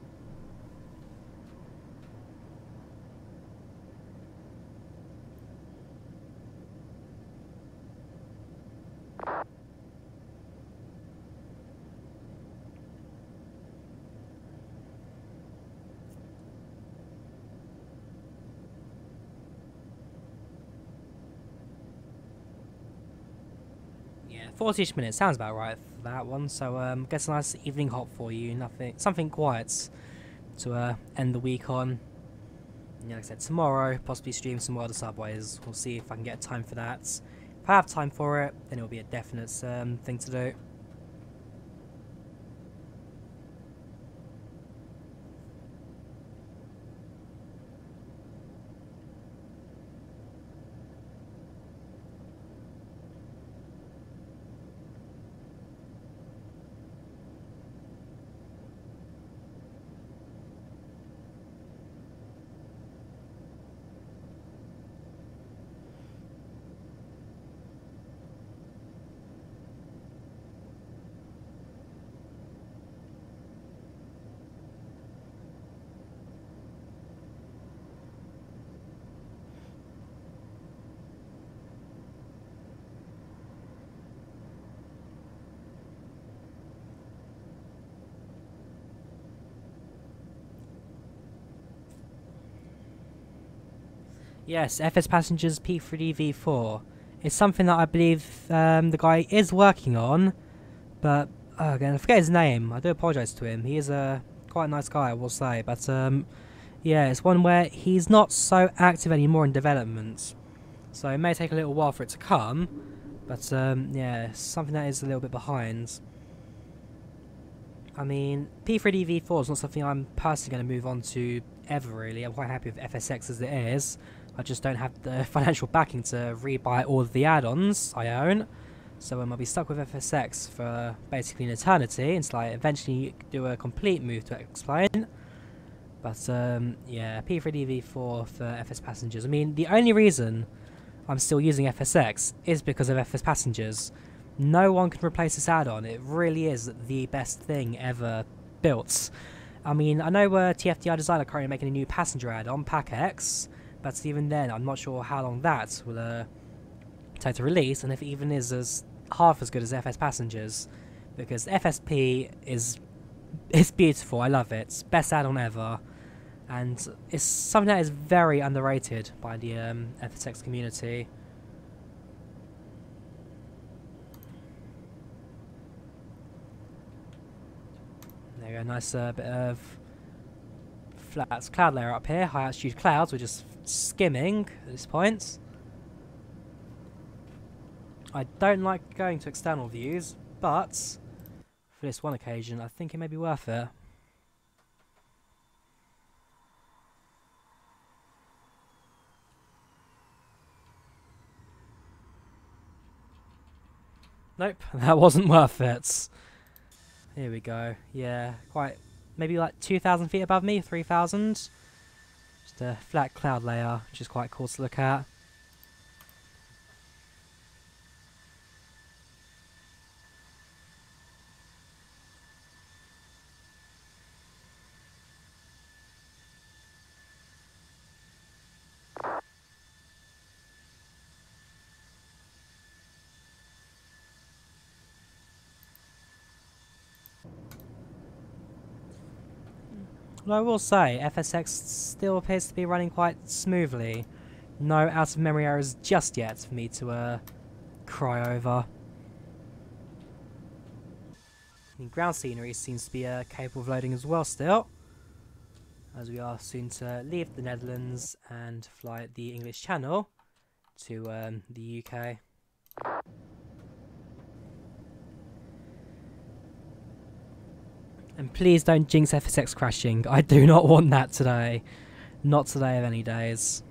Yeah, 40ish minutes sounds about right for that one. So guess a nice evening hop for you. Something quiet to end the week on. And like I said, tomorrow possibly stream some more of the subways. We'll see if I can get time for that. If I have time for it, then it'll be a definite thing to do. Yes, FS Passengers P3DV4. It's something that I believe the guy is working on, but again, I forget his name. I do apologise to him. He is a quite a nice guy, I will say, but yeah, it's one where he's not so active anymore in development, so it may take a little while for it to come, but yeah, it's something that is a little bit behind. I mean, P3DV4 is not something I'm personally going to move on to ever, really. I'm quite happy with FSX as it is. I just don't have the financial backing to rebuy all of the add-ons I own. So I'll be stuck with FSX for basically an eternity until I eventually do a complete move to X-Plane. But yeah, P3DV4 for FS Passengers. I mean, the only reason I'm still using FSX is because of FS Passengers. No one can replace this add-on. It really is the best thing ever built. I mean, I know TFDI Design are currently making a new passenger add-on, PackX, but even then, I'm not sure how long that will take to release, and if it even is half as good as FS Passengers, because FSP is beautiful. I love it. Best add-on ever, and it's something that is very underrated by the FSX community. There you go, nice bit of flat cloud layer up here. High altitude clouds, we're just skimming at this point. I don't like going to external views, but for this one occasion, I think it may be worth it. Nope, that wasn't worth it. Here we go. Yeah, quite, maybe like 2,000 feet above me, 3,000. Just a flat cloud layer, which is quite cool to look at. Well, I will say, FSX still appears to be running quite smoothly. No out-of-memory errors just yet for me to cry over. The ground scenery seems to be capable of loading as well still, as we are soon to leave the Netherlands and fly the English Channel to the UK. And please don't jinx FSX crashing. I do not want that today. Not today of any days.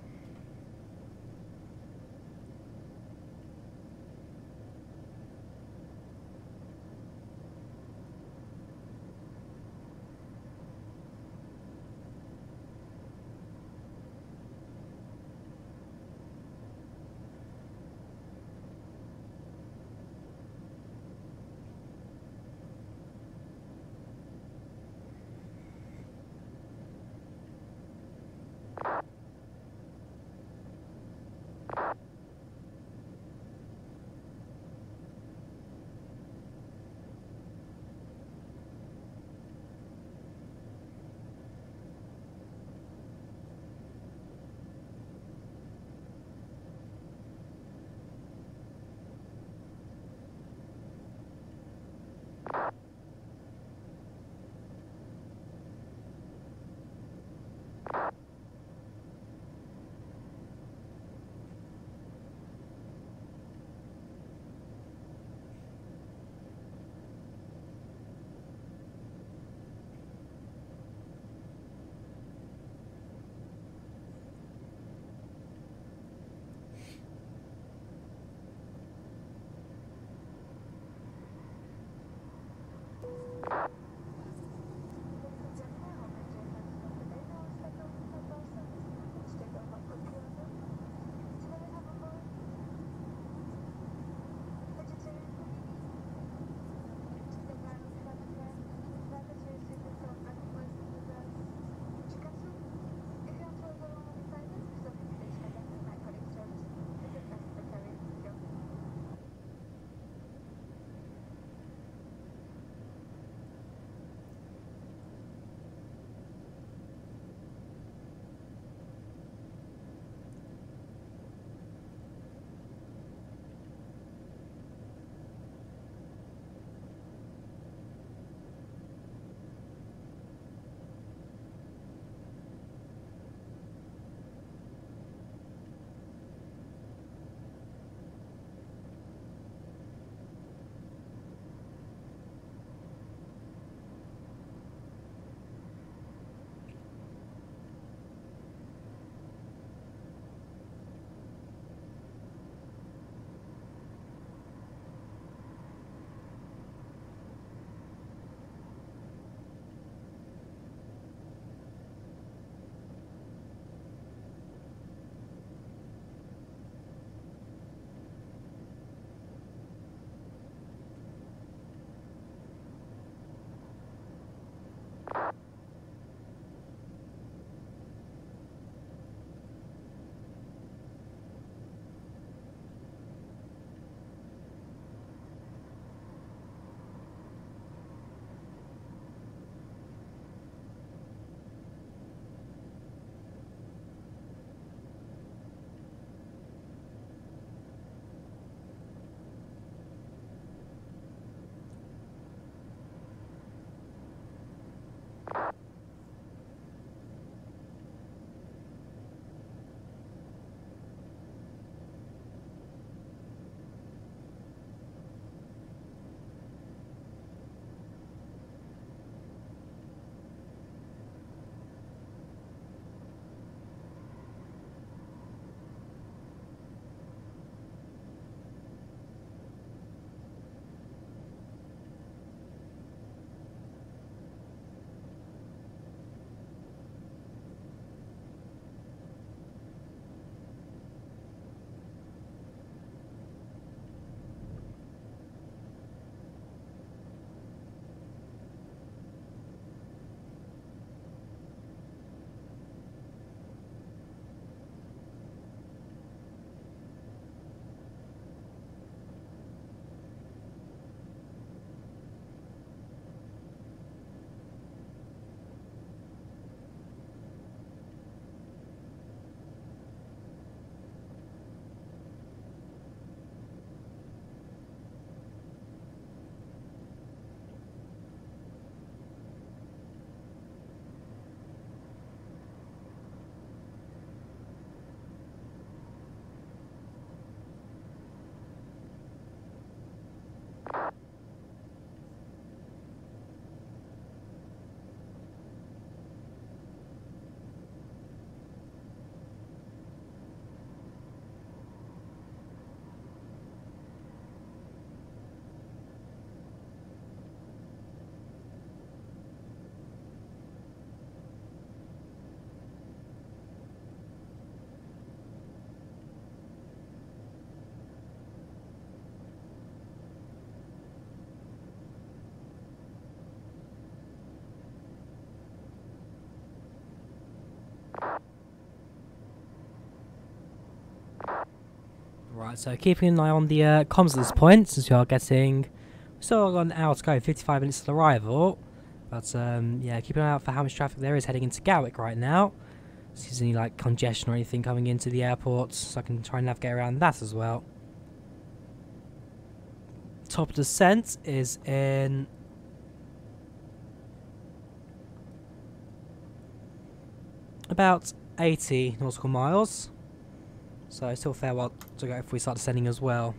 Right, so keeping an eye on the comms at this point, since we are getting... Still got an hour to go, 55 minutes to arrival. But yeah, keep an eye out for how much traffic there is heading into Gatwick right now. See if there's any like congestion or anything coming into the airport, so I can try and navigate around that as well. Top of descent is in... about 80 nautical miles. So still a fair while to go if we start descending as well.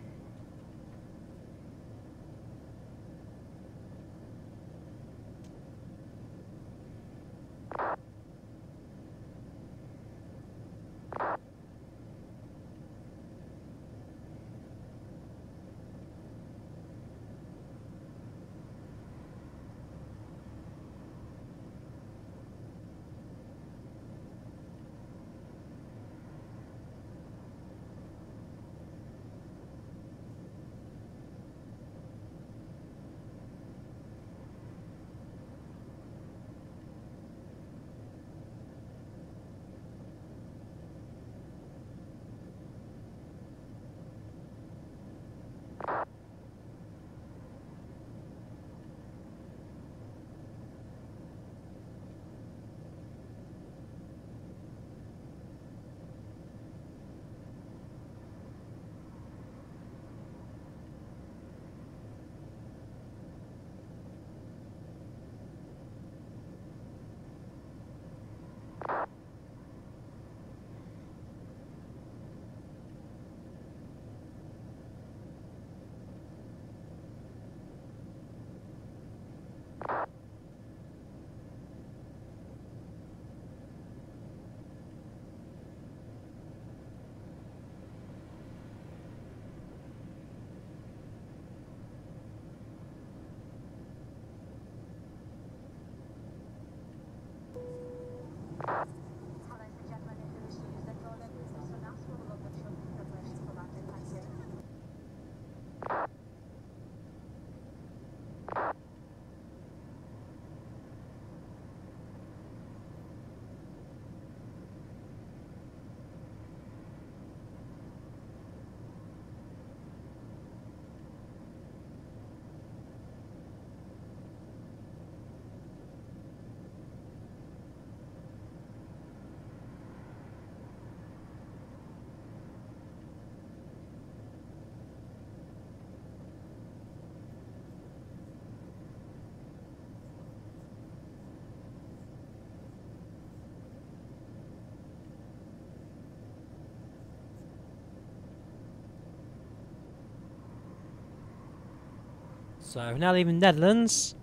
So now leaving Netherlands,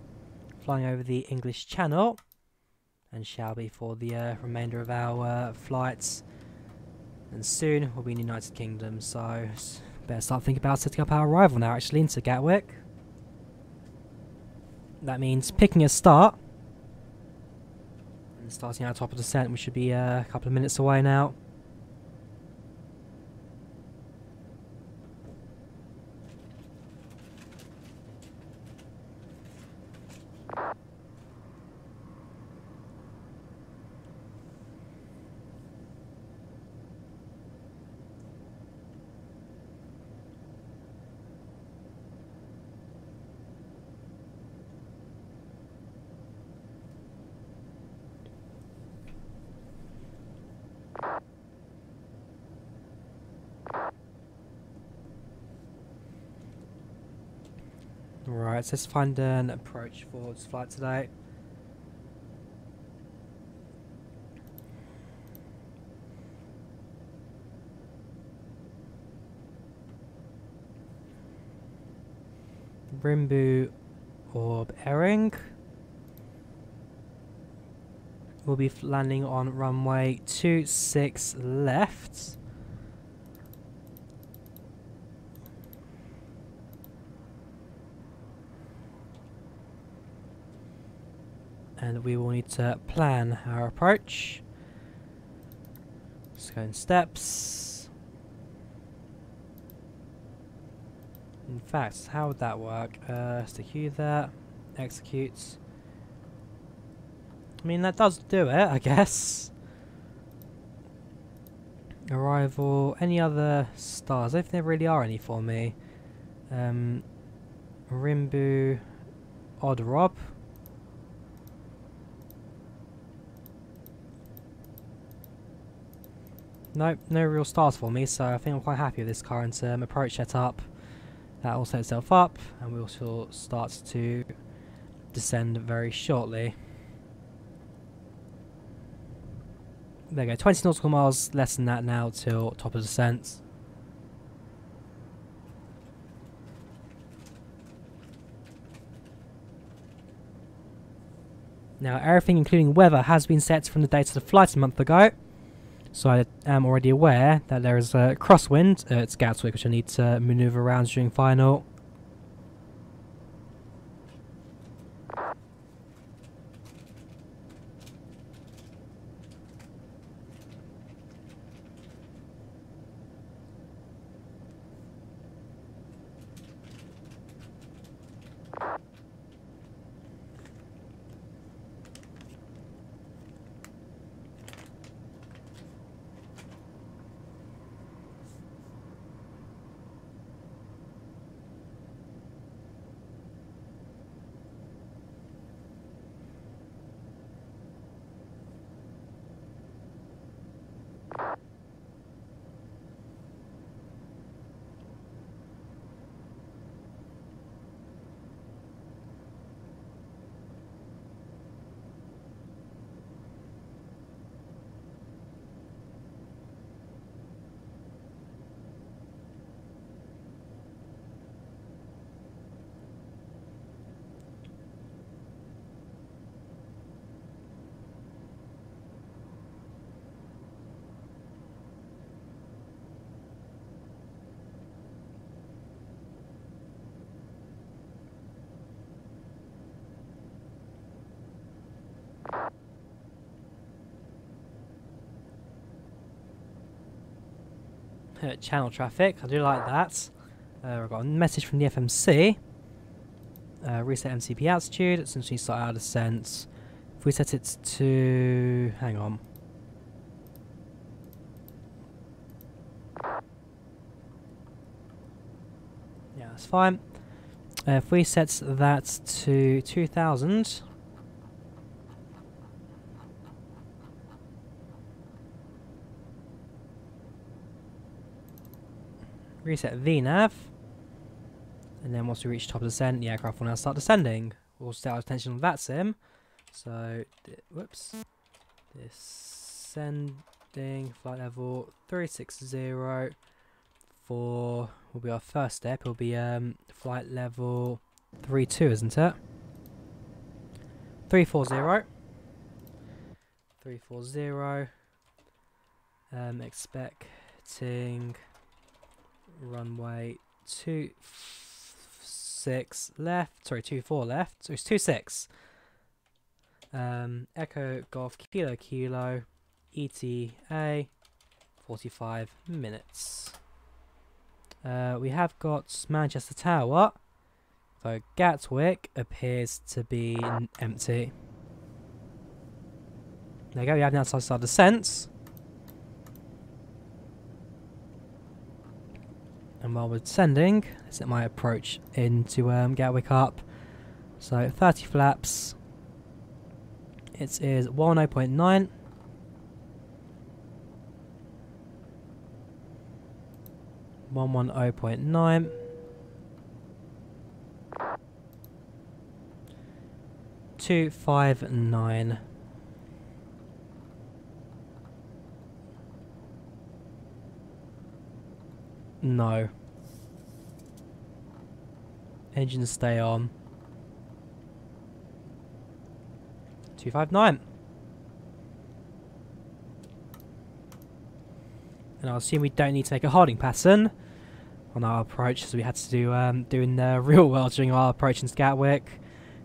flying over the English Channel, and shall be for the remainder of our flights. And soon we'll be in the United Kingdom, so better start thinking about setting up our arrival now actually into Gatwick. That means picking a start and starting our top of descent. We should be a couple of minutes away now. Right, so let's find an approach for this flight today. Rimbu Orb Ering. We'll be landing on runway 26 left. And we will need to plan our approach. Let's go in steps. In fact, how would that work? Stick you there, execute. I mean, that does do it, I guess. arrival. Any other stars? I don't think there really are any for me. Rimbu, Odd Rob. Nope, no real stars for me, so I think I'm quite happy with this current approach setup. That will set itself up, and we will start to descend very shortly. There you go, 20 nautical miles, less than that now till top of descent. Now everything including weather has been set from the date of the flight a month ago. So I am already aware that there is a crosswind at Gatwick which I need to manoeuvre around during final. Channel traffic, I do like that. We've got a message from the FMC. Reset MCP altitude, as soon as we start our descent. If we set it to... hang on. Yeah, that's fine. If we set that to 2000... reset VNAV, and then once we reach top of descent, the aircraft will now start descending. We'll set our attention on that sim. So, whoops, descending, flight level 360 for will be our first step. It'll be flight level 32, isn't it? 340. 340. Expecting runway 26 left, sorry 24 left, so it's 26. Echo Golf Kilo Kilo ETA 45 minutes. We have got Manchester Tower, though Gatwick appears to be empty. There you go, we have now started our descents. And while we're descending, let's set my approach into Gatwick up. So 30 flaps. It is 10.9. .9. 259. No. Engines stay on. 259. And I'll assume we don't need to make a holding pattern on our approach, so we had to do in the real world during our approach into Gatwick.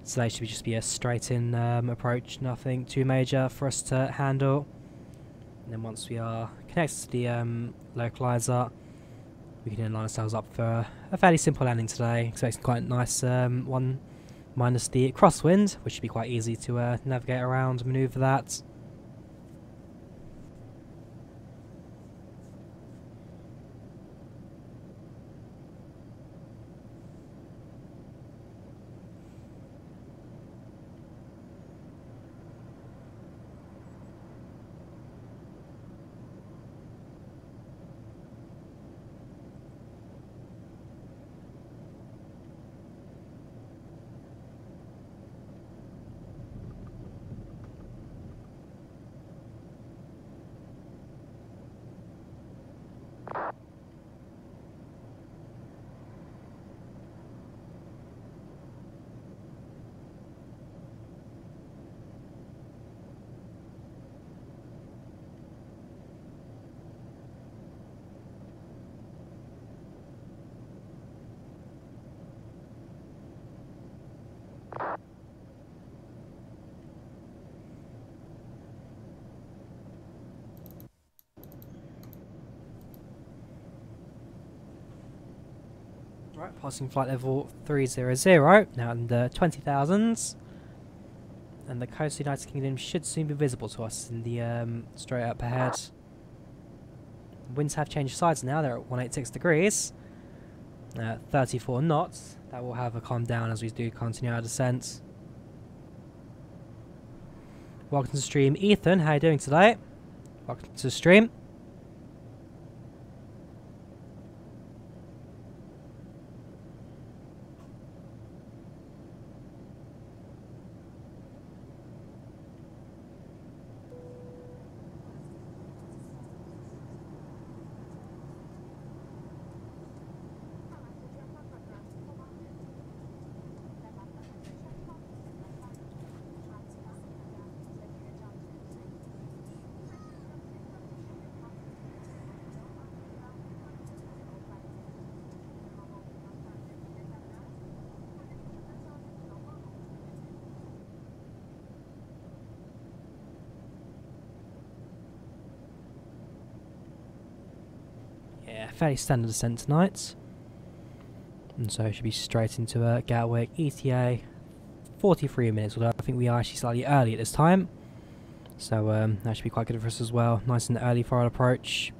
So they should just be a straight in approach, nothing too major for us to handle. And then once we are connected to the localizer, we can then line ourselves up for a fairly simple landing today. Expecting quite a nice one, minus the crosswind, which should be quite easy to navigate around, manoeuvre that. Right, passing flight level 300, now in the 20,000s. And the coast of the United Kingdom should soon be visible to us in the straight up ahead. Winds have changed sides now, they're at 186 degrees. 34 knots. That will have a calm down as we do continue our descent. Welcome to the stream, Ethan. How are you doing today? Welcome to the stream. Yeah, fairly standard descent tonight. And so should be straight into Gatwick, ETA 43 minutes, although I think we are actually slightly early at this time. So that should be quite good for us as well. Nice and early for our approach.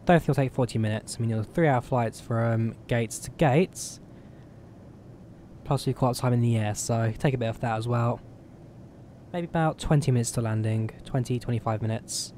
Don't think it'll take 40 minutes. I mean, you're 3-hour flights from gates to gates. Plus we've got time in the air, so take a bit of that as well. Maybe about 20 minutes to landing, 20-25 minutes.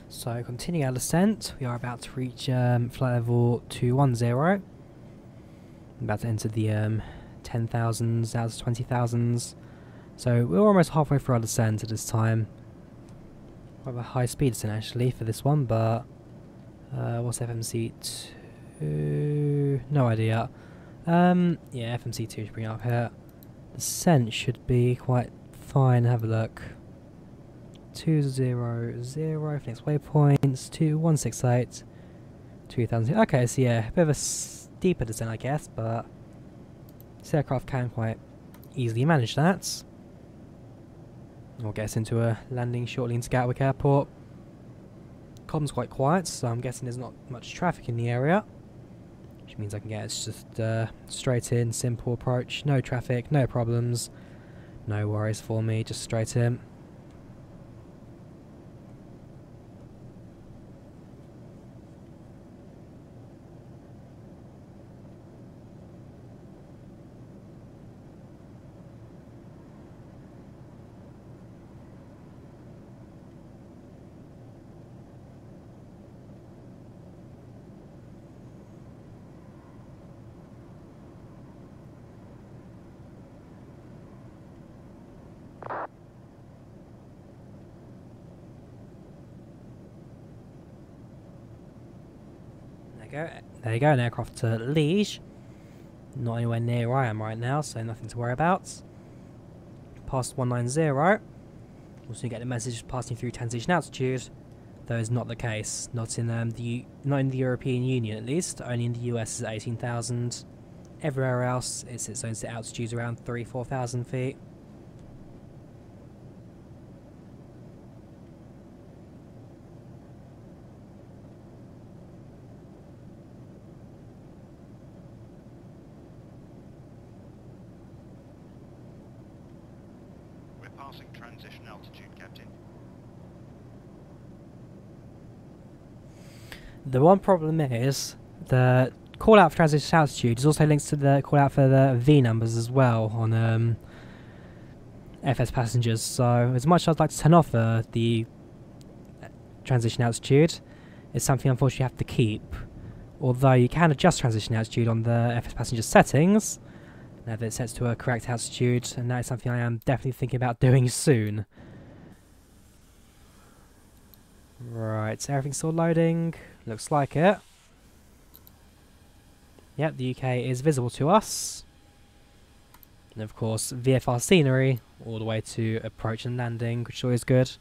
So continuing our descent, we are about to reach flight level 210. About to enter the 10,000s out of 20,000s. So we're almost halfway through our descent at this time. Quite a high speed descent actually for this one, but what's FMC No idea. Yeah, FMC2 should bring it up here. Descent should be quite fine. Have a look. 200 for next waypoints. 2168. 2000. Okay, so yeah, a bit of a steeper descent, I guess, but this aircraft can quite easily manage that. We'll get us into a landing shortly into Gatwick Airport. Com's quite quiet, so I'm guessing there's not much traffic in the area, which means I can get us just straight in, simple approach, no traffic, no problems, no worries for me, just straight in. There you go, an aircraft to Liège. Not anywhere near where I am right now, so nothing to worry about. Past 190. Also, you get the message passing through transition altitude. Though is not the case. Not in the European Union at least. Only in the US is 18,000. Everywhere else, it's its own set altitudes around 3,000–4,000 feet. Passing transition altitude, Captain. The one problem is the call out for transition altitude is also linked to the call out for the V numbers as well on FS passengers. So as much as I'd like to turn off the transition altitude, it's something unfortunately you have to keep. Although you can adjust transition altitude on the FS passenger settings. Now that it's set to a correct altitude, and that is something I am definitely thinking about doing soon. Right, so everything's still loading. Looks like it. Yep, the UK is visible to us. And of course, VFR scenery all the way to approach and landing, which is always good.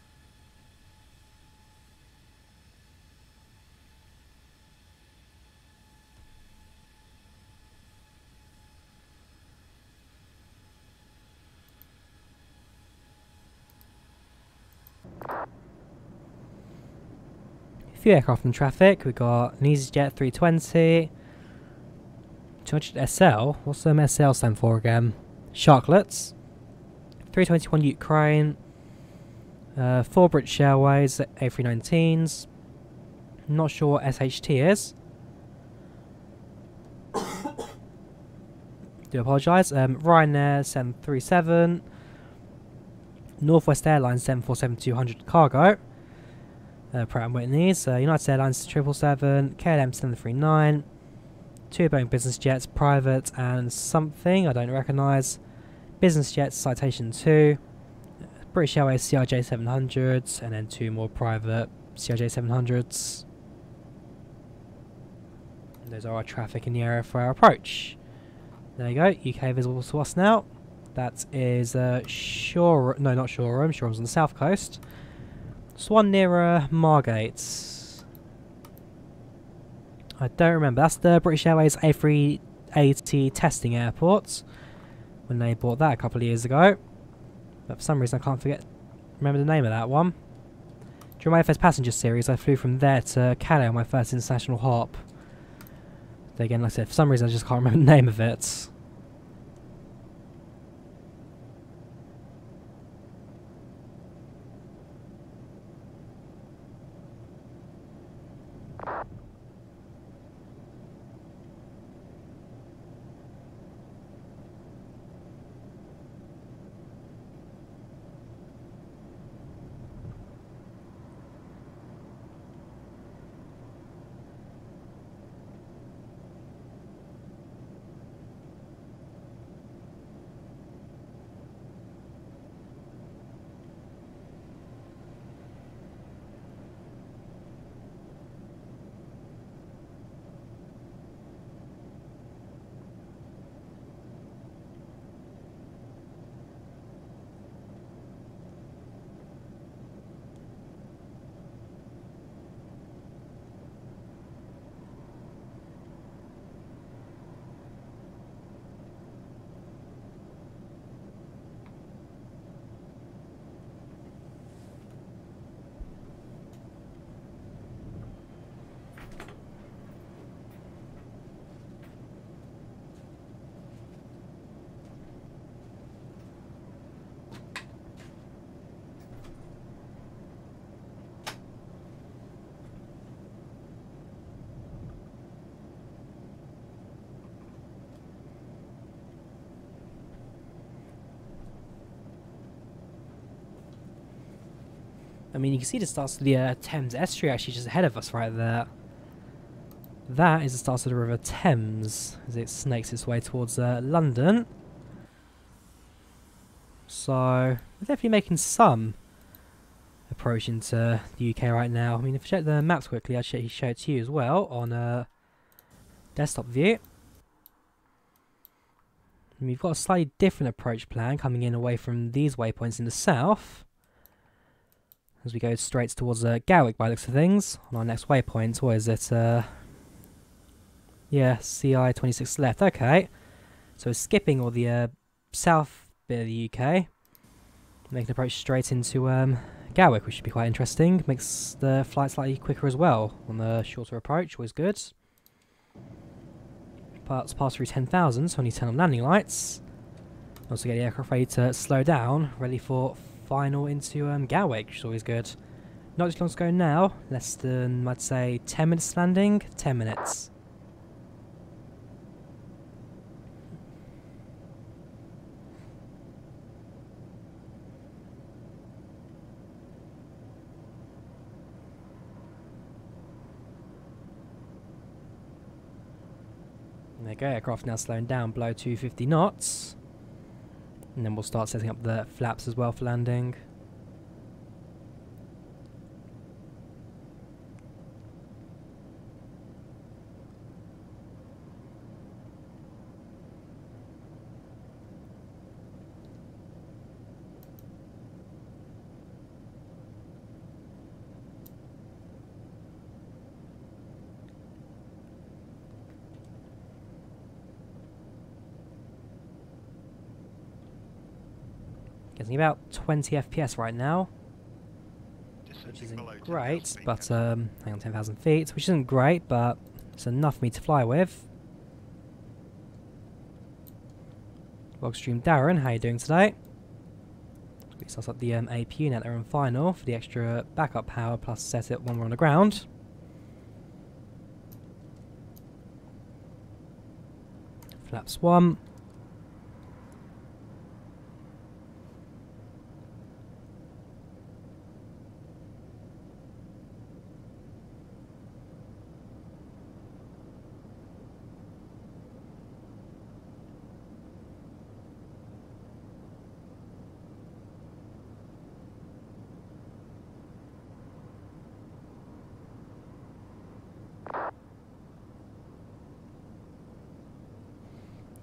Few aircraft in traffic. We've got an EasyJet 320, 200 SL. What's the SL stand for again? Sharklets. 321 Ukraine. 4 British Airways A319s. Not sure what SHT is. Do apologise. Ryanair 737. Northwest Airlines 747-200 cargo. Pratt & Whitney's, United Airlines 777, KLM 739, 2 Boeing business jets, private and something I don't recognise, business jets Citation 2, British Airways CRJ 700s, and then 2 more private CRJ 700s. Those are our traffic in the area for our approach. There you go, UK visible to us now. That is Shore, no not Shoreham, Shoreham's on the south coast. Just one nearer Margate. I don't remember. That's the British Airways A380 testing airport. When they bought that a couple of years ago. But for some reason I can't remember the name of that one. During my FS Passenger series I flew from there to Calais on my first international hop. But again, like I said, for some reason I just can't remember the name of it. I mean, you can see the starts of the Thames estuary actually just ahead of us right there. That is the start of the River Thames as it snakes its way towards London. So, we're definitely making some approach into the UK right now. I mean, if I check the maps quickly, I'll show it to you as well on desktop view. And we've got a slightly different approach plan coming in away from these waypoints in the south, as we go straight towards Gatwick by the looks of things on our next waypoint. What is it? Yeah, CI 26 left. Okay, so skipping all the south bit of the UK, making an approach straight into Gatwick, which should be quite interesting. Makes the flight slightly quicker as well on the shorter approach. Always good. Pass through 10,000, so only turn on landing lights. Also get the aircraft ready to slow down, ready for final into Gatwick, which is always good. Not just long to go now, less than, I'd say, 10 minutes landing, 10 minutes. There you go, aircraft now slowing down below 250 knots. And then we'll start setting up the flaps as well for landing. Getting about 20 FPS right now, which isn't great, but hang on, 10,000 feet, which isn't great, but it's enough for me to fly with. Logstream Darren, how you doing today? We start up the AP unit there on final for the extra backup power, plus set it when we're on the ground. Flaps 1.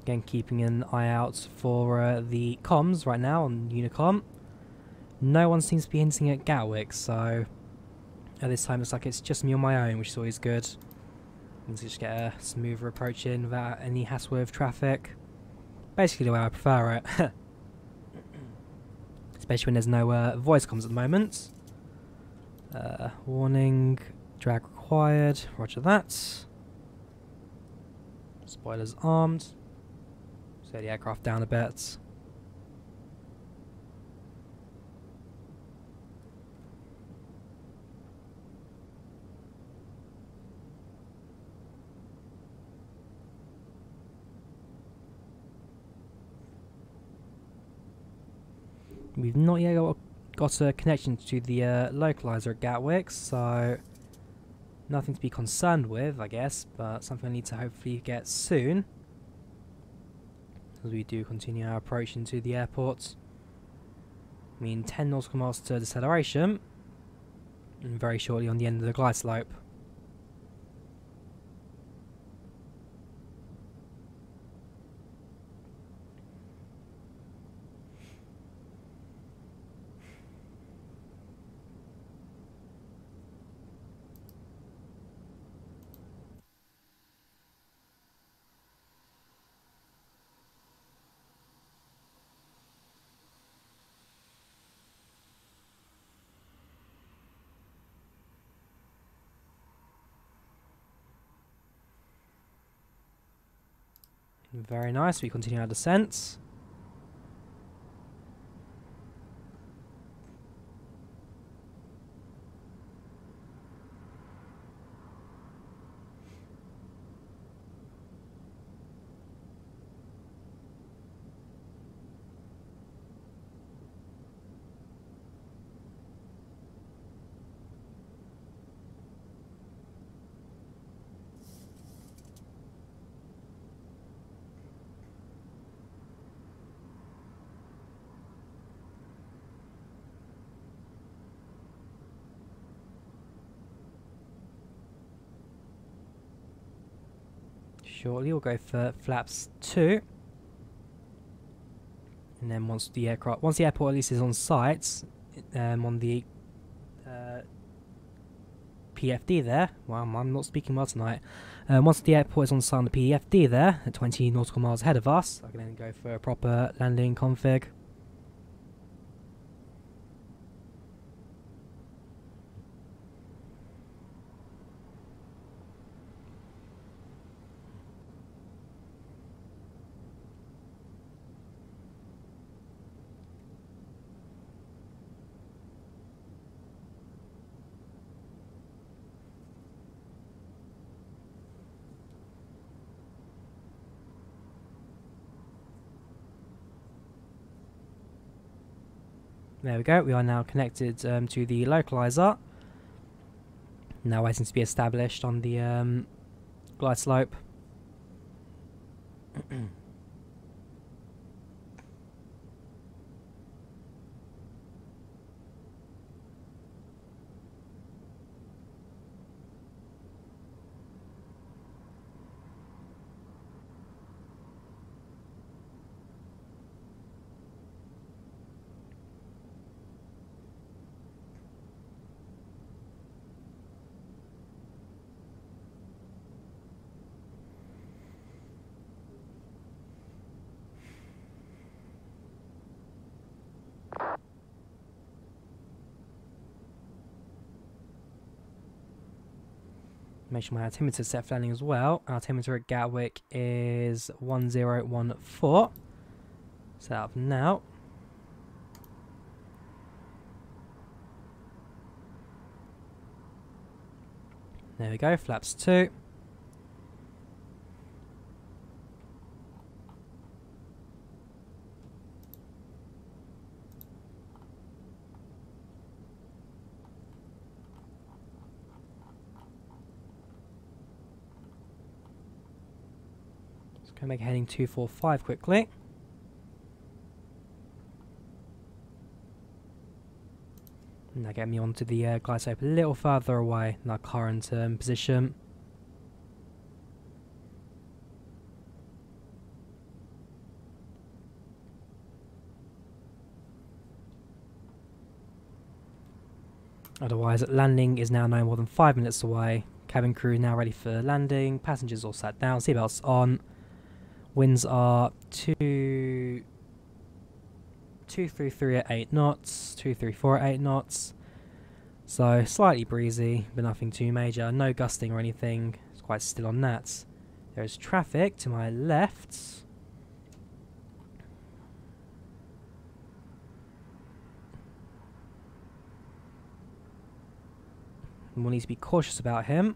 Again, keeping an eye out for the comms right now on Unicom. No one seems to be hinting at Gatwick, so at this time it looks like it's just me on my own, which is always good. You can just get a smoother approach in without any hassle with traffic. Basically the way I prefer it. Especially when there's no voice comms at the moment. Warning, drag required, roger that. Spoilers armed. Slow the aircraft down a bit. We've not yet got a connection to the localizer at Gatwick, so nothing to be concerned with, I guess, but something I need to hopefully get soon. As we do continue our approach into the airport. I mean, 10 nautical miles to deceleration, and very shortly on the end of the glide slope. Very nice, we continue our descent. shortly. We'll go for flaps 2. And then once the airport at least is on site, on the PFD there. Wow, I'm not speaking well tonight. Once the airport is on site on the PFD there, at 20 nautical miles ahead of us, I can then go for a proper landing config. There we go, we are now connected to the localizer. Now waiting to be established on the glide slope. Make sure my altimeter is set for landing as well. Altimeter at Gatwick is 1014. Set up now. There we go, flaps 2. Going to make a heading 245 quickly. And that get me onto the glide slope a little further away than our current position. Otherwise, landing is now no more than 5 minutes away. Cabin crew now ready for landing. Passengers all sat down. Seatbelts on. Winds are 233 at 8 knots, 234 at 8 knots. So slightly breezy, but nothing too major. No gusting or anything. It's quite still on that. There is traffic to my left. And we'll need to be cautious about him.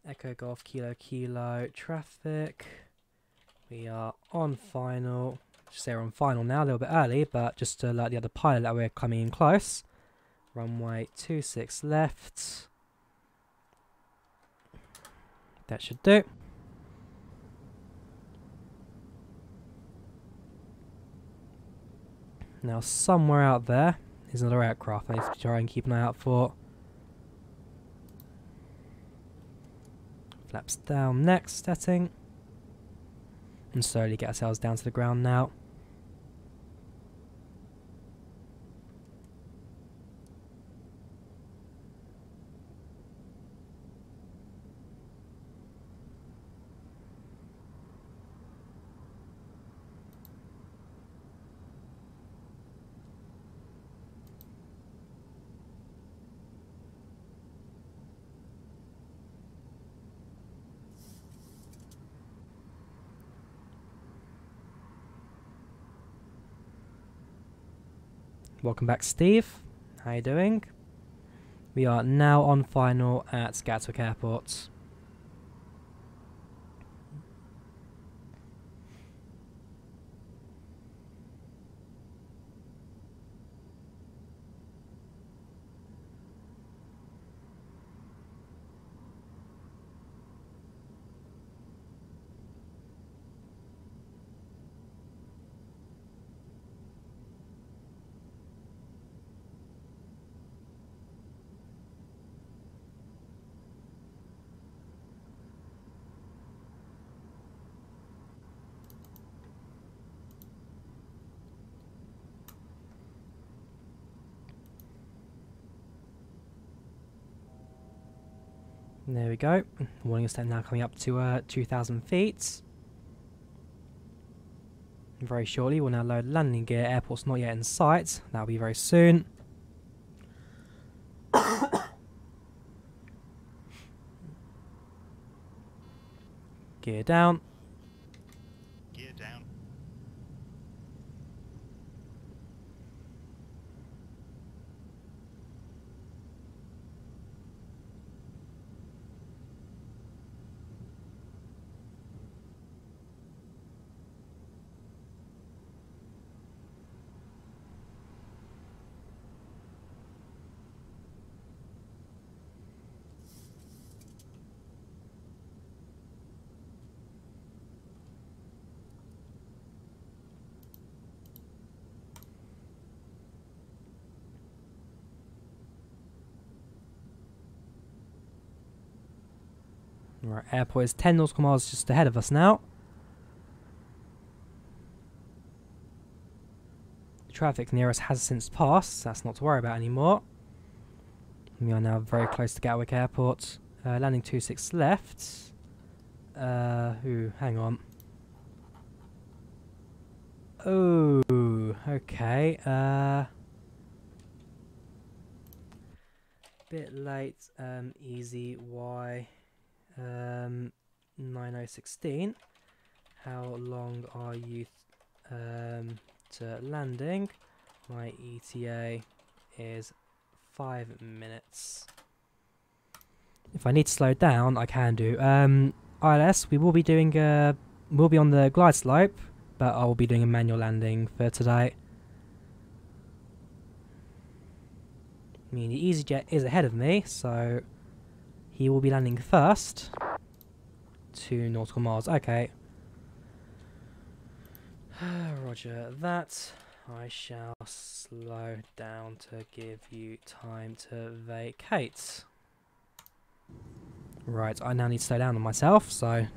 Echo Golf Kilo Kilo traffic. We are on final. Just say we're on final now, a little bit early, but just to alert the other pilot that we're coming in close. Runway 26 left. That should do. Now somewhere out there is another aircraft I need to try and keep an eye out for. Flaps down next setting. And slowly get ourselves down to the ground now. Welcome back, Steve. How you doing? We are now on final at Gatwick Airport. There we go. Warning step now coming up to 2,000 feet. Very shortly we'll now load landing gear. Airport's not yet in sight. That'll be very soon. Gear down. Gear down. Right, airport is 10 nautical miles just ahead of us now. The traffic near us has since passed, so that's not to worry about anymore. We are now very close to Gatwick Airport. Landing 26 left. Hang on. Oh, okay. Bit late. Easy Y. 9016. How long are you to landing? My ETA is 5 minutes. If I need to slow down, I can do. ILS, we will be doing we'll be on the glide slope, but I will be doing a manual landing for today. I mean, the EasyJet is ahead of me, so he will be landing first. 2 nautical miles. Okay. Roger that. I shall slow down to give you time to vacate. Right, I now need to slow down on myself, so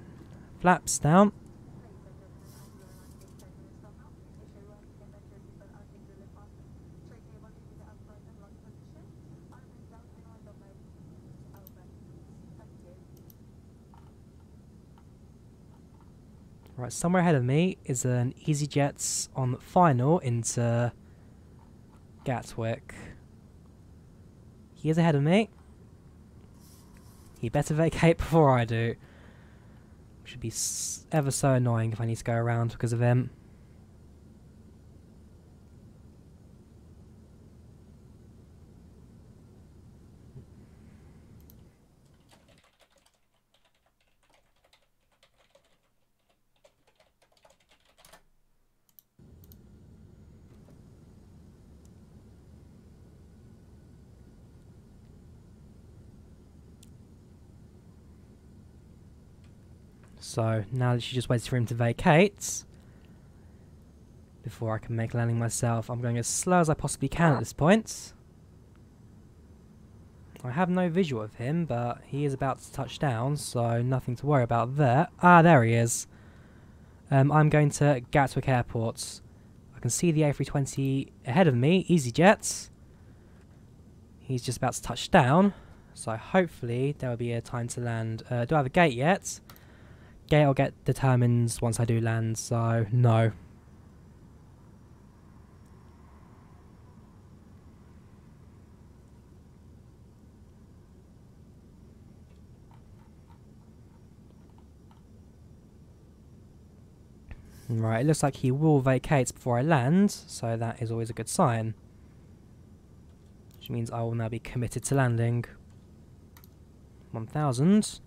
flaps down. Right, somewhere ahead of me is an EasyJet on final into Gatwick. He is ahead of me. He better vacate before I do. Should be ever so annoying if I need to go around because of him. So now that she just waits for him to vacate, before I can make landing myself, I'm going as slow as I possibly can at this point. I have no visual of him, but he is about to touch down, so nothing to worry about there. Ah, there he is. I'm going to Gatwick Airport. I can see the A320 ahead of me, EasyJet. He's just about to touch down, so hopefully there will be a time to land. Do I have a gate yet? Gate will get determined once I do land, so no. Right, it looks like he will vacate before I land, so that is always a good sign. Which means I will now be committed to landing. 1000.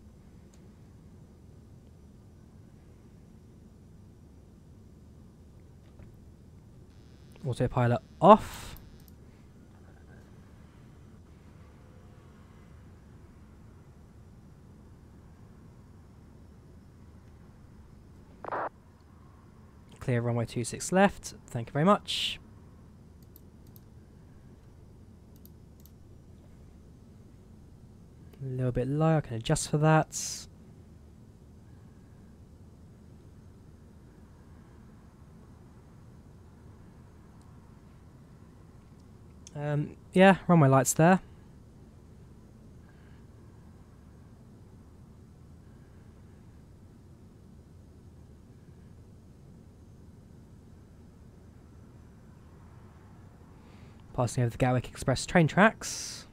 Autopilot off. Clear runway 26 left. Thank you very much. A little bit low, I can adjust for that. Yeah, runway lights there. Passing over the Gatwick Express train tracks.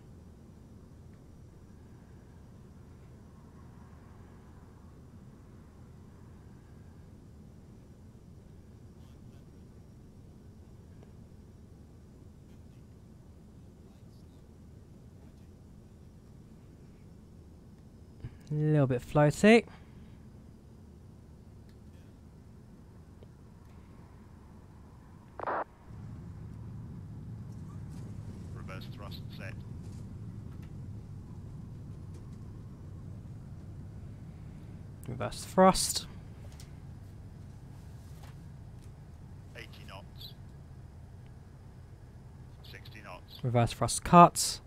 A little bit floaty. Reverse thrust set. Reverse thrust. 80 knots. 60 knots. Reverse thrust cut.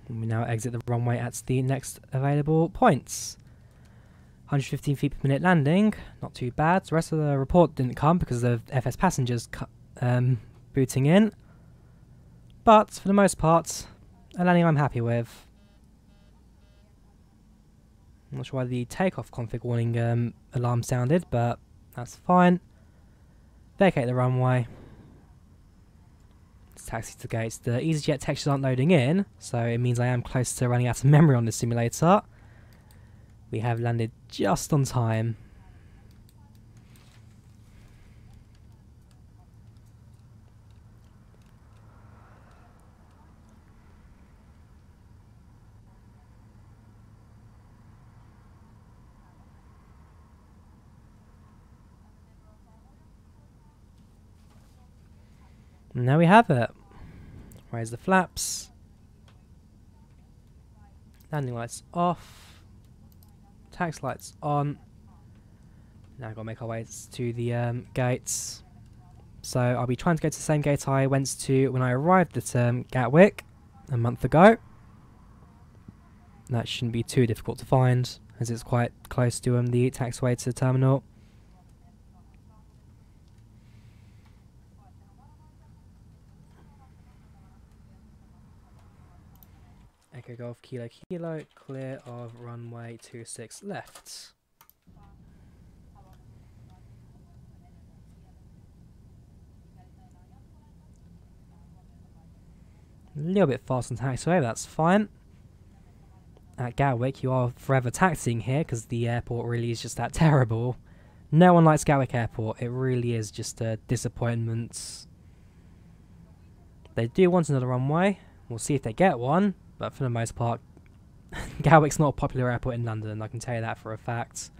And we now exit the runway at the next available points. 115 feet per minute landing, not too bad. The rest of the report didn't come because of FS passengers booting in. But for the most part, a landing I'm happy with. I'm not sure why the takeoff config warning alarm sounded, but that's fine. Vacate the runway. Let's taxi to gates. The EasyJet textures aren't loading in, so it means I am close to running out of memory on the simulator. We have landed just on time. And there we have it. Raise the flaps. Landing lights off. Tax lights on. Now I've got to make our way to the gates. So I'll be trying to go to the same gate I went to when I arrived at Gatwick a month ago. That shouldn't be too difficult to find, as it's quite close to the taxiway to the terminal. Echo Golf Kilo Kilo, clear of runway 26 left. A little bit fast on taxiway, that's fine. At Gatwick, you are forever taxiing here because the airport really is just that terrible. No one likes Gatwick Airport, it really is just a disappointment. They do want another runway, we'll see if they get one. But for the most part, Gatwick's not a popular airport in London, I can tell you that for a fact.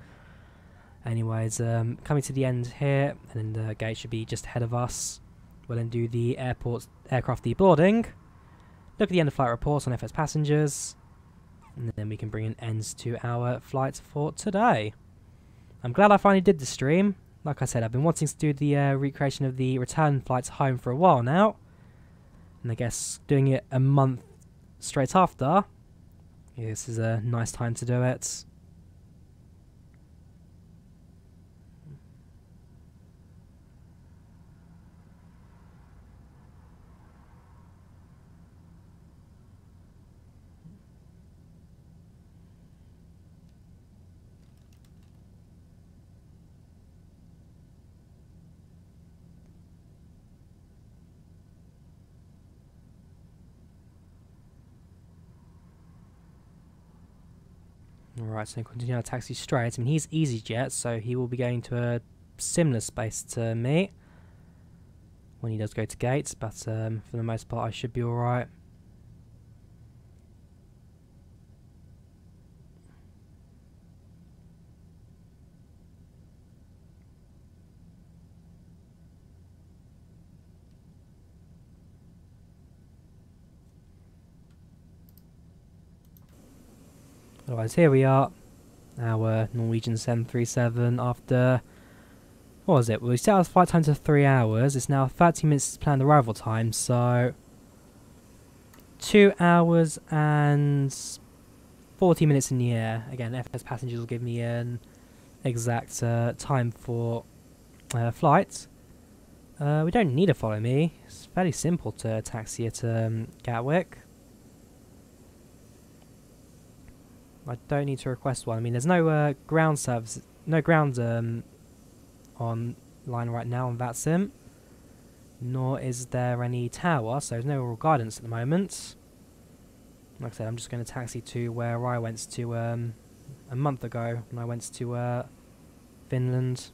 Anyways, coming to the end here, and then the gate should be just ahead of us. We'll then do the aircraft deboarding, look at the end of flight reports on FS passengers, and then we can bring an end to our flight for today. I'm glad I finally did the stream. Like I said, I've been wanting to do the recreation of the return flights home for a while now. And I guess doing it a month straight after, yeah, this is a nice time to do it. Alright, so continue our taxi straight. I mean, he's EasyJet, so he will be going to a similar space to me when he does go to gates, but for the most part I should be alright. Otherwise, here we are, our Norwegian 737 after, what was it? Well, we set our flight time to 3 hours, it's now 30 minutes planned arrival time, so 2 hours and 40 minutes in the air. Again, FS passengers will give me an exact time for flight. We don't need to follow me, it's fairly simple to taxi at Gatwick. I don't need to request one. I mean, there's no ground service, no ground online right now on that sim. Nor is there any tower, so there's no real guidance at the moment. Like I said, I'm just going to taxi to where I went to a month ago when I went to Finland.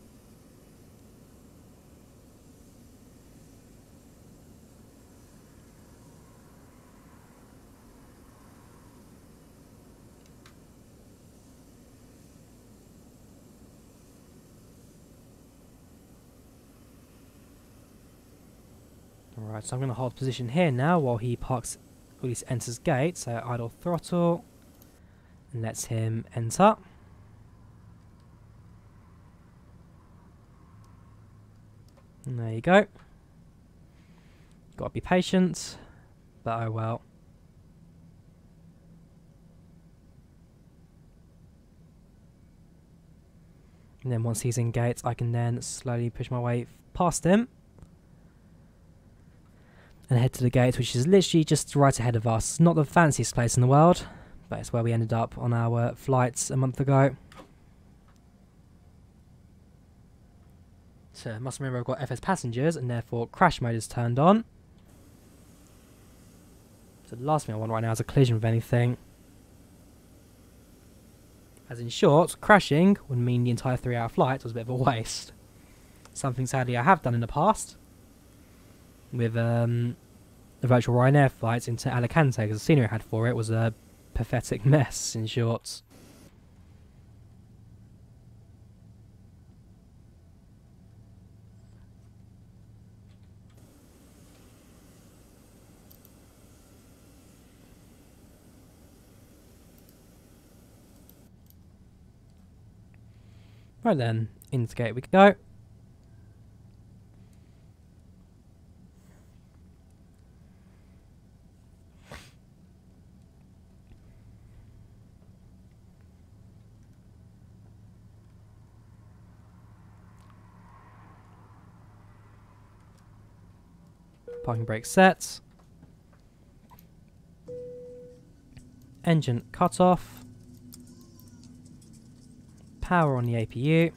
Alright, so I'm going to hold position here now while he parks, or at least enters gate. So idle throttle, and lets him enter. And there you go. Got to be patient, but oh well. And then once he's in gate, I can then slowly push my way past him and head to the gate, which is literally just right ahead of us. Not the fanciest place in the world, but it's where we ended up on our flights a month ago. So must remember I've got FS passengers, and therefore crash mode is turned on. So the last thing I want right now is a collision with anything. As in short, crashing would mean the entire 3-hour flight was a bit of a waste. Something sadly I have done in the past with the virtual Ryanair flights into Alicante, because the scenery I had for it was a pathetic mess, in short. Right then, into gate we go. Parking brake set. Engine cut off. Power on the APU.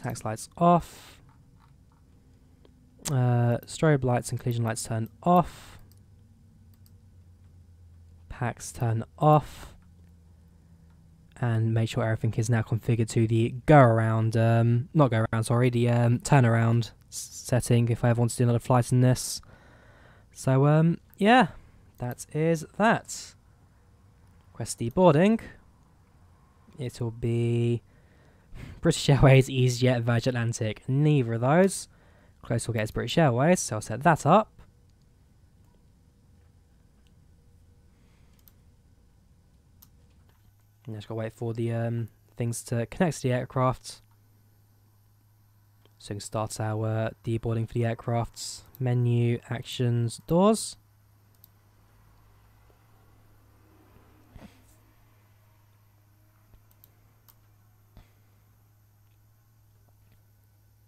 Tax lights off. Strobe lights and collision lights turned off. Packs turn off. And make sure everything is now configured to the turnaround setting if I ever want to do another flight in this. So yeah, that is that. Request deboarding. It'll be British Airways, EasyJet, Virgin Atlantic. Neither of those. Close will get is British Airways, so I'll set that up. And just gotta wait for the things to connect to the aircraft. So we can start our deboarding for the aircrafts. Menu, actions, doors.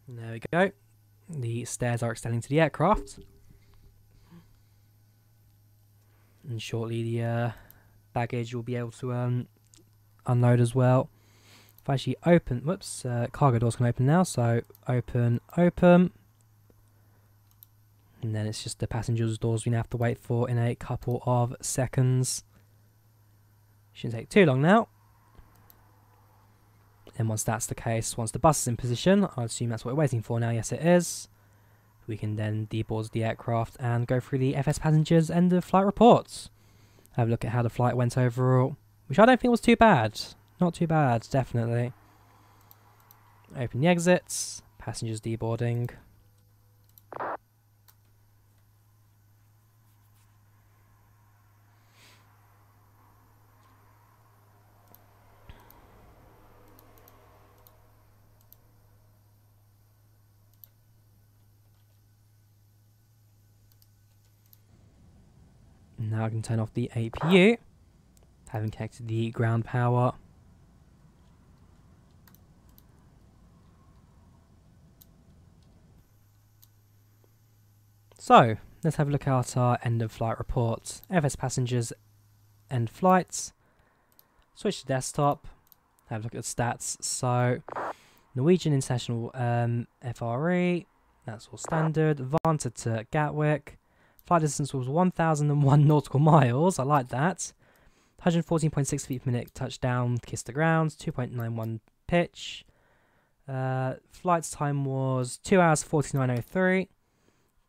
And there we go. The stairs are extending to the aircraft. And shortly the baggage will be able to unload as well. If I actually open, whoops, cargo doors can open now, so open, open. And then it's just the passengers' doors we now have to wait for in a couple of seconds. Shouldn't take too long now. And once that's the case, once the bus is in position, I assume that's what we're waiting for now, yes it is. We can then deboard the aircraft and go through the FS passengers end of flight reports. Have a look at how the flight went overall, which I don't think was too bad. Not too bad, definitely. Open the exits, passengers deboarding. Now I can turn off the APU, having connected the ground power. So, let's have a look at our end of flight reports. FS passengers, end flights. Switch to desktop, have a look at the stats. So, Norwegian International FRE, That's all standard. Vantaa to Gatwick. Flight distance was 1,001 nautical miles. I like that. 114.6 feet per minute touchdown, kiss the ground. 2.91 pitch. Flight's time was 2 hours 49.03.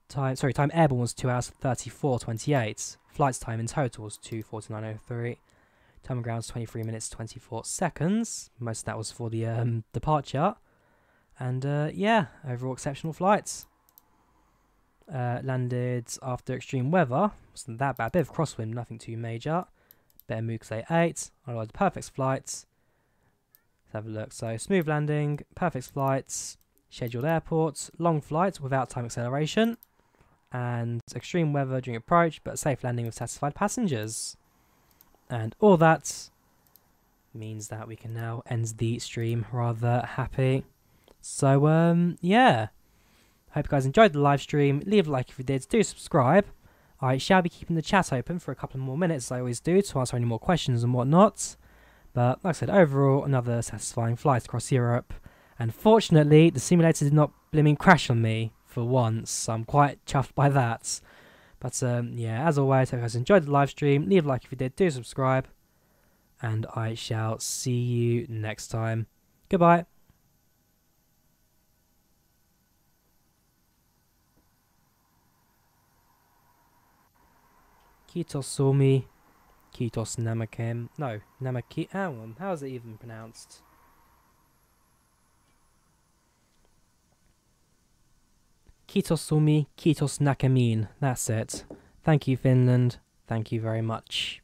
Time airborne was 2 hours 34.28. Flight's time in total was 2:49.03. Time on ground was 23 minutes 24 seconds. Most of that was for the departure. And yeah, overall exceptional flights. Landed after extreme weather. Wasn't that bad. Bit of crosswind, nothing too major. Better mood because 8. Otherwise, perfect flights. Let's have a look. So, smooth landing, perfect flights, scheduled airports, long flights without time acceleration, and extreme weather during approach, but a safe landing with satisfied passengers. And all that means that we can now end the stream rather happy. So, yeah. Hope you guys enjoyed the live stream. Leave a like if you did. Do subscribe. I shall be keeping the chat open for a couple more minutes, as I always do, to answer any more questions and whatnot. But, like I said, overall, another satisfying flight across Europe. And fortunately, the simulator did not blimmin' crash on me for once. So I'm quite chuffed by that. But, yeah, as always, hope you guys enjoyed the live stream. Leave a like if you did. Do subscribe. And I shall see you next time. Goodbye. Kitos Somi, Kitos Namakem. No, Namaki. How is it even pronounced? Kitos Somi, Kitos Nakamin. That's it. Thank you, Finland. Thank you very much.